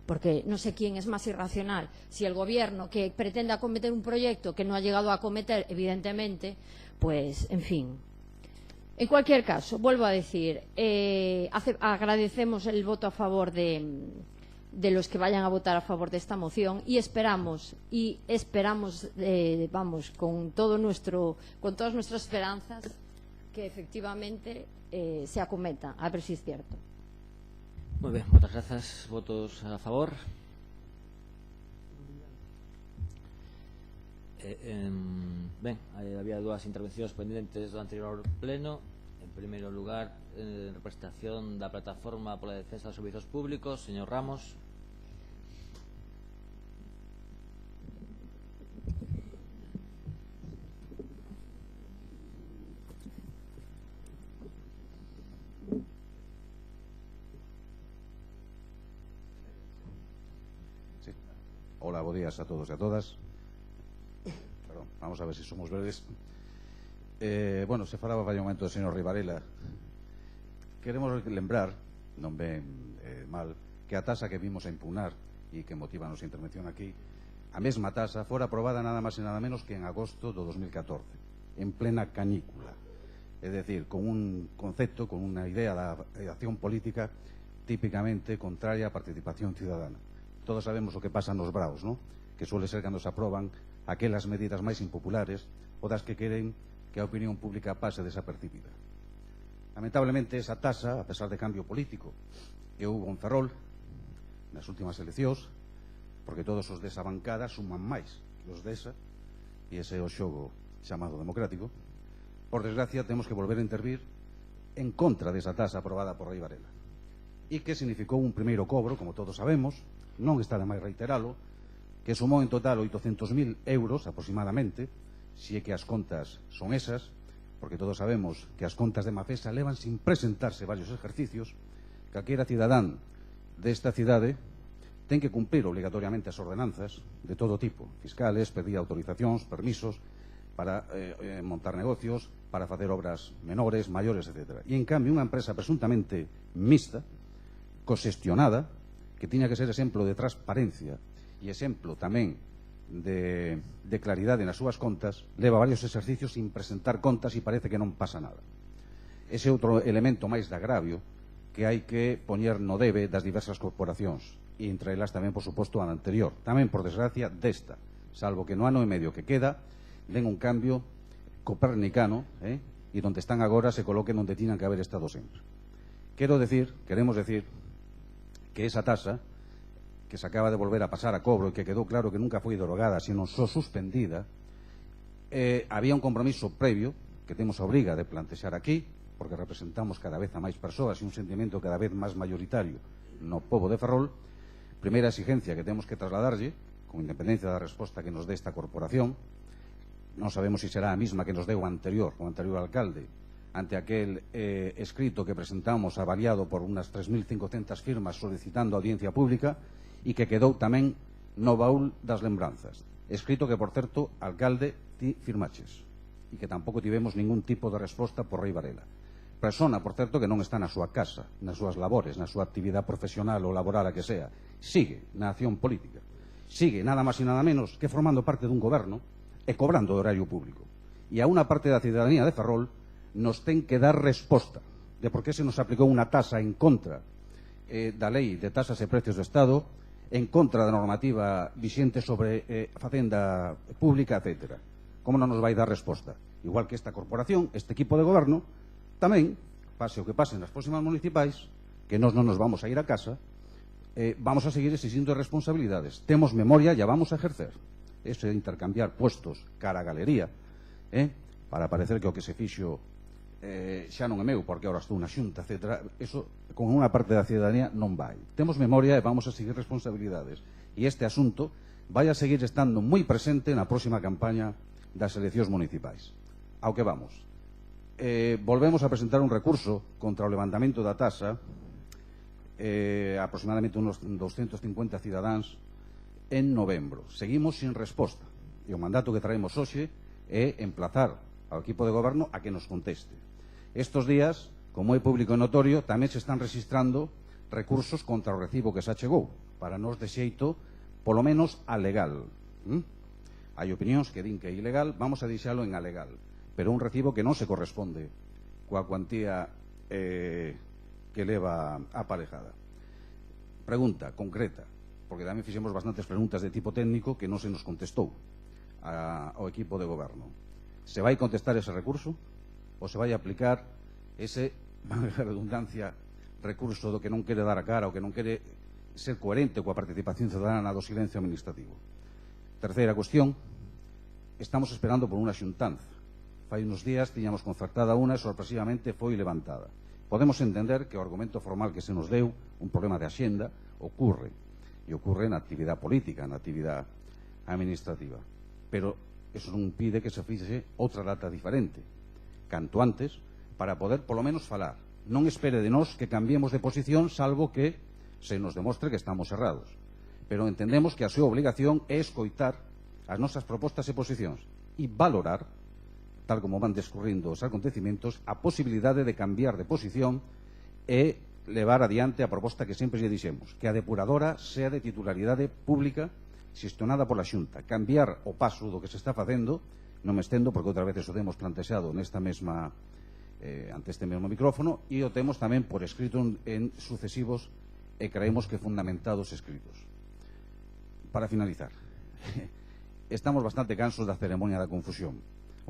Porque no sé quién es más irracional, si el gobierno que pretende acometer un proyecto que no ha llegado a acometer, evidentemente, pues, en fin. En cualquier caso, vuelvo a decir, agradecemos el voto a favor de los que vayan a votar a favor de esta moción y esperamos vamos, con todas nuestras esperanzas que efectivamente se acometa, a ver si es cierto. Moi ben, moitas grazas. Votos a favor? Ben, había dúas intervencións pendentes do anterior pleno. En primeiro lugar, en representación da Plataforma pola Defensa dos Servizos Públicos, señor Ramos. Hola, buenos días a todos y a todas. Perdón, vamos a ver si somos verdes. Bueno, se falaba vai un momento do señor Rivarela. Queremos lembrar, non ben mal, que a tasa que vimos a impugnar e que motiva a nosa intervención aquí, a mesma tasa fora aprobada nada máis e nada menos que en agosto do 2014, en plena canícula. É dicir, con un concepto, con unha idea da acción política típicamente contraria á participación ciudadana. Todos sabemos o que pasa nos braos, ¿no? Que suele ser cando se aproban aquelas medidas máis impopulares ou das que queren que a opinión pública pase desapercibida. Lamentablemente, esa tasa, a pesar de cambio político que houve en Ferrol nas últimas eleccións, porque todos os desa bancada suman máis que os desa, e ese é o xogo chamado democrático, por desgracia temos que volver a intervir en contra desa tasa aprobada por Rei Varela, e que significou un primeiro cobro, como todos sabemos. Non está de máis reiteralo, que sumou en total 800.000 euros aproximadamente, si é que as contas son esas, porque todos sabemos que as contas de Mafesa levan sin presentarse varios exercicios. Calquera cidadán desta cidade ten que cumprir obligatoriamente as ordenanzas de todo tipo, fiscales, pedir autorizacións, permisos para montar negocios, para facer obras menores, maiores, etc. E en cambio unha empresa presuntamente mixta, coxestionada, que tiña que ser exemplo de transparencia e exemplo tamén de claridade nas súas contas, leva varios exercicios sin presentar contas e parece que non pasa nada. Ese outro elemento máis de agravio que hai que poñer no debe das diversas corporacións, e entre elas tamén, por suposto, a anterior, tamén, por desgracia, desta, salvo que no ano e medio que queda den un cambio copernicano, e donde están agora se coloquen onde tiñan que haber estado sempre. Queremos decir que esa tasa que se acaba de volver a pasar a cobro e que quedou claro que nunca foi derogada, sino só suspendida, había un compromiso previo que temos a obriga de plantexar aquí, porque representamos cada vez a máis persoas e un sentimento cada vez máis mayoritario no pobo de Ferrol. Primeira exigencia que temos que trasladarlle, con independencia da resposta que nos dé esta corporación, non sabemos se será a mesma que nos deu o anterior alcalde, ante aquel escrito que presentamos avaliado por unas 3.500 firmas solicitando audiencia pública e que quedou tamén no baúl das lembranzas. Escrito que, por certo, alcalde, ti firmaches e que tampouco tivemos ningún tipo de resposta por Rei Varela. Persona, por certo, que non está na súa casa, nas súas labores, na súa actividade profesional ou laboral a que sea. Sigue na acción política. Sigue, nada máis e nada menos, que formando parte dun goberno e cobrando de horario público. E a unha parte da cidadanía de Ferrol nos ten que dar resposta de por que se nos aplicou unha tasa en contra da lei de tasas e precios do Estado, en contra da normativa vixente sobre facenda pública, etc. Como non nos vai dar resposta? Igual que esta corporación, este equipo de goberno, tamén, pase o que pase nas próximas municipais, que nós non nos vamos a ir a casa, vamos a seguir exigindo responsabilidades. Temos memoria, ya vamos a ejercer. Eso de intercambiar puestos cara a galería, para parecer que o que se fixo xa non é meu, porque ahora estou na xunta, etc. Eso, con unha parte da cidadanía, non vai. Temos memoria e vamos a seguir responsabilidades. E este asunto vai a seguir estando moi presente na próxima campaña das eleccións municipais. Ao que vamos. Volvemos a presentar un recurso contra o levantamento da tasa, aproximadamente unos 250 cidadáns, en novembro. Seguimos sin resposta. E o mandato que traemos hoxe é emplazar ao equipo de goberno a que nos conteste. Estos días, como é público e notorio, tamén se están registrando recursos contra o recibo que se achegou, para nos de xeito, polo menos, alegal. Hai opinións que din que é ilegal, vamos a deixalo en alegal, pero un recibo que non se corresponde coa cuantía que leva aparejada. Pregunta concreta, porque tamén fixemos bastantes preguntas de tipo técnico que non se nos contestou ao equipo de goberno. Se vai contestar ese recurso ou se vai aplicar ese, valga a redundancia, recurso do que non quere dar a cara ou que non quere ser coherente coa participación ciudadana do silencio administrativo? Terceira cuestión, estamos esperando por unha xuntanza. Fai uns días tiñamos concertada unha e sorpresivamente foi levantada. Podemos entender que o argumento formal que se nos deu, un problema de axenda, ocurre na actividade política, na actividade administrativa, pero eso non impide que se fixe outra data diferente, canto antes, para poder polo menos falar. Non espere de nós que cambiemos de posición, salvo que se nos demostre que estamos errados, pero entendemos que a súa obligación é escoitar as nosas propostas e posicións e valorar, tal como van descurrindo os acontecimentos, a posibilidade de cambiar de posición e levar adiante a proposta que sempre lle dixemos, que a depuradora sea de titularidade pública xestionada pola Xunta. Cambiar o paso do que se está facendo, non me estendo porque outra vez o temos plantexado nesta mesma ante este mesmo micrófono, e o temos tamén por escrito en sucesivos e creemos que fundamentados escritos. Para finalizar, estamos bastante cansos da ceremonia da confusión.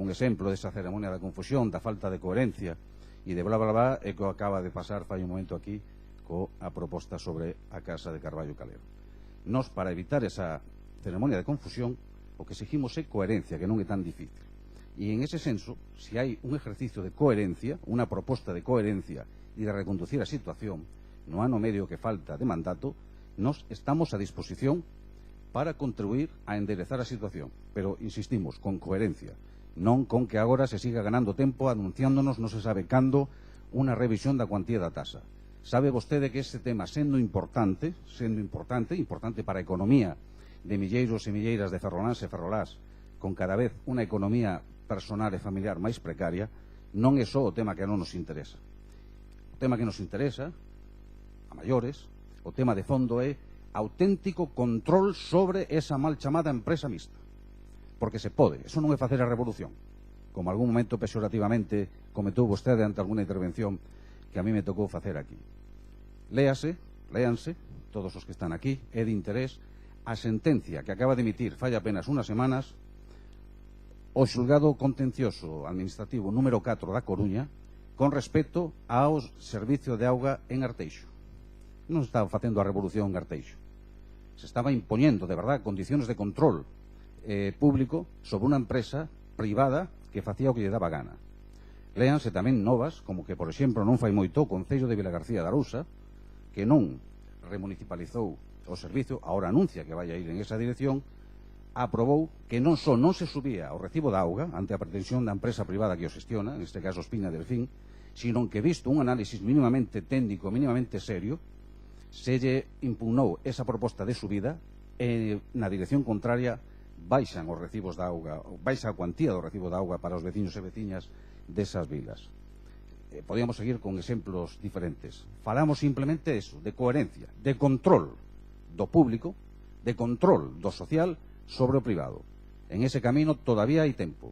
Un exemplo desa ceremonia da confusión, da falta de coherencia e de bla bla bla é que acaba de pasar fai un momento aquí coa proposta sobre a casa de Carballo Calero. Nos, para evitar esa ceremonia de confusión, o que exigimos é coherencia, que non é tan difícil. E en ese senso, se hai un ejercicio de coherencia, unha proposta de coherencia e de reconducir a situación no ano medio que falta de mandato, nos estamos a disposición para contribuir a enderezar a situación. Pero, insistimos, con coherencia. Non con que agora se siga ganando tempo anunciándonos non se sabe cando unha revisión da cuantía da tasa. Sabe vostede que este tema, sendo importante para a economía de milleiros e milleiras de ferroláns e ferrolás, con cada vez unha economía personal e familiar máis precaria, non é só o tema que non nos interesa. O tema que nos interesa, a maiores, o tema de fondo é auténtico control sobre esa mal chamada empresa mixta. Porque se pode, eso non é facer a revolución, como algún momento peyorativamente comentou vostede ante alguna intervención que a mí me tocou facer aquí. Léanse, todos os que están aquí, é de interés a sentencia que acaba de emitir fai apenas unhas semanas o xulgado contencioso administrativo número 4 da Coruña con respecto ao servicio de auga en Arteixo. Non se estaba facendo a revolución en Arteixo. Se estaba impoñendo, de verdad, condiciones de control público sobre unha empresa privada que facía o que lle daba gana. Léanse tamén novas, como que, por exemplo, non fai moito o Concello de Vilagarcía de Arousa, que non remunicipalizou o servicio, agora anuncia que vai a ir en esa dirección, aprobou que non só non se subía o recibo da auga ante a pretensión da empresa privada que o xestiona, en este caso Espina Delfín, sino que, visto un análisis mínimamente técnico, mínimamente serio, se lle impugnou esa proposta de subida e na dirección contraria baixan os recibos da auga, baixa a cuantía do recibo da auga para os veciños e veciñas desas vilas. Podíamos seguir con exemplos diferentes. Falamos simplemente eso, de coherencia, de control do público, de control do social sobre o privado. En ese camino todavía hai tempo,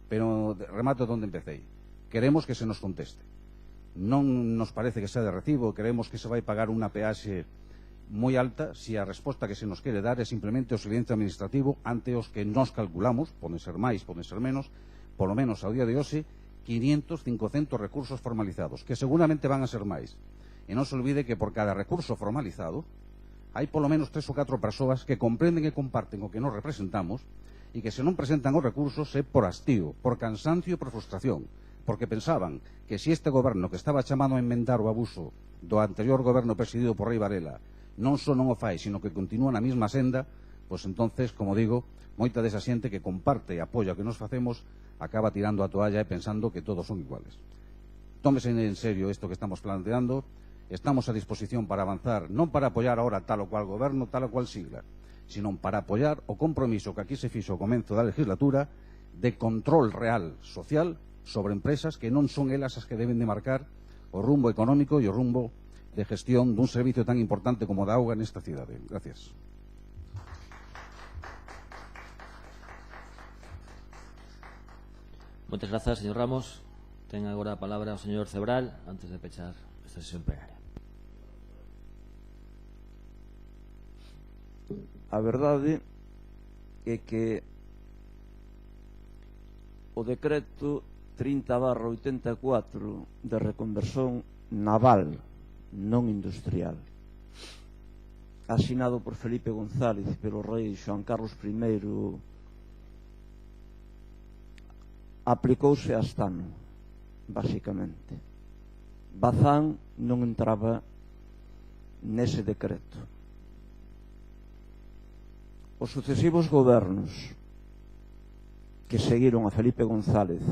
pero remato donde empecé. Queremos que se nos conteste. Non nos parece que sea de recibo, creemos que se vai pagar unha peaxe moi alta se a resposta que se nos quere dar é simplemente o silencio administrativo ante os que nos calculamos, poden ser máis, poden ser menos, polo menos ao día de hoxe, 500, 500 recursos formalizados, que seguramente van a ser máis. E non se olvide que por cada recurso formalizado hai polo menos 3 ou 4 persoas que comprenden e comparten o que nos representamos e que se non presentan os recursos é por hastío, por cansancio e por frustración, porque pensaban que se este goberno que estaba chamado a enmendar o abuso do anterior goberno presidido por Rei Varela non só non o fai, sino que continúa na mesma senda, pois entonces, como digo, moita desa xente que comparte e apoia o que nos facemos acaba tirando a toalla e pensando que todos son iguales. Tómese en serio isto que estamos planteando, estamos a disposición para avanzar, non para apoiar ahora tal ou cual goberno, tal ou cual sigla, sino para apoiar o compromiso que aquí se fixo ao comenzo da legislatura de control real social sobre empresas que non son elas as que deben de marcar o rumbo económico e o rumbo de gestión dun servicio tan importante como da auga nesta cidade. Gracias. Moitas grazas, señor Ramos. Ten agora a palabra o señor Cebral antes de pechar esta sesión plenaria. A verdade é que o decreto 30/84 de reconversión naval, non industrial, asinado por Felipe González e pelo rei Xoán Carlos I, aplicouse hasta ano, basicamente. Bazán non entraba nese decreto. Os sucesivos gobernos que seguiron a Felipe González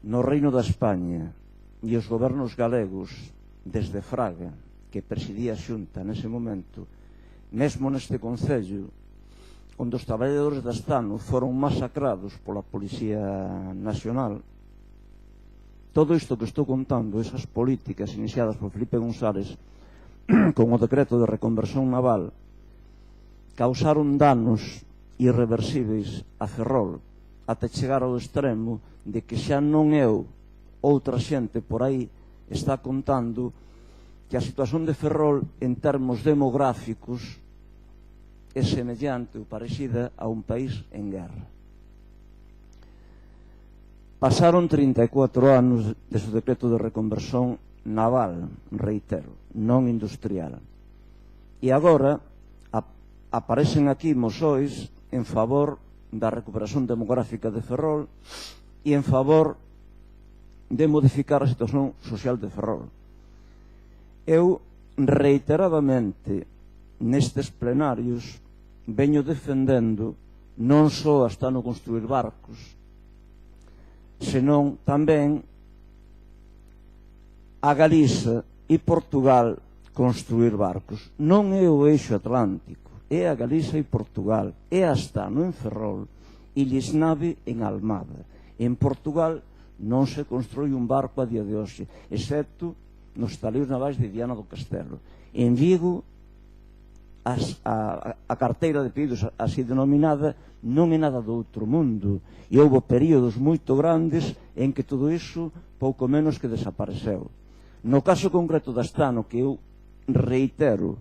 no Reino da España e os gobernos galegos desde Fraga, que presidía a Xunta nese momento, mesmo neste concello onde os traballadores da Estano foron masacrados pola Policía Nacional. Todo isto que estou contando, esas políticas iniciadas por Felipe González con o decreto de reconversión naval, causaron danos irreversibles a Ferrol até chegar ao extremo de que xa non eu, outra xente por aí está contando que a situación de Ferrol en termos demográficos é semellante ou parecida a un país en guerra. Pasaron 34 anos desde o decreto de reconversión naval, reitero, non industrial. E agora aparecen aquí moxois en favor da recuperación demográfica de Ferrol e en favor de modificar a situación social de Ferrol. Eu reiteradamente nestes plenarios veño defendendo non só hasta no construir barcos, senón tamén a Galiza e Portugal construir barcos. Non é o eixo atlántico, é a Galiza e Portugal, é Astano en Ferrol e Lisnave en Almada. En Portugal non se construi un barco a día de hoxe, excepto nos taleiros navais de Viana do Castelo. En Vigo, a carteira de pedidos así denominada non é nada do outro mundo, e houve períodos moito grandes en que todo iso pouco menos que desapareceu. No caso concreto de Astano, que eu reitero,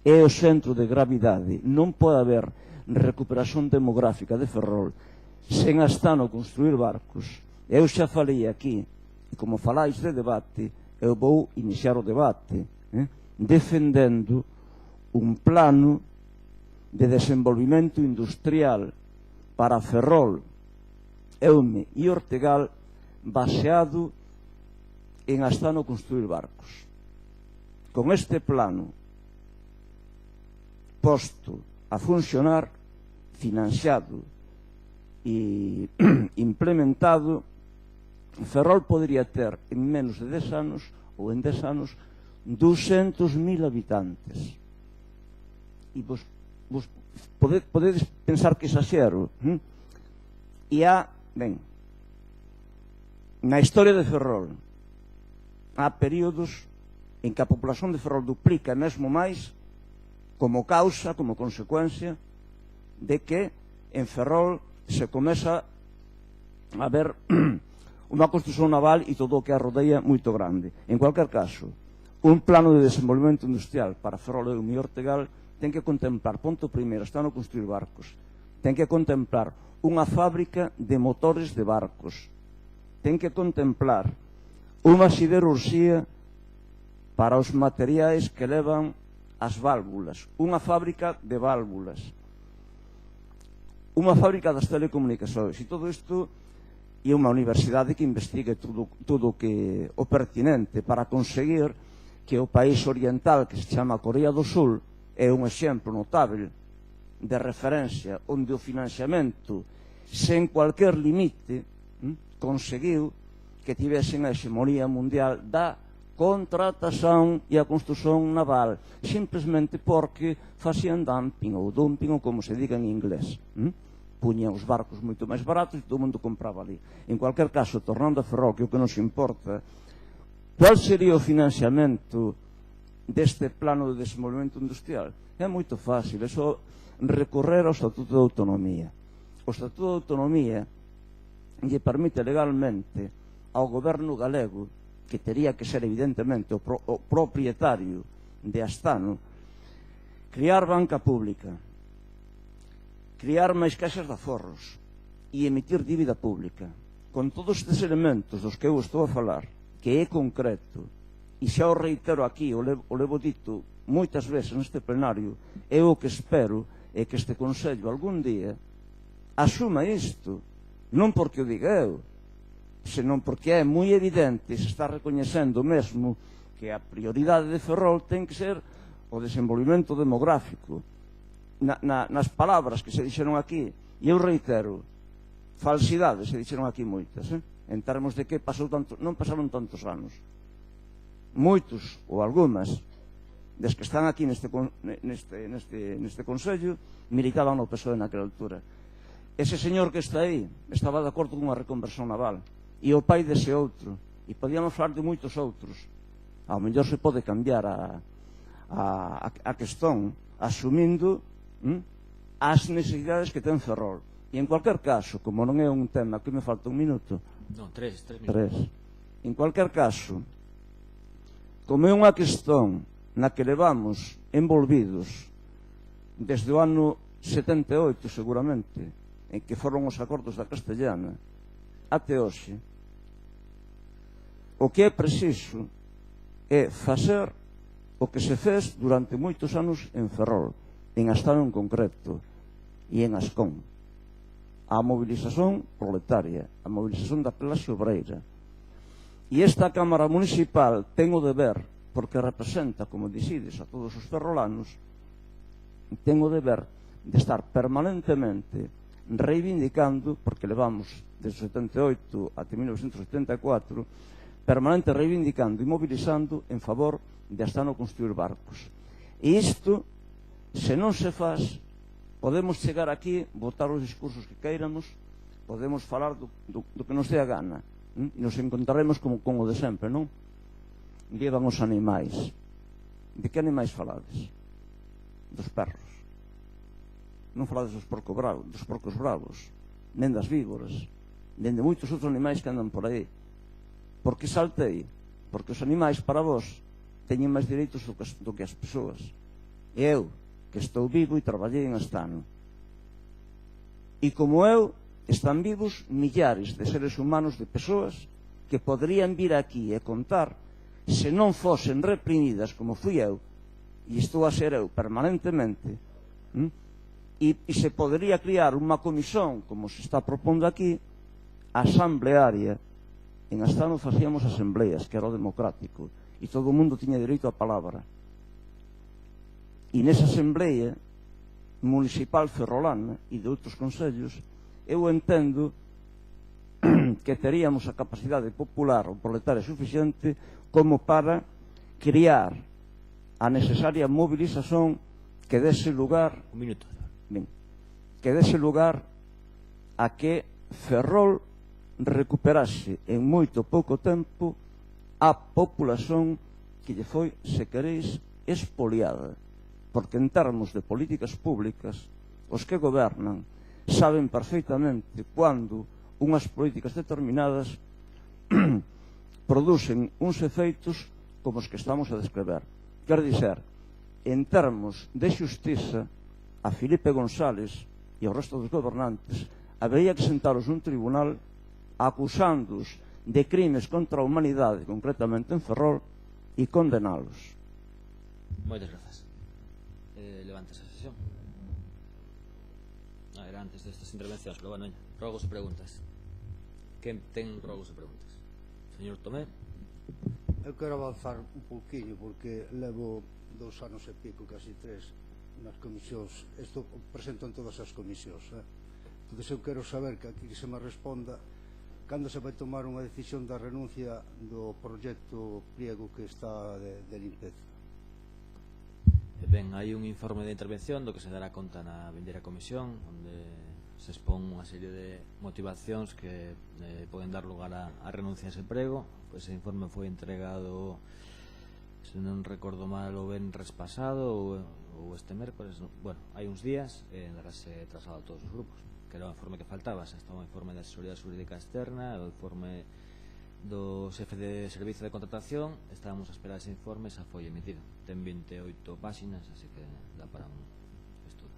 é o centro de gravidade, non pode haber recuperación demográfica de Ferrol sen Astano construir barcos. Eu xa falei aquí, e como faláis de debate, eu vou iniciar o debate defendendo un plano de desenvolvimento industrial para Ferrol, Eume e Ortegal baseado en Astano construir barcos. Con este plano posto a funcionar, financiado e implementado, Ferrol podría ter en menos de 10 anos ou en 10 anos 200.000 habitantes. E vos podedes pensar que exagero, e na historia de Ferrol há períodos en que a populación de Ferrol duplica mesmo máis como causa, como consecuencia de que en Ferrol se comeza a ver unha construción naval e todo o que a rodeia moito grande. En cualquier caso, un plano de desenvolvemento industrial para Ferrol, Eume e Ortegal ten que contemplar, ponto primeiro, Astano construir barcos, ten que contemplar unha fábrica de motores de barcos, ten que contemplar unha siderurxía para os materiais que levan as válvulas, unha fábrica de válvulas, unha fábrica das telecomunicacións, e todo isto e unha universidade que investigue todo o pertinente para conseguir que o país oriental, que se chama Corea do Sul, é un exemplo notável de referencia onde o financiamento sen cualquier limite conseguiu que tivesen a hexemonía mundial da contratación e a construción naval, simplesmente porque facían dumping ou como se diga en inglés. Puñan os barcos moito máis baratos e todo o mundo compraba ali. En cualquier caso, tornando a Ferrol, que é o que nos importa, qual sería o financiamento deste plano de desenvolvemento industrial? É moito fácil, é só recorrer ao Estatuto de Autonomía. O Estatuto de Autonomía lle permite legalmente ao goberno galego, que tería que ser evidentemente o propietario de Astano, criar banca pública, criar máis caixas de aforros e emitir dívida pública. Con todos estes elementos dos que eu estou a falar, que é concreto, e xa o reitero aquí, o levo dito moitas veces neste plenario, eu o que espero é que este Consello algún día asuma isto, non porque o diga eu, senón porque é moi evidente, se está recoñecendo mesmo que a prioridade de Ferrol ten que ser o desenvolvimento demográfico. Nas palabras que se dixeron aquí, e eu reitero, falsidades se dixeron aquí moitas, en termos de que non pasaron tantos anos. Moitos, ou algunhas, des que están aquí neste Consello, militaban no PSOE naquela altura. Ese señor que está aí estaba de acordo con unha reconversión naval, e o pai dese outro, e podíamos falar de moitos outros. Ao mellor se pode cambiar a questón asumindo as necesidades que ten Ferrol. E en cualquier caso, como non é un tema que me falta un minuto, non, tres minutos. En cualquier caso, como é unha questón na que levamos envolvidos desde o ano 78 seguramente, en que foron os acordos da Castellana, até hoxe, o que é preciso é facer o que se fez durante moitos anos en Ferrol, en Astano en concreto, e en Ascón. A movilización proletaria, a movilización da clase obreira. E esta Cámara Municipal ten o deber, porque representa, como dicides, a todos os ferrolanos, ten o deber de estar permanentemente reivindicando, porque levamos desde 78 até 1974, permanente reivindicando e mobilizando en favor de hasta non construir barcos. E isto, se non se faz, podemos chegar aquí, botar os discursos que queiramos, podemos falar do que nos dé a gana, e nos encontraremos con o de sempre, non? Vivan os animais. De que animais falades? Dos perros. Non falades dos porcos bravos, nen das víboras, nen de moitos outros animais que andan por aí. Por que saltei? Porque os animais para vos teñen máis direitos do que as persoas. E eu, que estou vivo e traballei en Astano. E como eu, están vivos millares de seres humanos, de persoas que poderían vir aquí e contar, se non fosen reprimidas como fui eu, e estou a ser eu permanentemente, e se podería criar unha comisión, como se está propondo aquí, asamblearia. En Astano facíamos asambleas, que era o democrático, e todo o mundo tiña dereito á palabra. E nesa asamblea municipal ferrolana e de outros concellos, eu entendo que teríamos a capacidade popular ou proletaria suficiente como para criar a necesaria movilización que dese lugar que dese lugar a que Ferrol recuperase en moito pouco tempo a populación que lle foi, se queréis, expoliada. Porque en termos de políticas públicas, os que gobernan saben perfeitamente cando unhas políticas determinadas producen uns efeitos como os que estamos a descrever. Quer dizer, en termos de xustiza, a Filipe González e ao resto dos gobernantes habería que sentaros nun tribunal acusándoos de crimes contra a humanidade, concretamente en Ferrol, e condenalos. Moitas grazas. Levanta esa sesión. Era antes destas intervencións, pero bueno, rogos e preguntas. Quen ten rogos e preguntas? Señor Tomé. Eu quero avanzar un pouquinho porque levo 2 anos e pico, casi 3, nas comisións. Isto presento en todas as comisións. Entón eu quero saber que aquí se me responda cando se vai tomar unha decisión da renuncia do proxecto pliego que está de limpeza. Ben, hai un informe de intervención do que se dará conta na vindeira comisión, onde se expón unha serie de motivacións que poden dar lugar a renuncia a ese prego. Pois ese informe foi entregado, se non recordo mal, o venres pasado ou este mércores, bueno, hai uns días, darase trasado a todos os grupos, que era o informe que faltaba. Xa estaba o informe da asesoría xurídica externa, o informe do xefe de servicio de contratación. Estábamos a esperar ese informe, xa foi emitido. Ten 28 páxinas, así que dá para un estudo.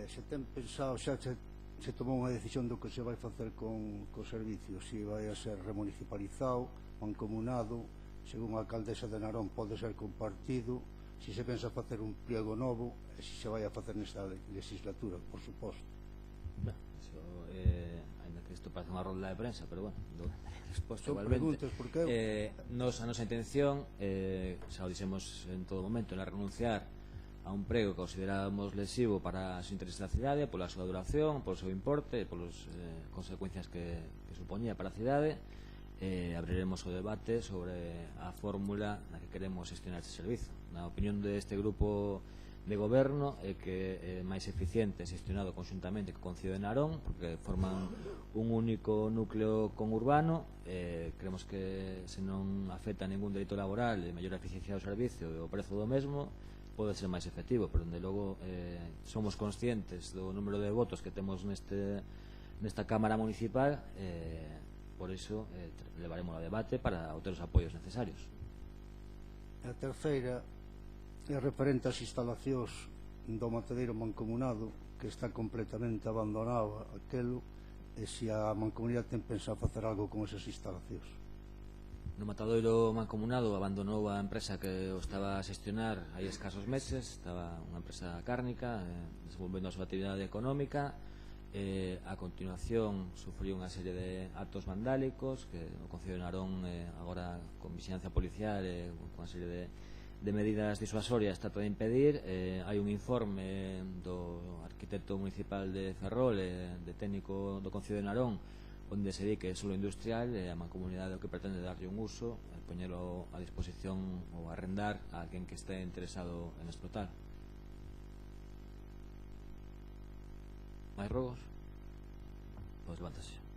Se ten pensado, xa se tomou unha decisión do que se vai facer con o servicio, se vai a ser remunicipalizado, mancomunado, según a alcaldesa de Narón pode ser compartido, se se pensa facer un pliego novo, e se se vai a facer nesta legislatura, por suposto. Ben, iso, ainda que isto parece unha rolda de prensa, pero bueno, resposta igualmente. A nosa intención, xa o dixemos en todo momento, era renunciar a un prego que considerábamos lesivo para os intereses da cidade, pola súa duración, polo seu importe, polas consecuencias que supoñía para a cidade. Abriremos o debate sobre a fórmula na que queremos gestionar este servizo. Na opinión deste grupo de goberno é que é máis eficiente gestionado conxuntamente co Concello de Narón, porque forman un único núcleo conurbano. Creemos que se non afecta ningún dereito laboral e mellor eficiencia do servicio e o prezo do mesmo, pode ser máis efectivo, pero onde logo somos conscientes do número de votos que temos nesta Cámara Municipal, por iso levaremos a debate para obter os apoios necesarios. A terceira é referente ás instalacións do matadeiro mancomunado, que está completamente abandonado aquelo, e se a mancomunidade ten pensado facer algo con esas instalacións. No matadoiro mancomunado abandonou a empresa que o estaba a xestionar hai escasos meses. Estaba unha empresa cárnica desenvolvendo a súa actividade económica. A continuación sufriu unha serie de actos vandálicos que o Concello de Narón agora con vixilancia policial con unha serie de medidas disuasorias trata de impedir. Hai un informe do arquitecto municipal de Ferrol, de técnico do Concello de Narón, onde se di que é solo industrial, e a Mancomunidade o que pretende darlle un uso, poñelo a disposición ou arrendar a alguén que este interesado en explotar. Máis rogos? Pois levántase.